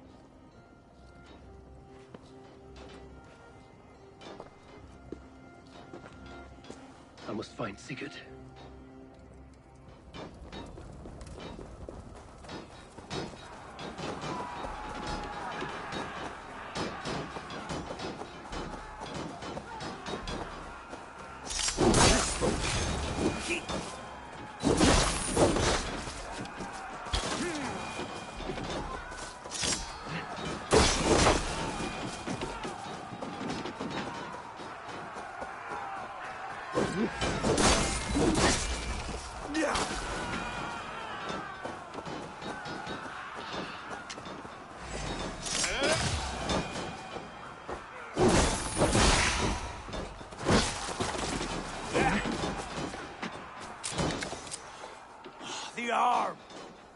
I must find Sigurd. The arm!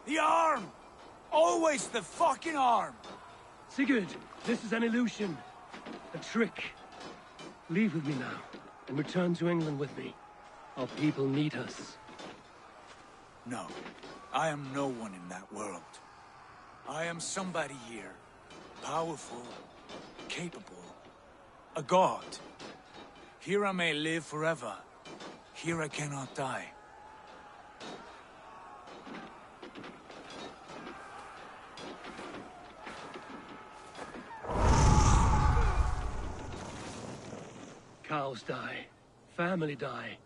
The arm! Always the fucking arm! Sigurd, this is an illusion. A trick. Leave with me now, and return to England with me. Our people need us. No, I am no one in that world. I am somebody here. Powerful, capable, a god. Here I may live forever. Here I cannot die. Cows die. Family die.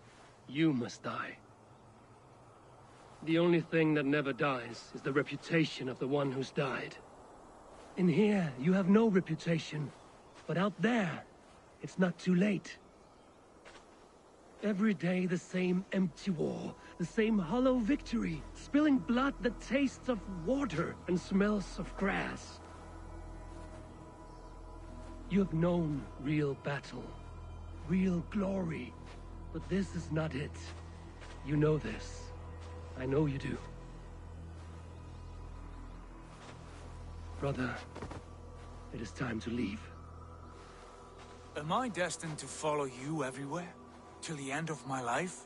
You must die. The only thing that never dies is the reputation of the one who's died. In here, you have no reputation. But out there, it's not too late. Every day the same empty war, the same hollow victory, spilling blood that tastes of water and smells of grass. You have known real battle, real glory, but this is not it. You know this. I know you do. Brother, it is time to leave. Am I destined to follow you everywhere? Till the end of my life?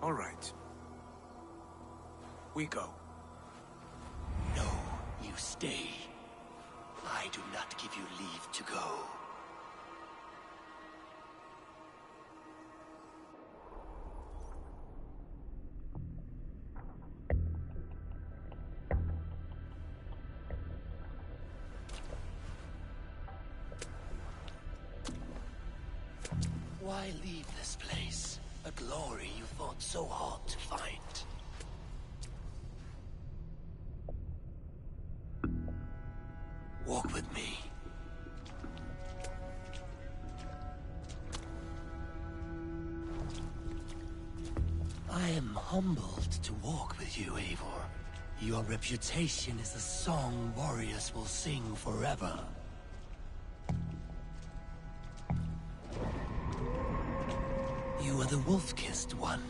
All right. We go. No, you stay. I do not give you leave to go. Why leave this place? A glory you fought so hard to find. Walk with me. I am humbled to walk with you, Eivor. Your reputation is a song warriors will sing forever. You are the wolf-kissed one,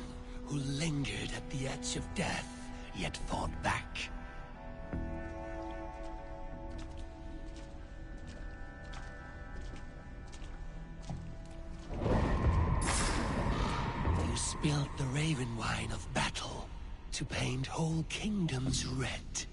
who lingered at the edge of death, yet fought back. You spilled the raven wine of battle to paint whole kingdoms red.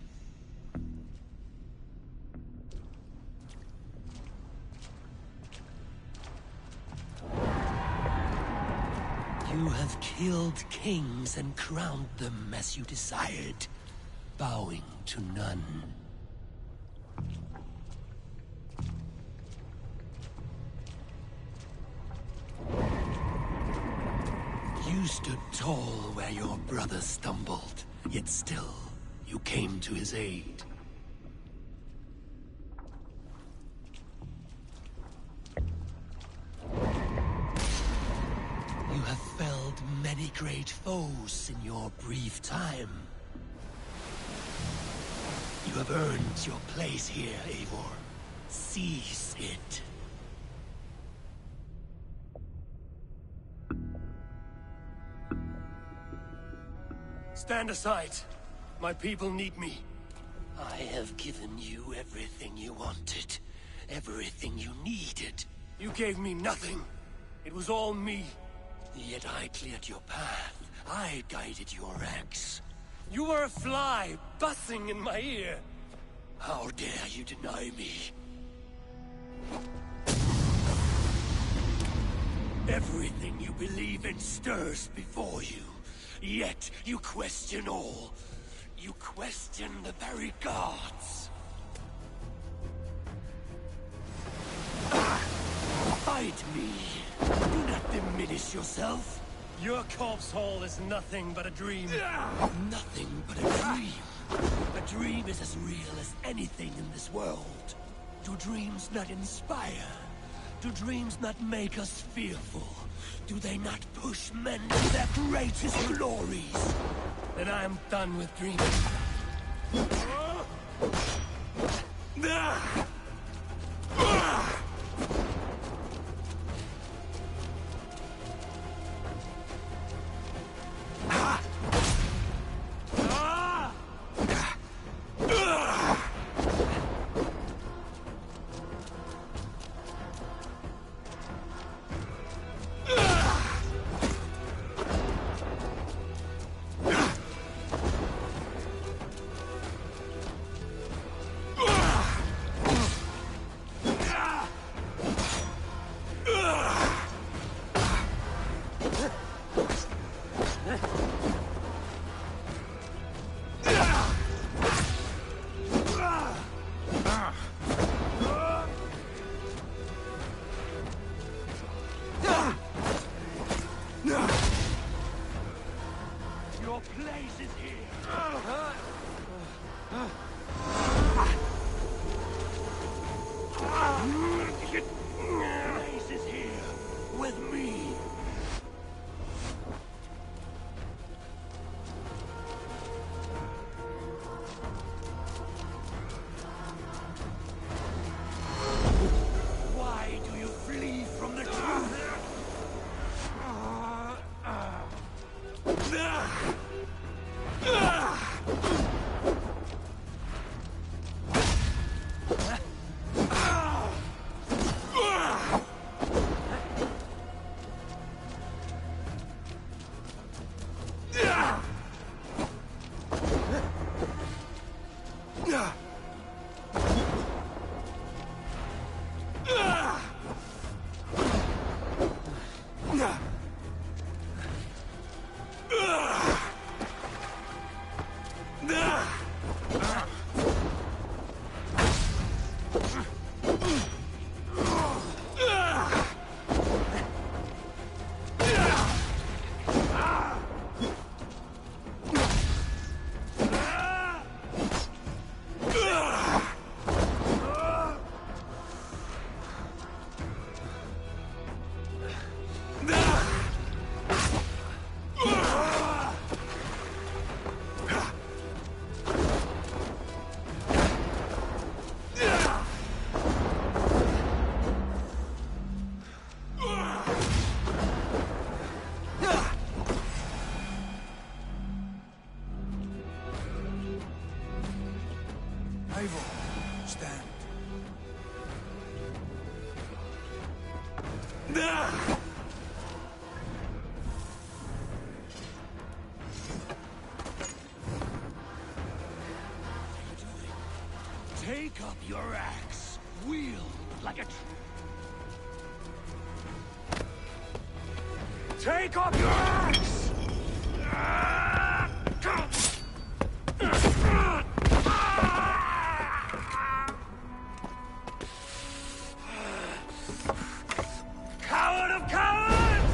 You have killed kings and crowned them as you desired, bowing to none. You stood tall where your brother stumbled, yet still, you came to his aid. You have felled many great foes in your brief time. You have earned your place here, Eivor. Seize it. Stand aside. My people need me. I have given you everything you wanted. Everything you needed. You gave me nothing. It was all me. Yet I cleared your path. I guided your axe. You were a fly, buzzing in my ear. How dare you deny me? Everything you believe in stirs before you. Yet you question all. You question the very gods. Fight me. Do not diminish yourself. Your corpse hole is nothing but a dream. Nothing but a dream. A dream is as real as anything in this world. Do dreams not inspire? Do dreams not make us fearful? Do they not push men to their greatest glories? Then I am done with dreaming. Stand. Take up your axe. Wield like a... Take up your axe! Coward of cowards!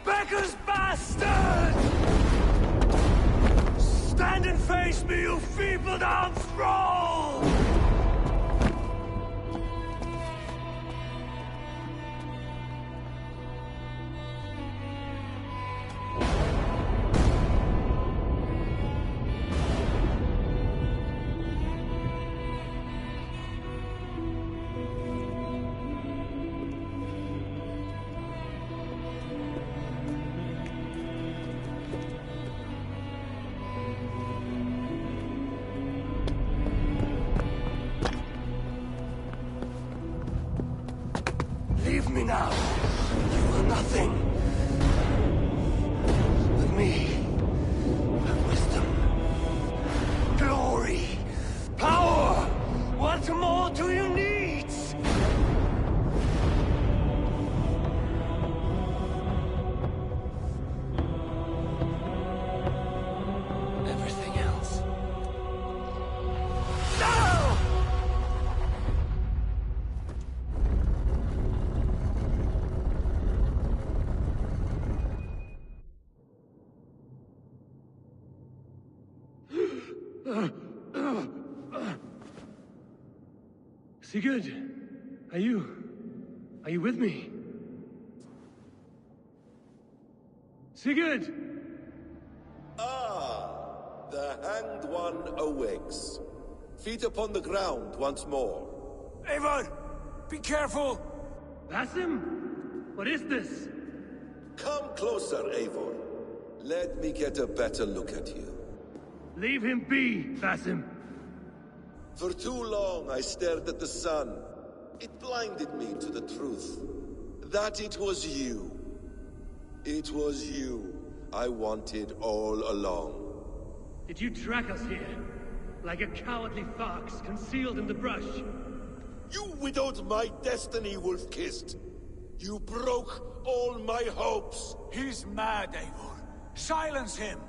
Becker's bastard! Stand and face me, you feeble-down thrall! Leave me now. You are nothing. With me, have wisdom, glory, power. What more do you need? Everything else. No! Sigurd, are you with me? Sigurd! Ah, the Hanged One awakes. Feet upon the ground once more. Eivor! Be careful! Basim? What is this? Come closer, Eivor. Let me get a better look at you. Leave him be, Basim. For too long I stared at the sun. It blinded me to the truth. That it was you. It was you I wanted all along. Did you track us here? Like a cowardly fox concealed in the brush? You widowed my destiny, Wolf-Kissed. You broke all my hopes. He's mad, Eivor. Silence him!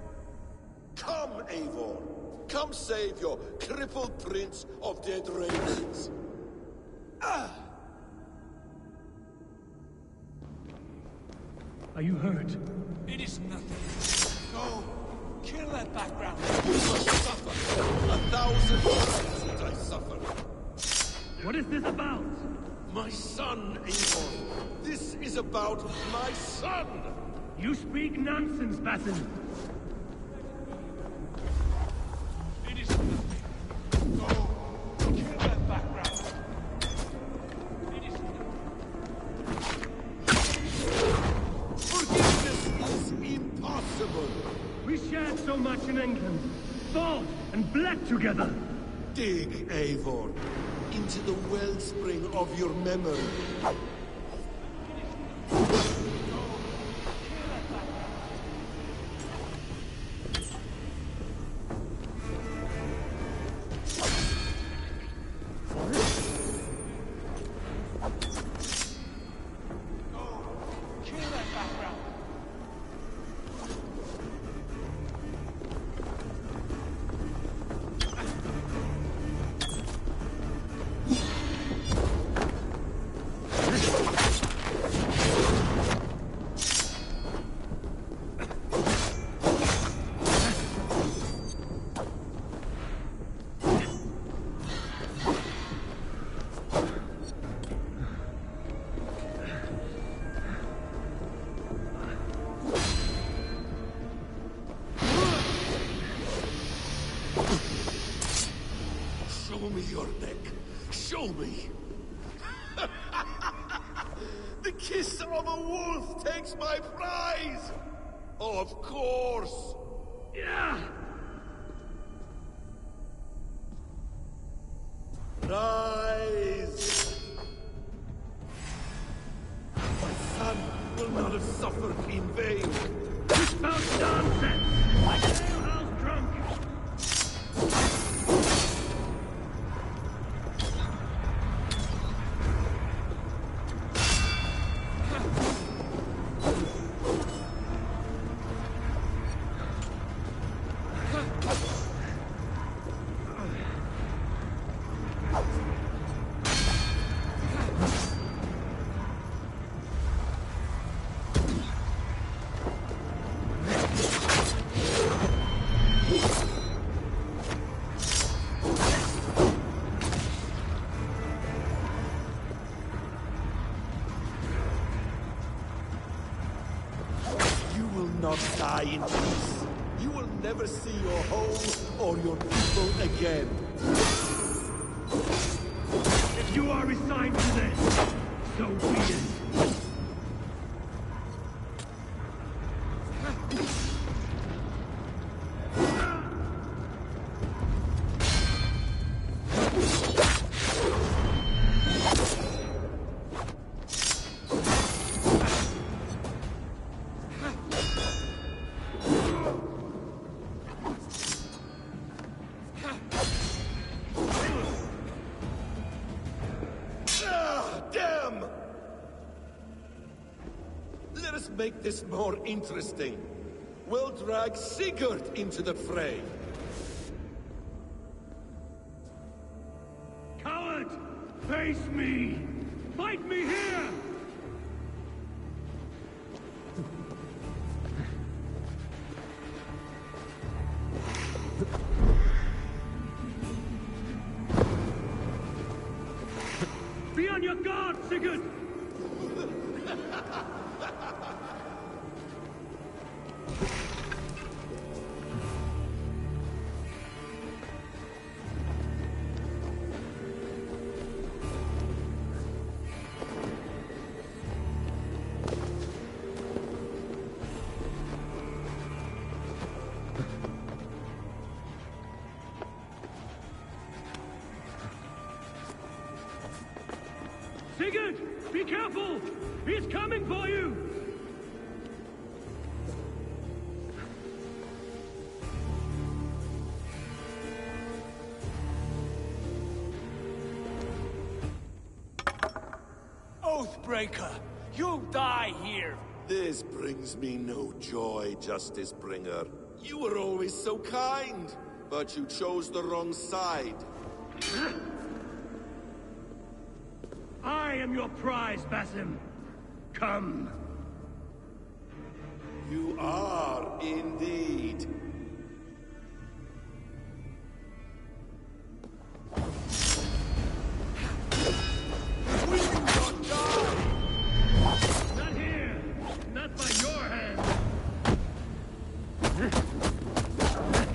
Come, Eivor. Come save your crippled prince of dead ravens. Are you hurt? It is nothing. Go. Kill that background. You must suffer. 1,000 times since I suffered. What is this about? My son, Eivor. This is about my son. You speak nonsense, Basim. It is nothing. Go. Kill that background. It is nothing. Forgiveness is impossible. We shared so much in England. Fought and bled together. Dig, Eivor, into the wellspring of your memory. Show me your neck. Show me. The kiss of a wolf takes my prize. Of course. Yeah. Rise. My son will not have suffered in vain. It's about nonsense. Like an alehouse drunk. Not die in peace. You will never see your home or your people again. If you are resigned to this, so be it. Make this more interesting. We'll drag Sigurd into the fray. Coward! Face me! Fight me here! Be on your guard, Sigurd! Sigurd! Be careful! He's coming for you! Oathbreaker! You die here! This brings me no joy, Justice Bringer. You were always so kind, but you chose the wrong side. I am your prize, Basim. Come. You are indeed. Will you not die? Not here. Not by your hand.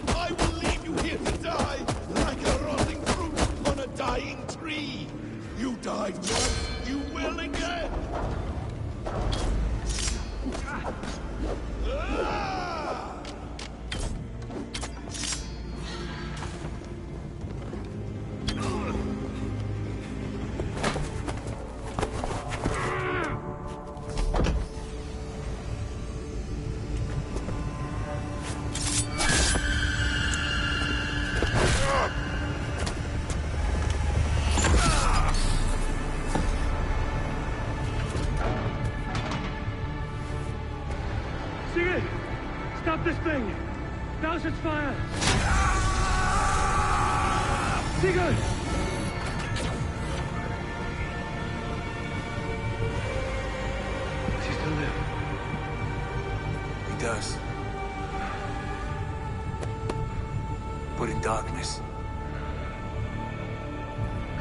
I will leave you here to die, like a rotting fruit on a dying tree. You died once, you will again! Sigurd! Stop this thing! Douse its fire! Sigurd! Does he still live? He does. But in darkness.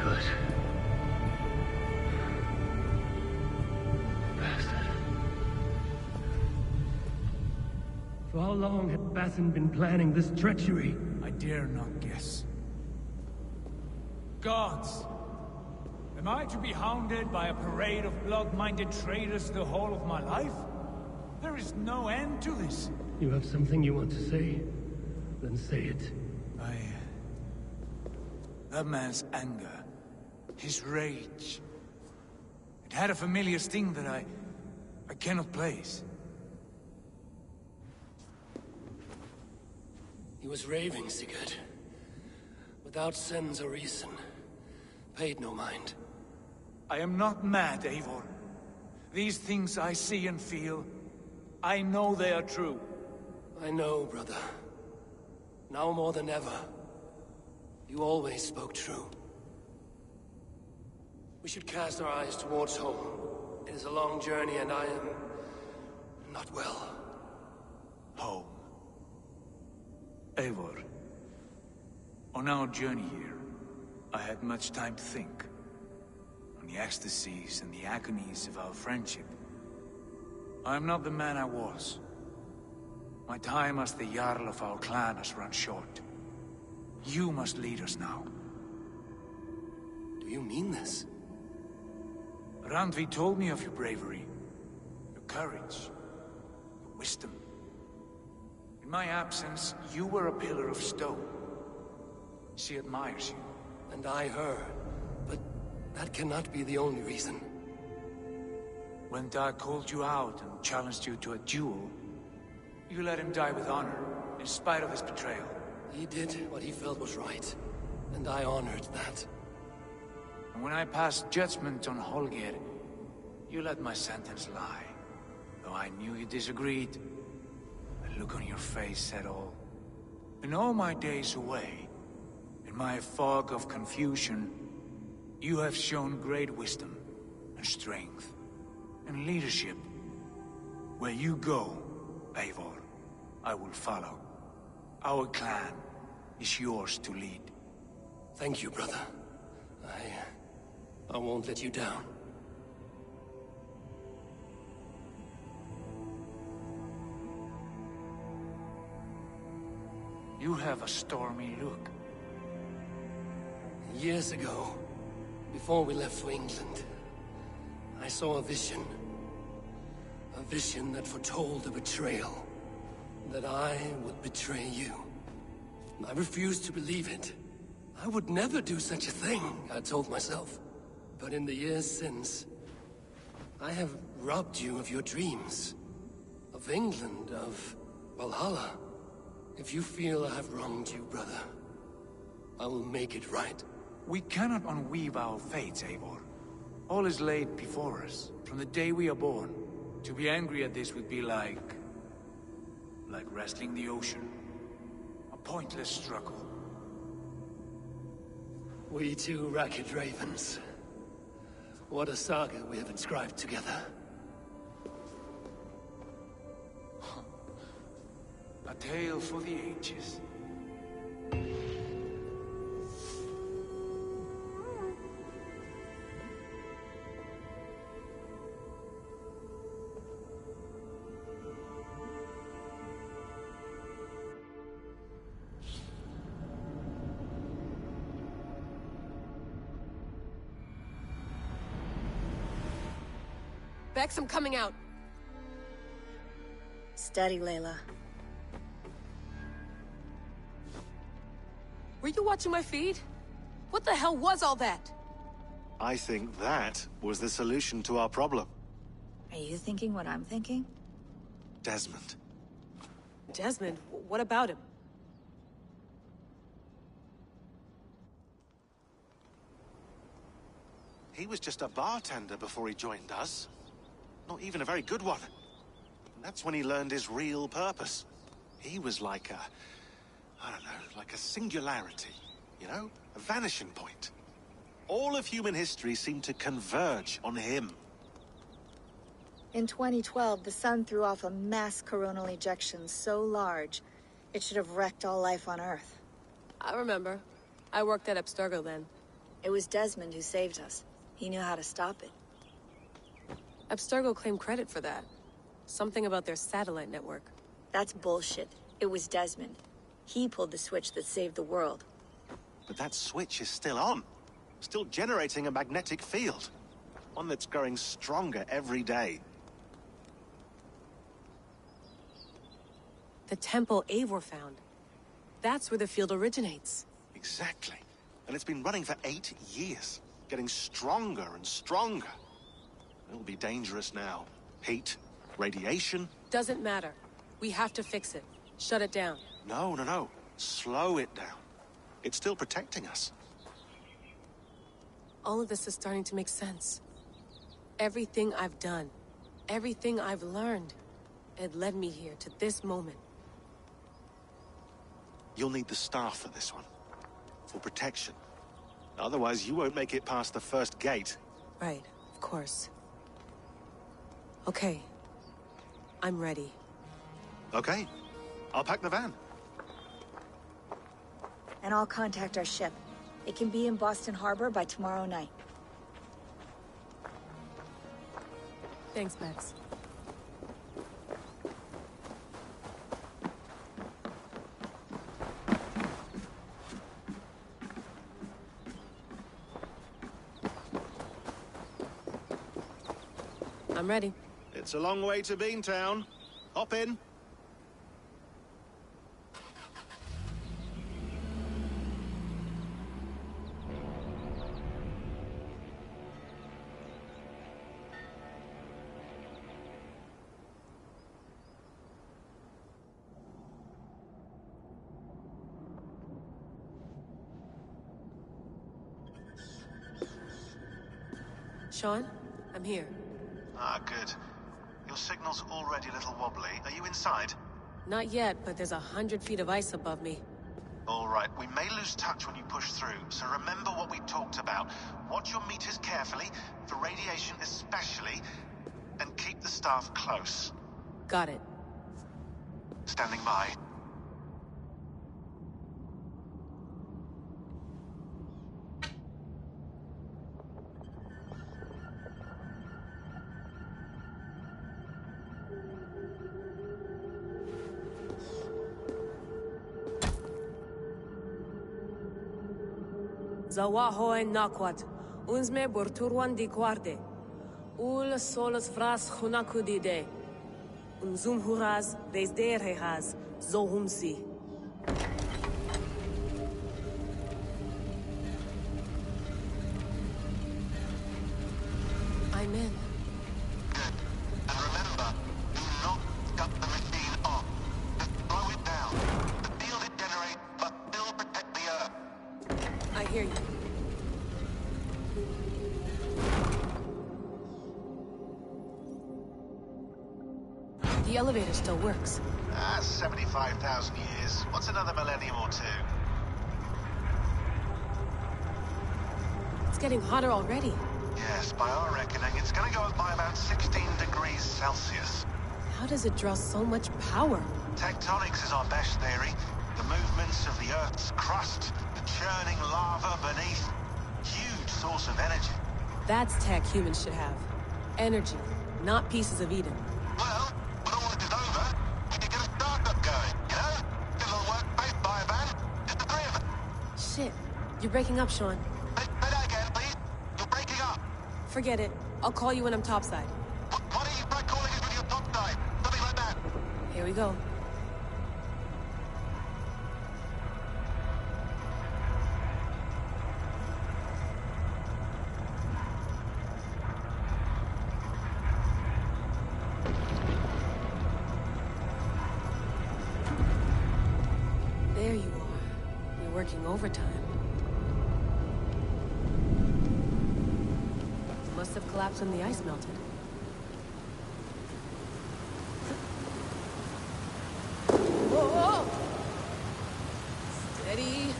Good. For how long had Basim been planning this treachery? I dare not guess. Gods! Am I to be hounded by a parade of blood-minded traitors the whole of my life? There is no end to this. You have something you want to say? Then say it. That man's anger, his rage. It had a familiar sting that I cannot place. He was raving, Sigurd. Without sense or reason. Paid no mind. I am not mad, Eivor. These things I see and feel, I know they are true. I know, brother. Now more than ever. You always spoke true. We should cast our eyes towards home. It is a long journey and I am... not well. Home. Eivor. On our journey here, I had much time to think. On the ecstasies and the agonies of our friendship. I am not the man I was. My time as the Jarl of our clan has run short. You must lead us now. Do you mean this? Randvi told me of your bravery, your courage, your wisdom. In my absence, you were a pillar of stone. She admires you. And I her. But that cannot be the only reason. When Dag called you out and challenged you to a duel, you let him die with honor, in spite of his betrayal. He did what he felt was right, and I honored that. And when I passed judgment on Holger, you let my sentence lie. Though I knew you disagreed, the look on your face said all. In all my days away, in my fog of confusion, you have shown great wisdom, and strength, and leadership. Where you go, Eivor, I will follow. Our clan is yours to lead. Thank you, brother. I won't let you down. You have a stormy look. Years ago, before we left for England, I saw a vision. A vision that foretold a betrayal. That I would betray you. I refused to believe it. I would never do such a thing, I told myself. But in the years since, I have robbed you of your dreams. Of England, of Valhalla. If you feel I have wronged you, brother, I will make it right. We cannot unweave our fates, Eivor. All is laid before us, from the day we are born. To be angry at this would be like wrestling the ocean. A pointless struggle. We two ragged ravens. What a saga we have inscribed together. A tale for the ages. Bex, I'm coming out. Steady, Layla. Were you watching my feed? What the hell was all that? I think that was the solution to our problem. Are you thinking what I'm thinking? Desmond. Desmond? What about him? He was just a bartender before he joined us. Not even a very good one. And that's when he learned his real purpose. He was like a... I don't know, like a singularity, you know? A vanishing point. All of human history seemed to converge on him. In 2012, the sun threw off a mass coronal ejection so large, it should have wrecked all life on Earth. I remember. I worked at Abstergo then. It was Desmond who saved us. He knew how to stop it. Abstergo claimed credit for that. Something about their satellite network. That's bullshit. It was Desmond. He pulled the switch that saved the world. But that switch is still on. still generating a magnetic field. One that's growing stronger every day. The temple Eivor found. That's where the field originates. Exactly. And it's been running for 8 years, getting stronger and stronger. It'll be dangerous now. Heat, radiation. Doesn't matter. We have to fix it. Shut it down. No. Slow it down. It's still protecting us. All of this is starting to make sense. Everything I've done, everything I've learned, it led me here to this moment. You'll need the staff for this one. For protection. Otherwise, you won't make it past the first gate. Right, of course. Okay. I'm ready. Okay. I'll pack the van. And I'll contact our ship. It can be in Boston Harbor by tomorrow night. Thanks, Max. I'm ready. It's a long way to Beantown. Hop in. Sean, I'm here. Ah, good. Your signal's already a little wobbly. Are you inside? Not yet, but there's 100 feet of ice above me. All right, we may lose touch when you push through, so remember what we talked about. Watch your meters carefully, for radiation especially, and keep the staff close. Got it. Standing by. Zawaho en nakwat, unsme borturwan di guarde. Ul solos vras hunakudide. Unzum huraz, desderehaz, zohumsi. I'm in. Good. And remember, do not cut the machine off. Just slow it down. The field it generates, but still protect the Earth. I hear you. The elevator still works. 75,000 years. What's another millennium or two? It's getting hotter already. Yes, by our reckoning, it's gonna go up by about 16 degrees Celsius. How does it draw so much power? Tectonics is our best theory. The movements of the Earth's crust, the churning lava beneath. Huge source of energy. That's tech humans should have. Energy, not pieces of Eden. Well, when all this is over, we can get a startup going, you know? Get a little workspace, buy a van, just the three of us. Shit, you're breaking up, Sean. Say that again, please. You're breaking up. Forget it. I'll call you when I'm topside. Why don't you try calling us when you're topside? Something like that. Here we go. There you are. You're working overtime. Must have collapsed when the ice melted. Whoa! Steady.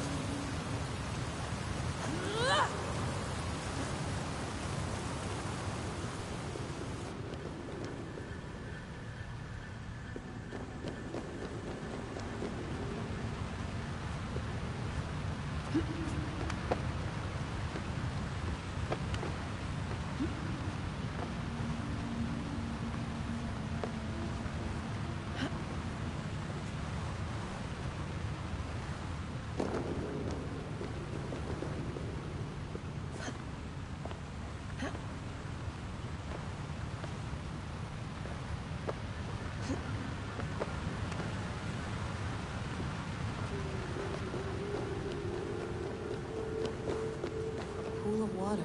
water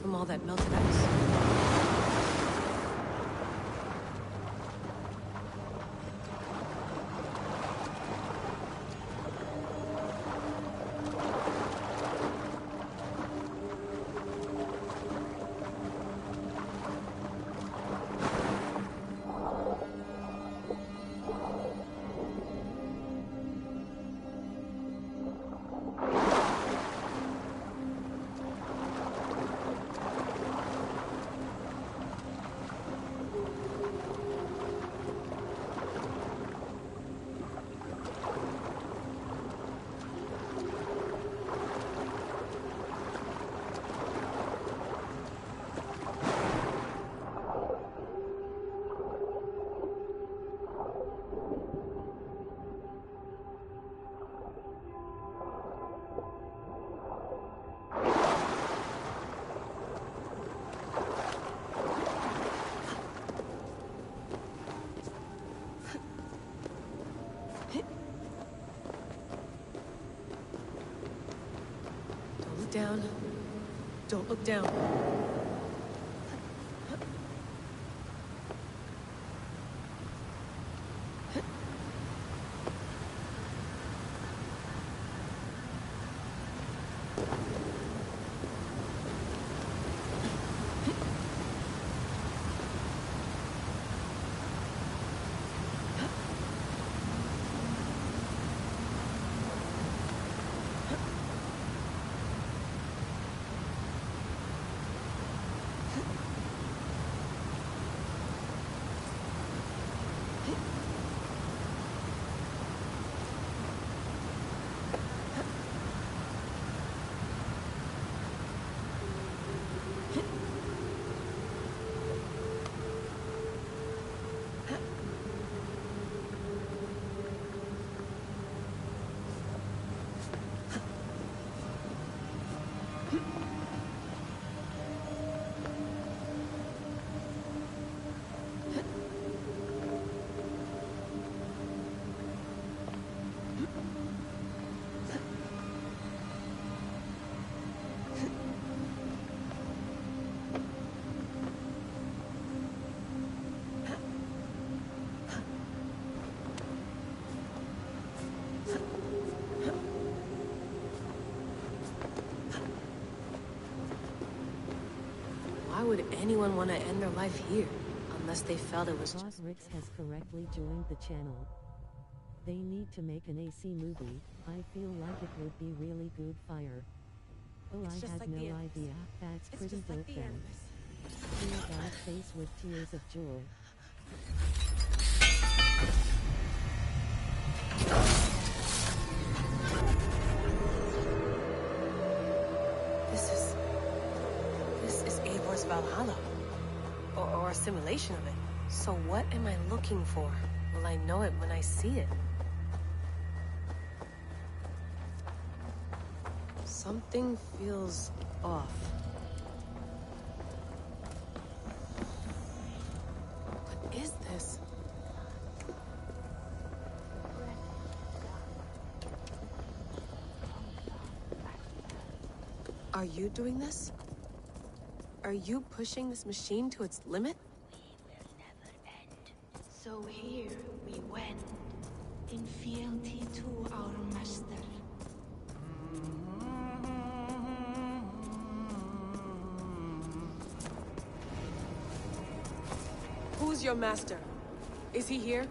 from all that melted ice. Down. Don't look down. Why would anyone want to end their life here? Unless they felt it was Boss Rix has correctly joined the channel. They need to make an AC movie. I feel like it would be really good fire. Oh, I had no idea. That's pretty dope then. Dear God, face with tears of joy. This is Eivor's Valhalla. Or a simulation of it. So what am I looking for? Will I know it when I see it? Something feels off. What is this? Are you doing this? Are you pushing this machine to its limit? So here we went, in fealty to our master. Who's your master? Is he here?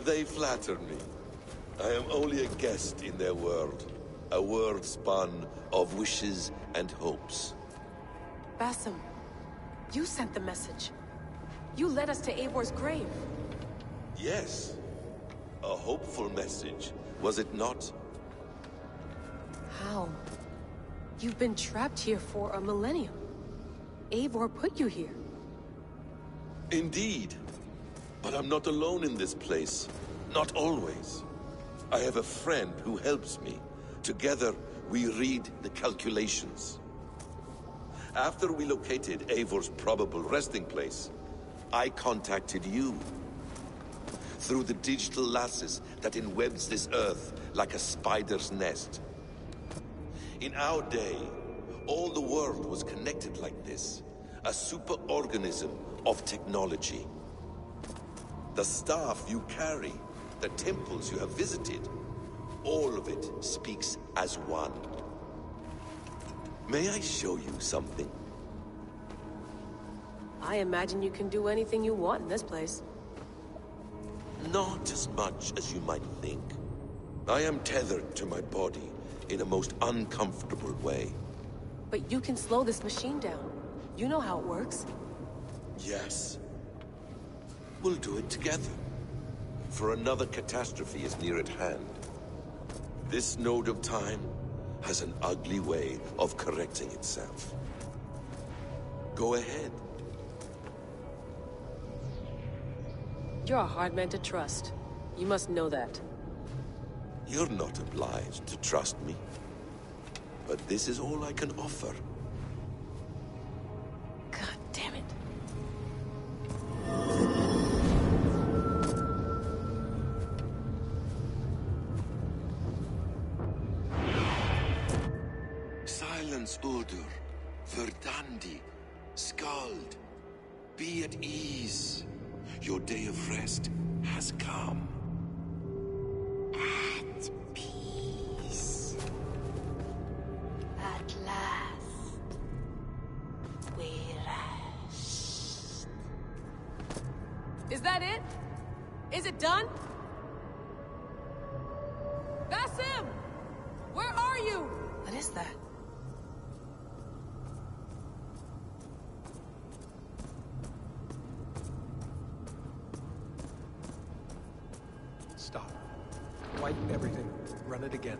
They flatter me. I am only a guest in their world. A world spun of wishes and hopes. Basim, you sent the message. You led us to Eivor's grave. Yes. A hopeful message, was it not? How? You've been trapped here for a millennium. Eivor put you here. Indeed. But I'm not alone in this place. Not always. I have a friend who helps me. Together, we read the calculations. After we located Eivor's probable resting place, I contacted you. Through the digital lasses that enwebs this Earth like a spider's nest. In our day, all the world was connected like this. A superorganism of technology. The staff you carry, the temples you have visited, all of it speaks as one. May I show you something? I imagine you can do anything you want in this place. Not as much as you might think. I am tethered to my body in a most uncomfortable way. But you can slow this machine down. You know how it works. Yes. We'll do it together. For another catastrophe is near at hand. This node of time has an ugly way of correcting itself. Go ahead. You're a hard man to trust. You must know that. You're not obliged to trust me. But this is all I can offer. God damn it. Silence, Udur. Verdandi. Skald. Be at ease. Your day of rest has come. At peace. At last. We rest. Is that it? Is it done? That's him! Where are you? What is that? Stop. Wipe everything. Run it again.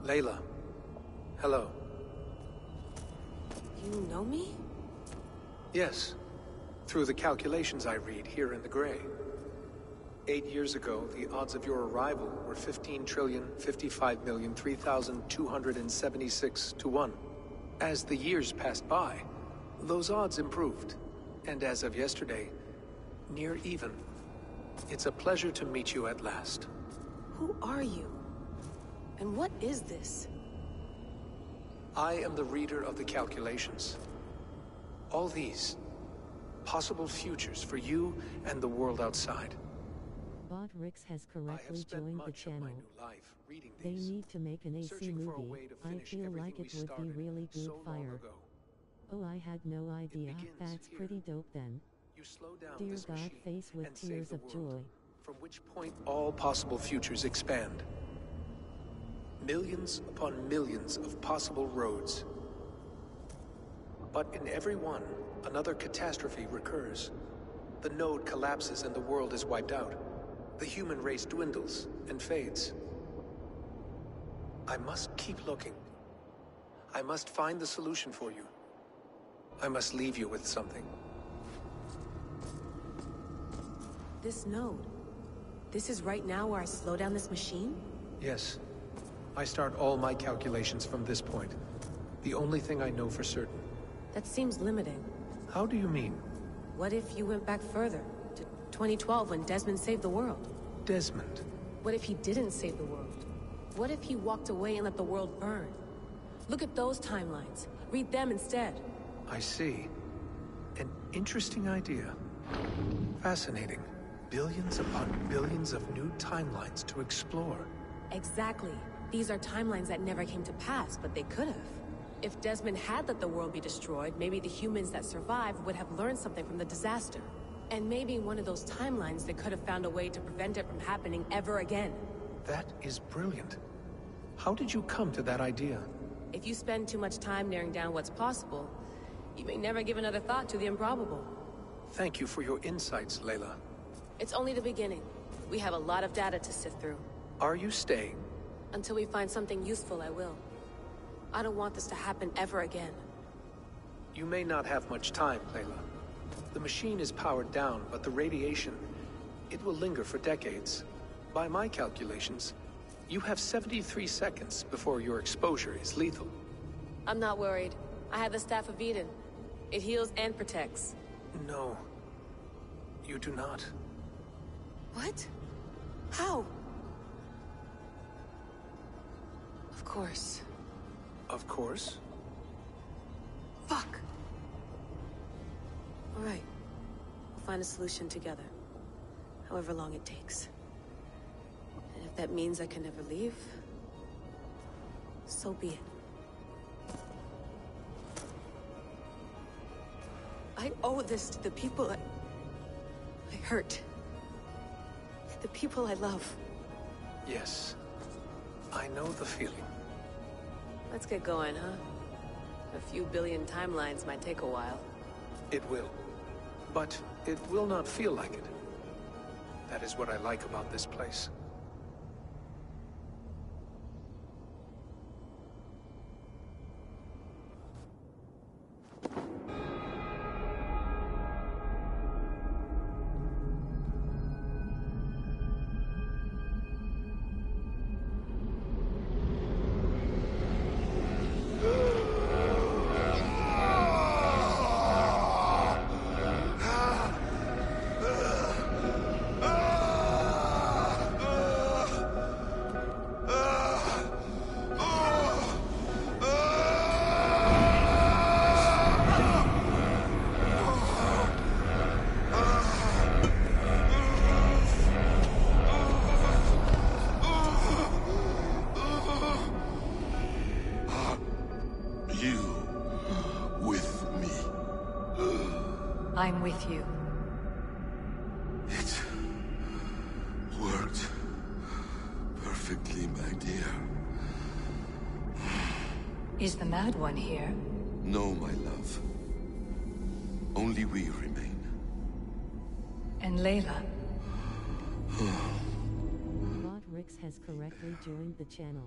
Layla. Hello. You know me? Yes. Through the calculations I read here in the gray. 8 years ago, the odds of your arrival were 15,055,003,276 to 1. As the years passed by, those odds improved. And as of yesterday, near even. It's a pleasure to meet you at last. Who are you? And what is this? I am the reader of the calculations. All these possible futures for you and the world outside. Bot Rix has correctly joined the channel. They need to make an AC movie. I feel like it would be really good fire. Oh, I had no idea. That's pretty dope then. Dear God, face with tears of joy. From which point all possible futures expand. Millions upon millions of possible roads. But in every one, another catastrophe recurs. The node collapses and the world is wiped out. The human race dwindles and fades. I must keep looking. I must find the solution for you. I must leave you with something. This node. This is right now where I slow down this machine? Yes. I start all my calculations from this point. The only thing I know for certain. That seems limiting. How do you mean? What if you went back further? To 2012 when Desmond saved the world? Desmond? What if he didn't save the world? What if he walked away and let the world burn? Look at those timelines. Read them instead. I see. An interesting idea. Fascinating. Billions upon billions of new timelines to explore. Exactly. These are timelines that never came to pass, but they could have. If Desmond had let the world be destroyed, maybe the humans that survived would have learned something from the disaster. And maybe in one of those timelines they could have found a way to prevent it from happening ever again. That is brilliant. How did you come to that idea? If you spend too much time narrowing down what's possible, you may never give another thought to the improbable. Thank you for your insights, Layla. It's only the beginning. We have a lot of data to sift through. Are you staying? Until we find something useful, I will. I don't want this to happen ever again. You may not have much time, Layla. The machine is powered down, but the radiation It will linger for decades. By my calculations, you have 73 seconds before your exposure is lethal. I'm not worried. I have the Staff of Eden. It heals and protects. No. You do not. What? How? Of course. Of course? Fuck! Alright. We'll find a solution together. However long it takes. And if that means I can never leave, so be it. I owe this to the people I hurt. The people I love. Yes. I know the feeling. Let's get going, huh? A few billion timelines might take a while. It will. But it will not feel like it. That is what I like about this place. I'm with you. It worked perfectly, my dear. Is the Mad One here? No, my love. Only we remain. And Layla? Rodrix has correctly joined the channel.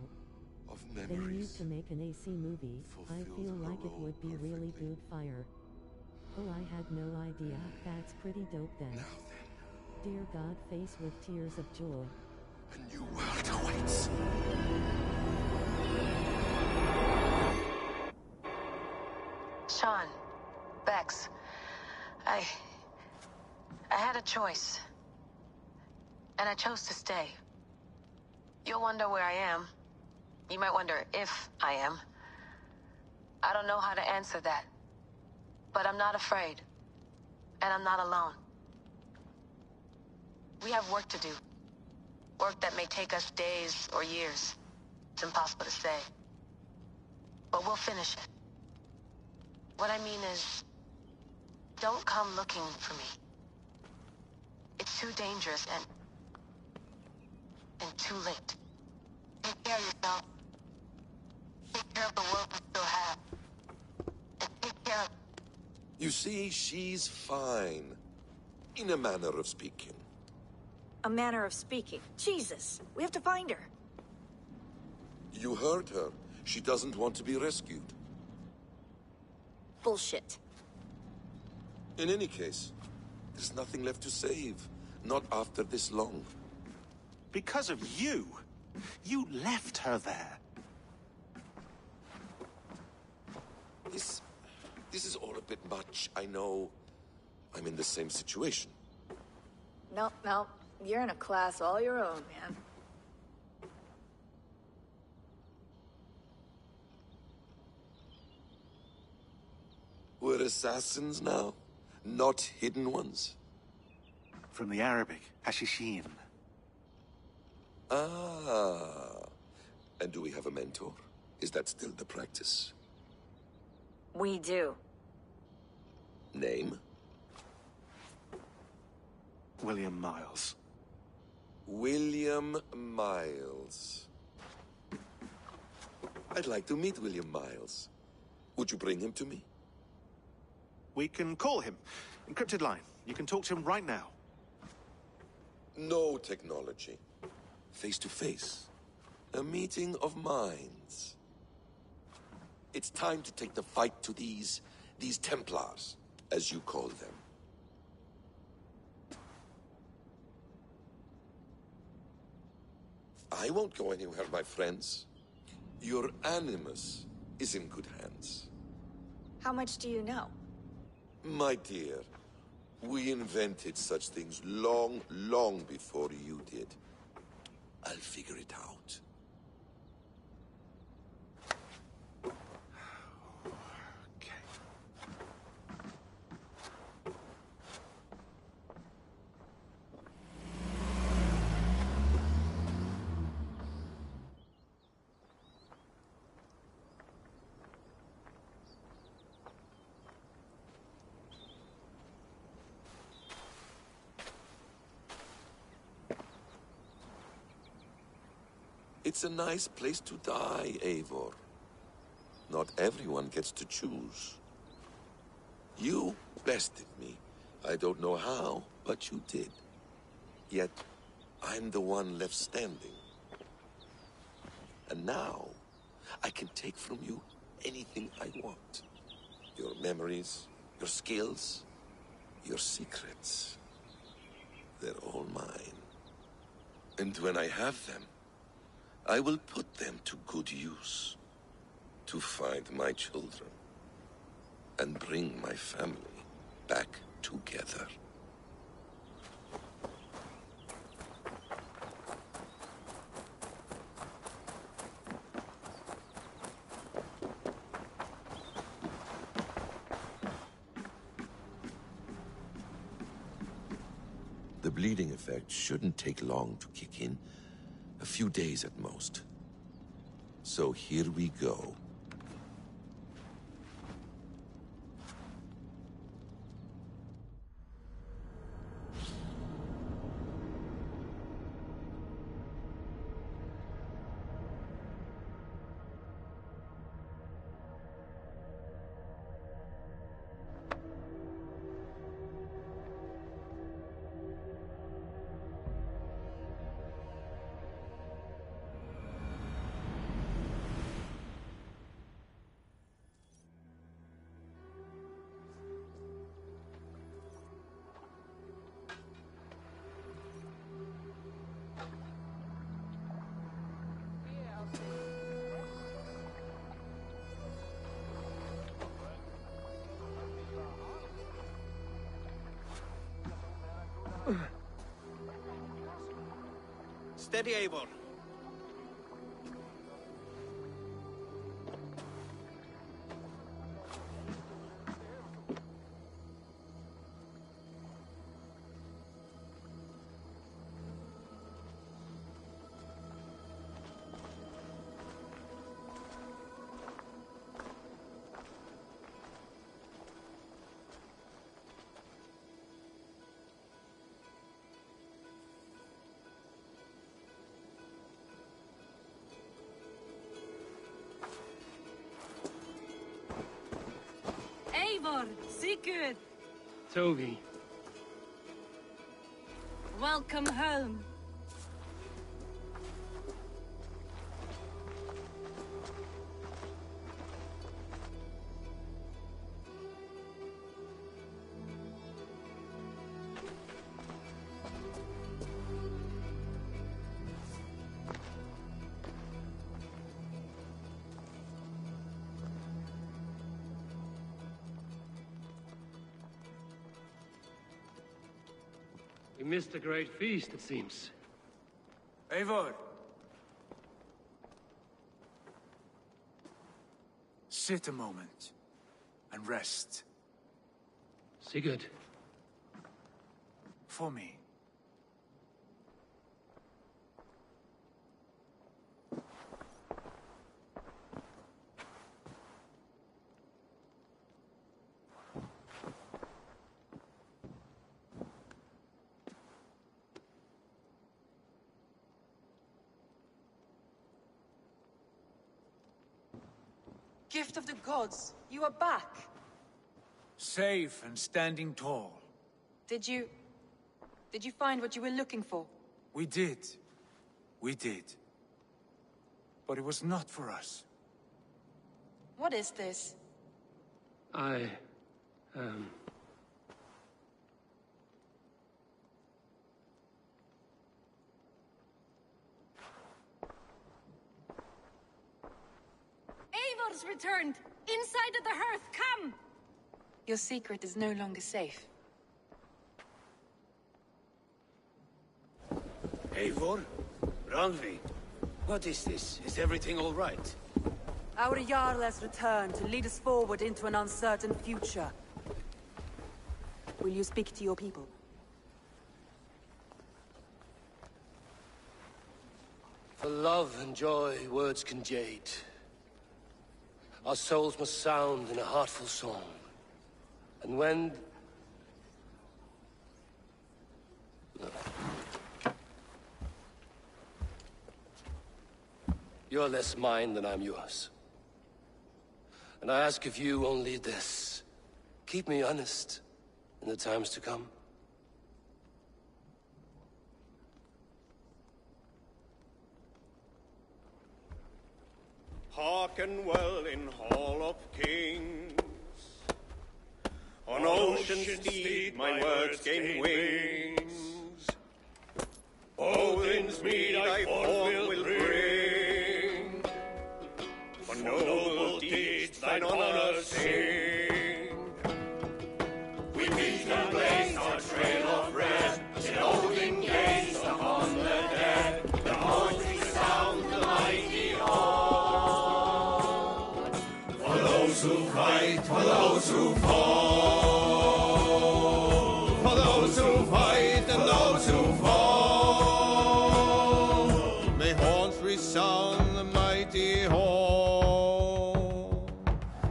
They need to make an AC movie. I feel like it would be really good fire. Oh, I had no idea. That's pretty dope then. Dear God, face with tears of joy. A new world awaits. Sean, Bex, I had a choice. And I chose to stay. You'll wonder where I am. You might wonder if I am. I don't know how to answer that. But I'm not afraid. And I'm not alone. We have work to do. Work that may take us days or years. It's impossible to say. But we'll finish it. What I mean is, don't come looking for me. It's too dangerous and too late. Take care of yourself. Take care of the world we still have. And take care of... You see, she's fine. In a manner of speaking. A manner of speaking. Jesus, we have to find her. You heard her. She doesn't want to be rescued. Bullshit. In any case, there's nothing left to save. Not after this long. Because of you. You left her there. This is all a bit much. I know. I'm in the same situation. No. You're in a class all your own, man. We're assassins now? Not hidden ones? From the Arabic, Hashishin. Ah. And do we have a mentor? Is that still the practice? We do. Name? William Miles. William Miles. I'd like to meet William Miles. Would you bring him to me? We can call him. Encrypted line. You can talk to him right now. No technology. Face to face. A meeting of minds. It's time to take the fight to these Templars, as you call them. I won't go anywhere, my friends. Your animus is in good hands. How much do you know? My dear, we invented such things long, long before you did. I'll figure it out. It's a nice place to die, Eivor. Not everyone gets to choose. You bested me. I don't know how, but you did. Yet, I'm the one left standing. And now, I can take from you anything I want. Your memories, your skills, your secrets. They're all mine. And when I have them, I will put them to good use. To find my children. And bring my family back together. The bleeding effect shouldn't take long to kick in. A few days at most. So here we go. Steady, Eivor. Eivor, Sigurd, Toby. welcome home. We missed a great feast, it seems. Eivor! Sit a moment and rest. Sigurd. For me. Gift of the gods, you are back. Safe and standing tall. Did you find what you were looking for? We did. We did. But it was not for us. What is this? returned! Inside of the hearth, come! Your secret is no longer safe. Eivor? Randvi? What is this? Is everything all right? Our Jarl has returned to lead us forward into an uncertain future. Will you speak to your people? For love and joy, words can jade. Our souls must sound in a heartful song. And when... You're less mine than I'm yours. And I ask of you only this. Keep me honest in the times to come. Hearken well in Hall of Kings. On ocean steed my words gain wings. Odin's mead I forth will bring. For noble deeds thine honor sing. We meet and blaze our trail of red. Till Odin gazed upon the dead. The poetry sound the mighty all. For those who fight, for those who fall. For those who fight and those who fall. May horns resound the mighty hall.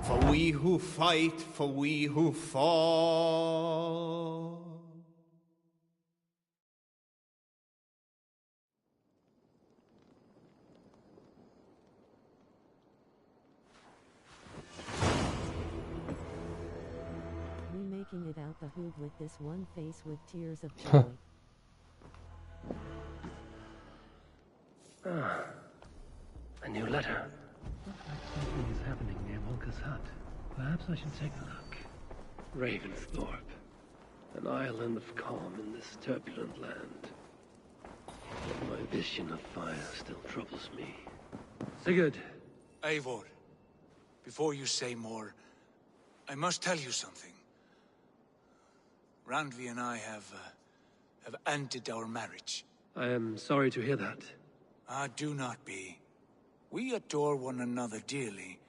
For we who fight, for we who fall. Me making it out the hood with this one face with tears of joy. A new letter. Looks like something is happening near Volker's hut. Perhaps I should take a look. Ravensthorpe. An island of calm in this turbulent land. But my vision of fire still troubles me. Sigurd. Eivor, before you say more, I must tell you something. Randvi and I have ended our marriage. I am sorry to hear that. Ah, do not be. We adore one another dearly,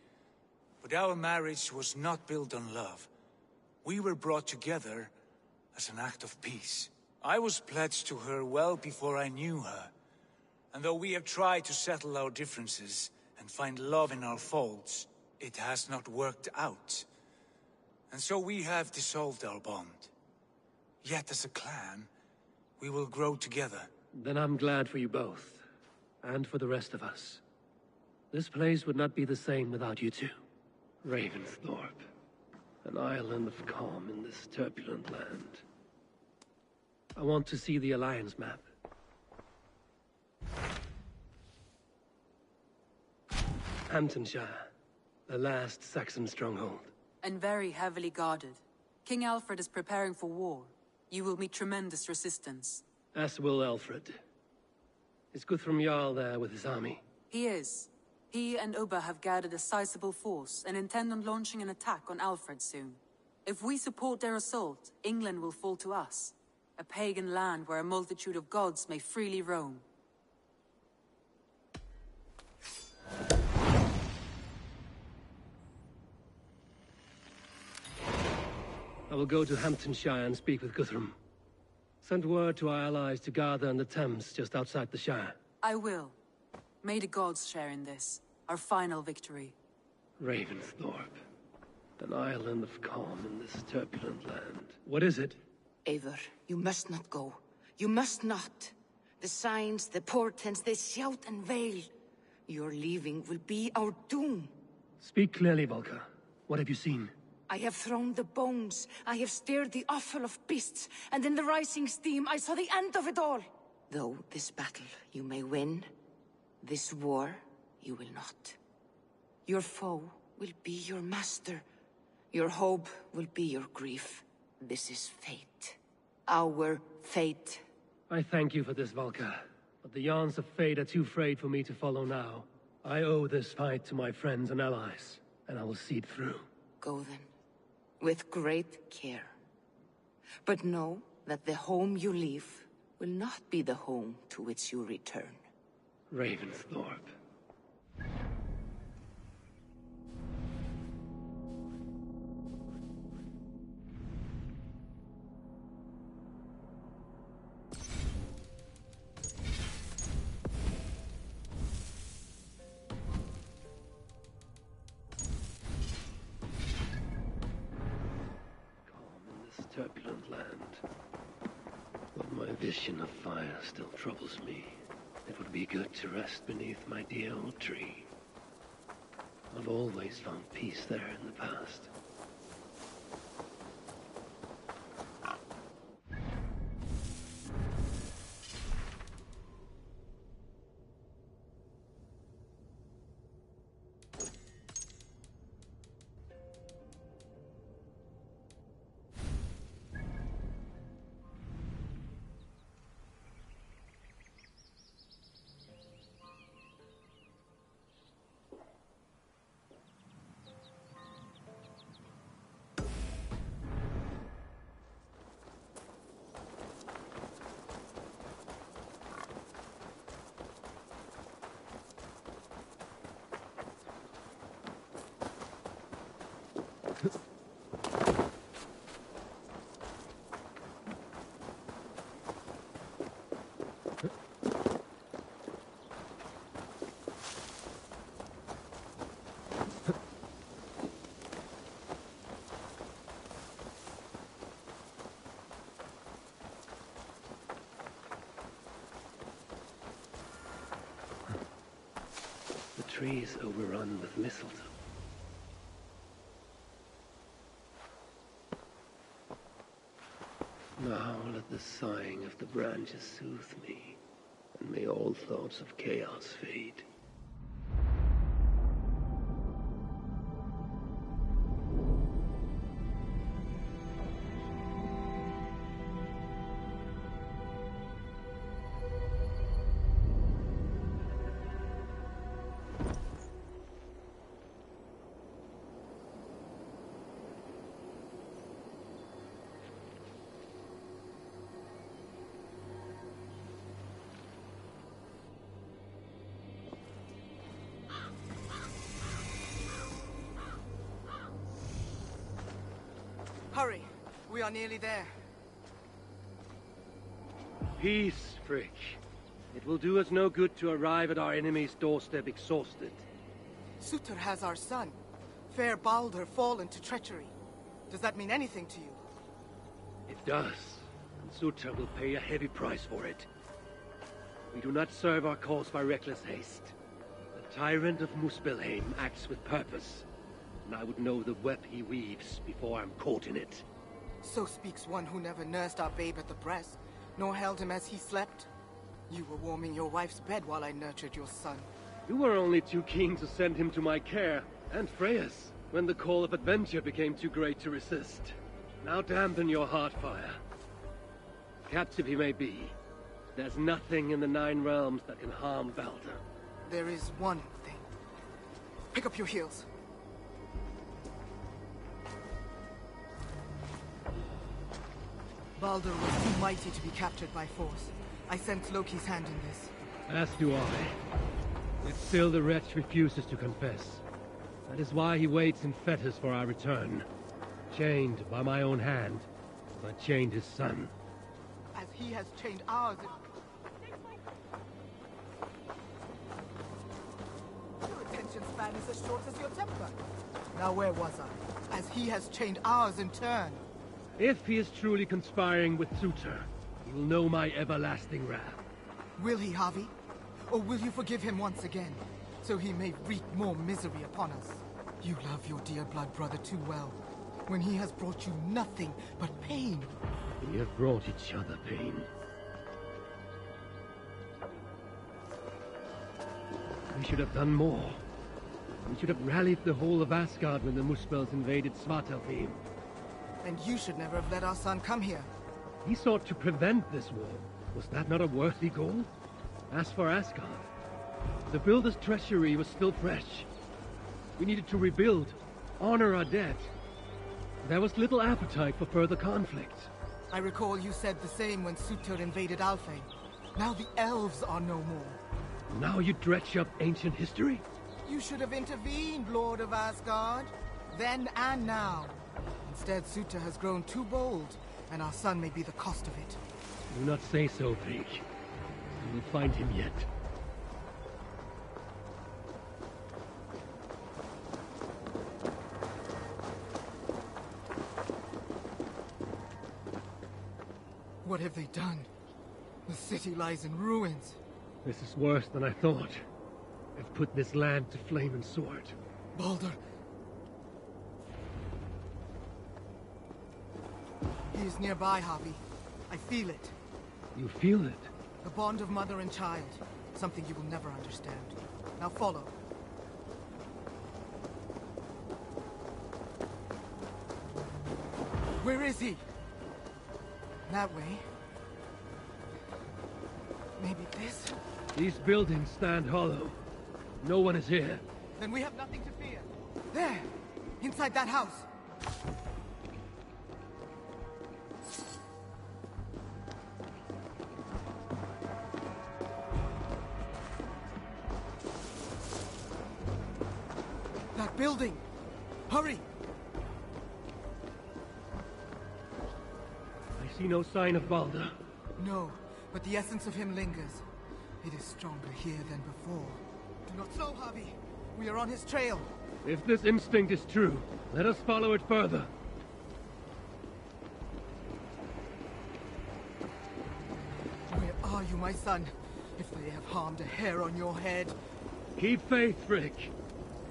but our marriage was not built on love. We were brought together as an act of peace. I was pledged to her well before I knew her, and though we have tried to settle our differences and find love in our faults, it has not worked out. And so we have dissolved our bond. Yet as a clan, we will grow together. Then I'm glad for you both. And for the rest of us. This place would not be the same without you two. Ravensthorpe. An island of calm in this turbulent land. I want to see the Alliance map. Hamptonshire. The last Saxon stronghold. And very heavily guarded. King Alfred is preparing for war. You will meet tremendous resistance. As will Alfred. Is Guthrum Jarl there with his army? He is. He and Ubba have gathered a sizable force and intend on launching an attack on Alfred soon. If we support their assault, England will fall to us. A pagan land where a multitude of gods may freely roam. I will go to Hamptonshire and speak with Guthrum. Send word to our allies to gather in the Thames just outside the Shire. I will. May the gods share in this, our final victory. Ravensthorpe. An island of calm in this turbulent land. What is it? Eivor, you must not go. You must not. The signs, the portents, they shout and wail. Your leaving will be our doom. Speak clearly, Volker. What have you seen? I have thrown the bones. I have stirred the offal of beasts. And in the rising steam, I saw the end of it all. Though this battle you may win, this war you will not. Your foe will be your master. Your hope will be your grief. This is fate. Our fate. I thank you for this, Volker. But the yarns of fate are too frayed for me to follow now. I owe this fight to my friends and allies. and I will see it through. Go then, with great care. But know that the home you leave will not be the home to which you return. Ravensthorpe. Turbulent land. But my vision of fire still troubles me. It would be good to rest beneath my dear old tree. I've always found peace there in the past. The trees overrun with mistletoe. Now let the sighing of the branches soothe me, and may all thoughts of chaos fade. Hurry! We are nearly there. Peace, Frick. It will do us no good to arrive at our enemy's doorstep exhausted. Sutur has our son. Fair Baldur fallen to treachery. Does that mean anything to you? It does, and Sutur will pay a heavy price for it. We do not serve our cause by reckless haste. The tyrant of Muspelheim acts with purpose, and I would know the web he weaves before I'm caught in it. So speaks one who never nursed our babe at the breast, nor held him as he slept. You were warming your wife's bed while I nurtured your son. You were only too keen to send him to my care, and Freya's, when the call of adventure became too great to resist. Now dampen your heart fire. Captive he may be, there's nothing in the Nine Realms that can harm Baldur. There is one thing. Pick up your heels. Baldur was too mighty to be captured by force. I sense Loki's hand in this. As do I. Yet still the wretch refuses to confess. That is why he waits in fetters for our return. Chained by my own hand, as I chained his son. As he has chained ours. Your attention span is as short as your temper. Now where was I? As he has chained ours in turn. If he is truly conspiring with Sutur, he will know my everlasting wrath. Will he, Harvey? Or will you forgive him once again, so he may wreak more misery upon us? You love your dear blood brother too well, when he has brought you nothing but pain. We have brought each other pain. We should have done more. We should have rallied the whole of Asgard when the Muspels invaded Svartalfheim. And you should never have let our son come here. He sought to prevent this war. Was that not a worthy goal? As for Asgard, the Builder's treachery was still fresh. We needed to rebuild, honor our dead. There was little appetite for further conflict. I recall you said the same when Sutur invaded Alfheim. Now the elves are no more. Now you dredge up ancient history? You should have intervened, Lord of Asgard. Then and now. Instead, Sutur has grown too bold, and our son may be the cost of it. Do not say so, Frigg. You will find him yet. What have they done? The city lies in ruins. This is worse than I thought. I've put this land to flame and sword. Baldur. He is nearby, Javi. I feel it. You feel it? The bond of mother and child. Something you will never understand. Now follow. Where is he? That way. Maybe this? These buildings stand hollow. No one is here. Then we have nothing to fear. There! Inside that house! That building! Hurry! I see no sign of Baldur. No, but the essence of him lingers. It is stronger here than before. Do not slow, Javi. We are on his trail. If this instinct is true, let us follow it further. Where are you, my son? If they have harmed a hair on your head. Keep faith, Frick.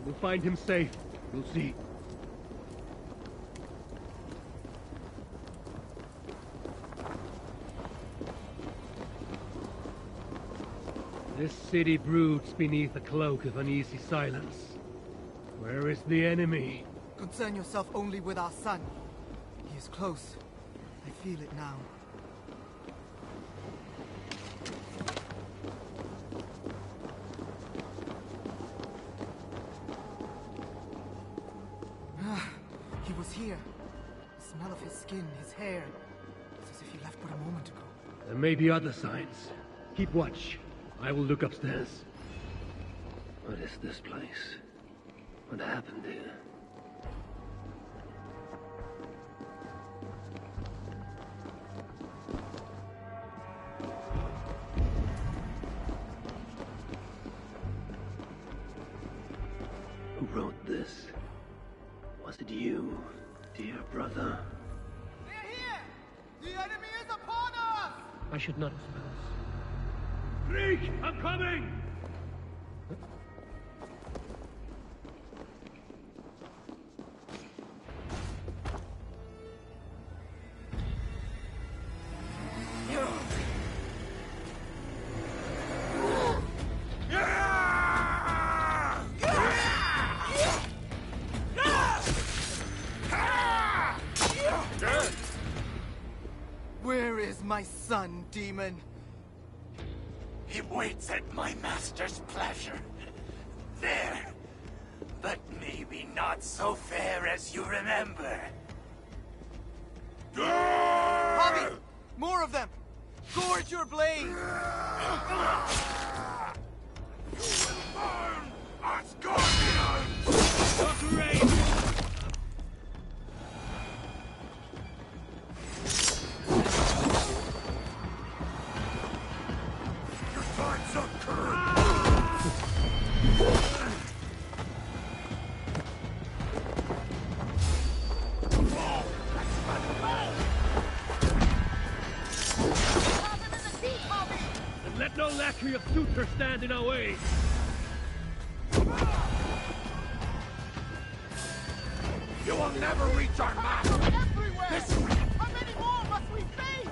We'll find him safe. You'll see. This city broods beneath a cloak of uneasy silence. Where is the enemy? Concern yourself only with our son. He is close. I feel it now. He was here. The smell of his skin, his hair. It's as if he left but a moment ago. There may be other signs. Keep watch. I will look upstairs. What is this place? What happened here? Who wrote this? Was it you, dear brother? They're here! The enemy is upon us! I should not have spoken. Freak! I'm coming! Where is my son, demon? He waits at my master's pleasure. There. But maybe not so fair as you remember. Javi! More of them! Gorge your blade! You will burn, Asgardians! Dr. Rain! Let no lackey of Sutur stand in our way! You will never reach our master! This way! How many more must we face?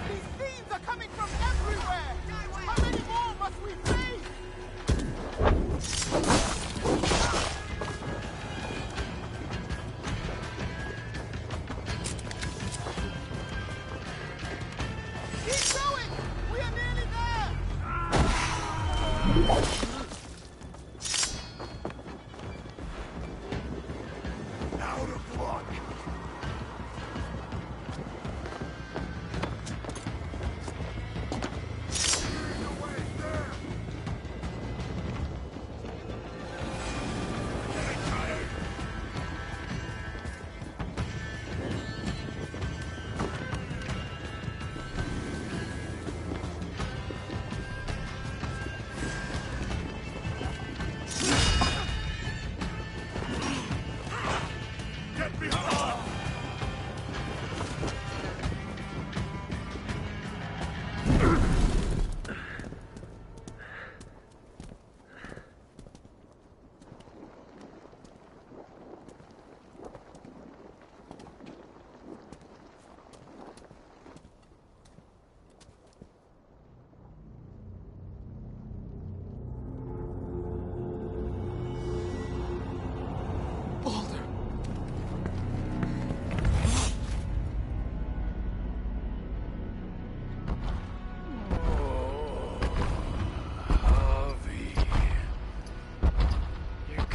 These fiends are coming from everywhere! How many more must we face? Keep going! We are nearly there!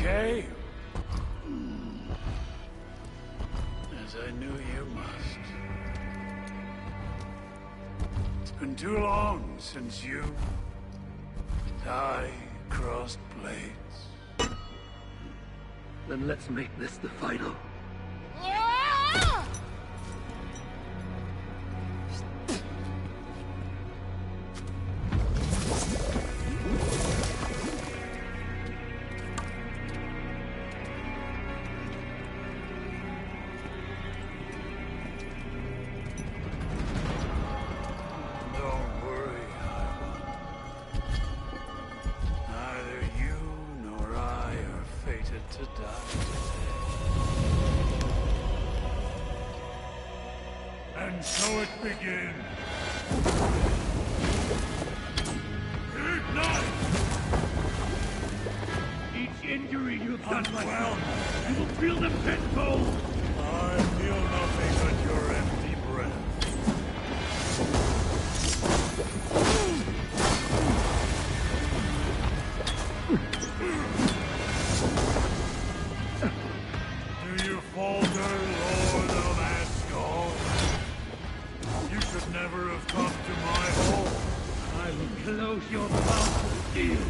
okay? As I knew you must. It's been too long since you and I crossed blades. Then let's make this the final. And so it begins. Ignite! Each injury you've done well, you will feel them tenfold. I feel nothing but your empty breath. Do you falter, Lord of Asgard? You should never have come to my home. I will close your mouth with steel.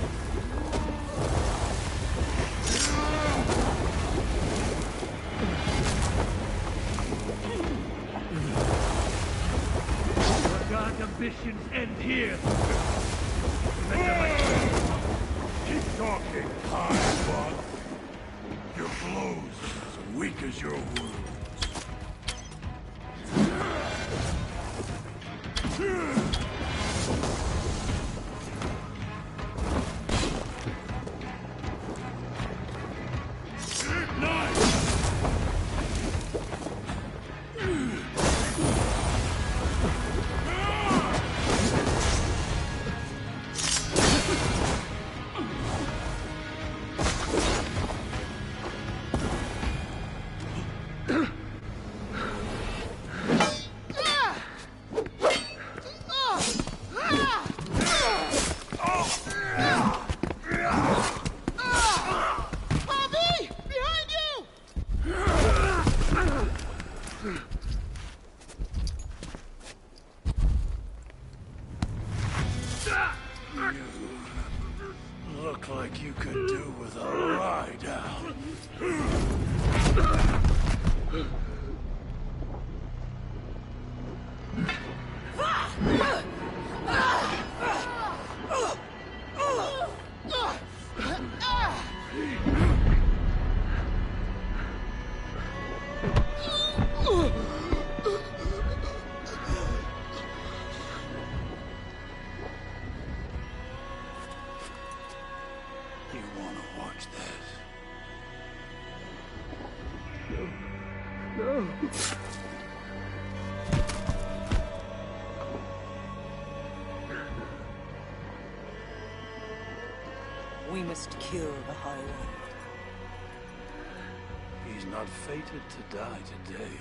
Your dark ambitions end here. Keep talking, High One. Your blows are as weak as your wounds. You look like you could do with a lie down. You want to watch this? No. We must kill the High One. He's not fated to die today.